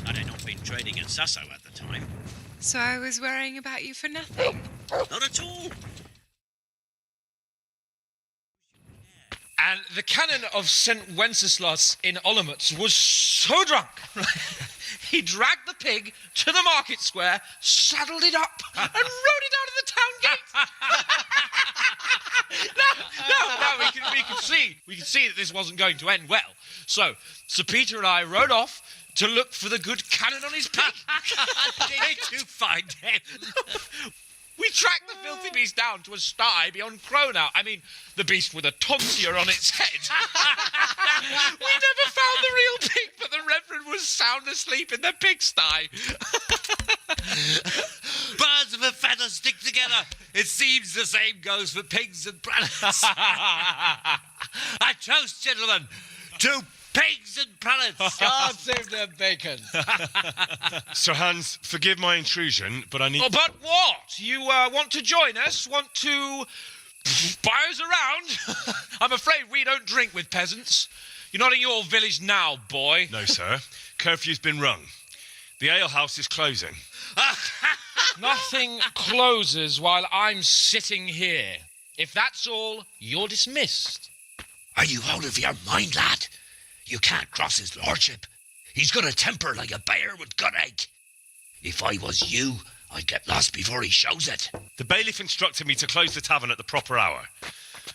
Had I not been trading in Sasso at the time. So I was worrying about you for nothing. Not at all. And the canon of St. Wenceslas in Olomouc was so drunk, he dragged the pig to the market square, saddled it up, and rode it out of No, we could see that this wasn't going to end well. So, Sir Peter and I rode off to look for the good cannon on his pig. Did you find him? We tracked the filthy beast down to a sty beyond Cronau. I mean, the beast with a tonsure on its head. We never found the real pig, but the Reverend was sound asleep in the pigsty. Birds of a feather stick together. It seems the same goes for pigs and prelates. I toast, gentlemen, to pigs and prelates. God save their bacon. Sir Hans, forgive my intrusion, but I need... Oh, but what? You want to join us? Want to buy us around? I'm afraid we don't drink with peasants. You're not in your village now, boy. No, sir. Curfew's been rung. The alehouse is closing. Nothing closes while I'm sitting here. If that's all, you're dismissed. Are you out of your mind, lad? You can't cross his lordship. He's got a temper like a bear with gut ache. If I was you, I'd get lost before he shows it. The bailiff instructed me to close the tavern at the proper hour.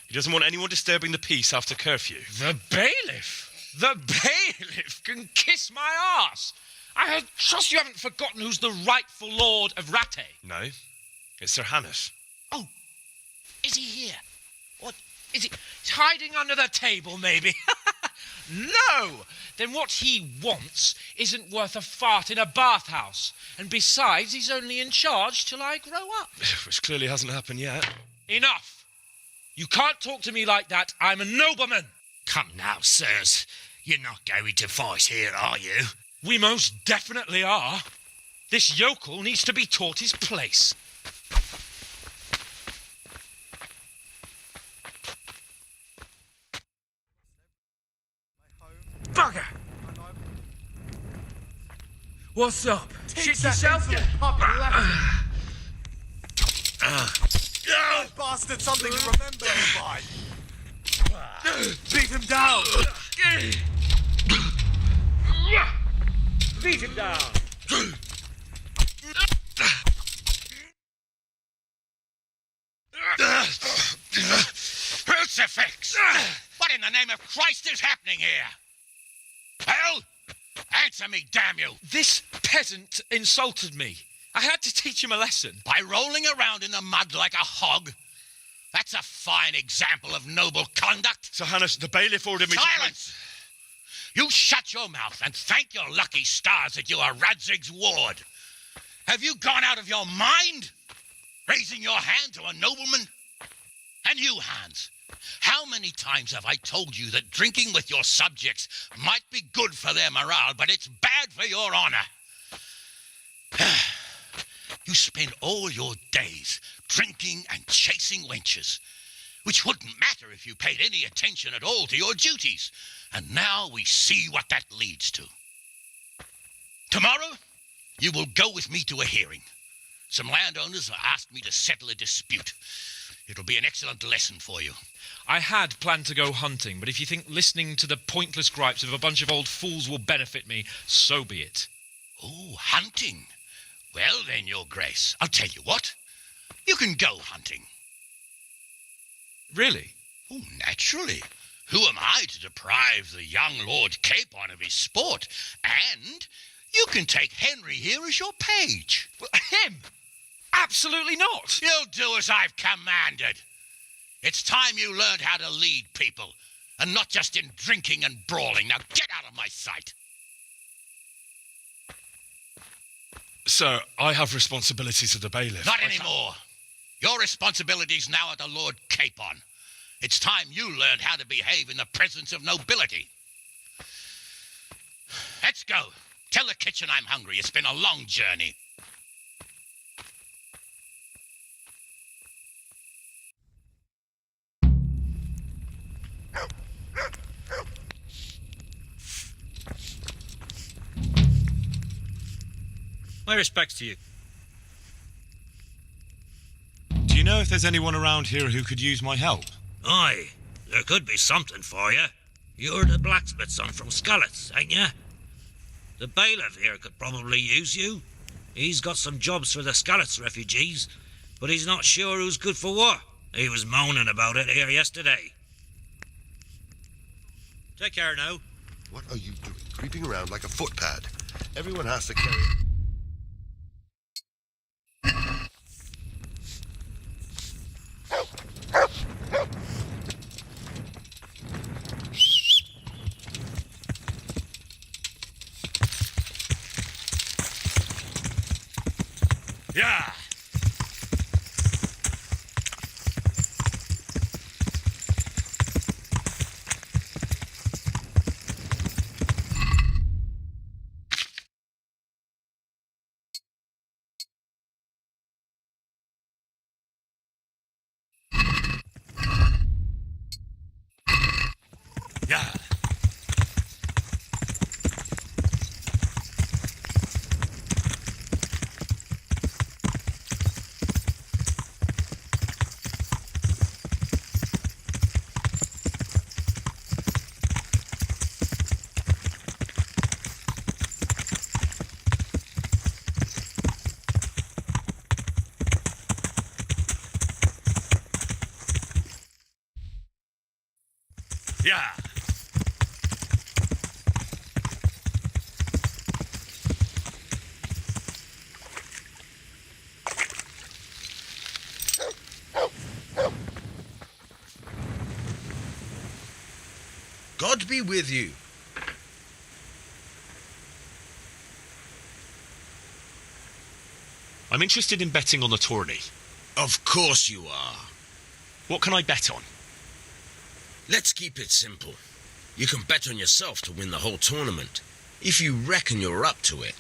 He doesn't want anyone disturbing the peace after curfew. The bailiff? The bailiff can kiss my arse. I trust you haven't forgotten who's the rightful lord of Rattay. No, it's Sir Hannes. Oh, is he here? What, is he he's hiding under the table, maybe? No! Then what he wants isn't worth a fart in a bathhouse. And besides, he's only in charge till I grow up. Which clearly hasn't happened yet. Enough! You can't talk to me like that. I'm a nobleman. Come now, sirs. You're not going to fight here, are you? We most definitely are. This yokel needs to be taught his place. Bugger! What's up? Shit yourself? Bastard, something to remember him by. Beat him down. Beat him down. Crucifix! What in the name of Christ is happening here? Hell? Answer me, damn you! This peasant insulted me. I had to teach him a lesson. By rolling around in the mud like a hog? That's a fine example of noble conduct. Sir Hannes, the bailiff ordered me Silence! You shut your mouth and thank your lucky stars that you are Radzig's ward. Have you gone out of your mind? Raising your hand to a nobleman? And you, Hans, how many times have I told you that drinking with your subjects might be good for their morale, but it's bad for your honor? You spend all your days drinking and chasing wenches, which wouldn't matter if you paid any attention at all to your duties. And now we see what that leads to. Tomorrow, you will go with me to a hearing. Some landowners have asked me to settle a dispute. It'll be an excellent lesson for you. I had planned to go hunting, but if you think listening to the pointless gripes of a bunch of old fools will benefit me, so be it. Oh, hunting. Well then, Your Grace, I'll tell you what. You can go hunting. Really? Oh, naturally. Who am I to deprive the young Lord Capon of his sport? And you can take Henry here as your page. Well, him? Absolutely not. You'll do as I've commanded. It's time you learned how to lead people, and not just in drinking and brawling. Now get out of my sight. Sir, I have responsibilities to the bailiff. Not anymore. Your responsibilities now are the Lord Capon. It's time you learned how to behave in the presence of nobility. Let's go. Tell the kitchen I'm hungry. It's been a long journey. My respects to you. Do you know if there's anyone around here who could use my help? Aye, there could be something for you. You're the blacksmith's son from Skalitz, ain't you? The bailiff here could probably use you. He's got some jobs for the Skalitz refugees. but he's not sure who's good for what. He was moaning about it here yesterday. Take care now. What are you doing? Creeping around like a footpad. Everyone has to carry... Yeah. Yeah. Yeah. God be with you. I'm interested in betting on the tourney. Of course you are. What can I bet on? Let's keep it simple. You can bet on yourself to win the whole tournament. If you reckon you're up to it.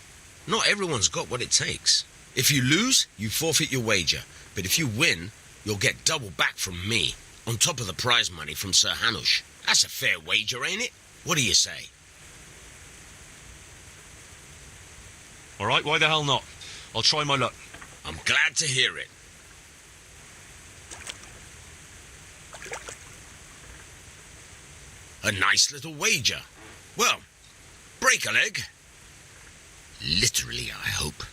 Not everyone's got what it takes. If you lose, you forfeit your wager. But if you win, you'll get double back from me, on top of the prize money from Sir Hanush. That's a fair wager, ain't it? What do you say? All right, why the hell not? I'll try my luck. I'm glad to hear it. A nice little wager. Well, break a leg. Literally, I hope.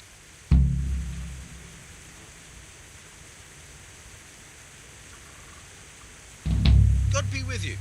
God be with you.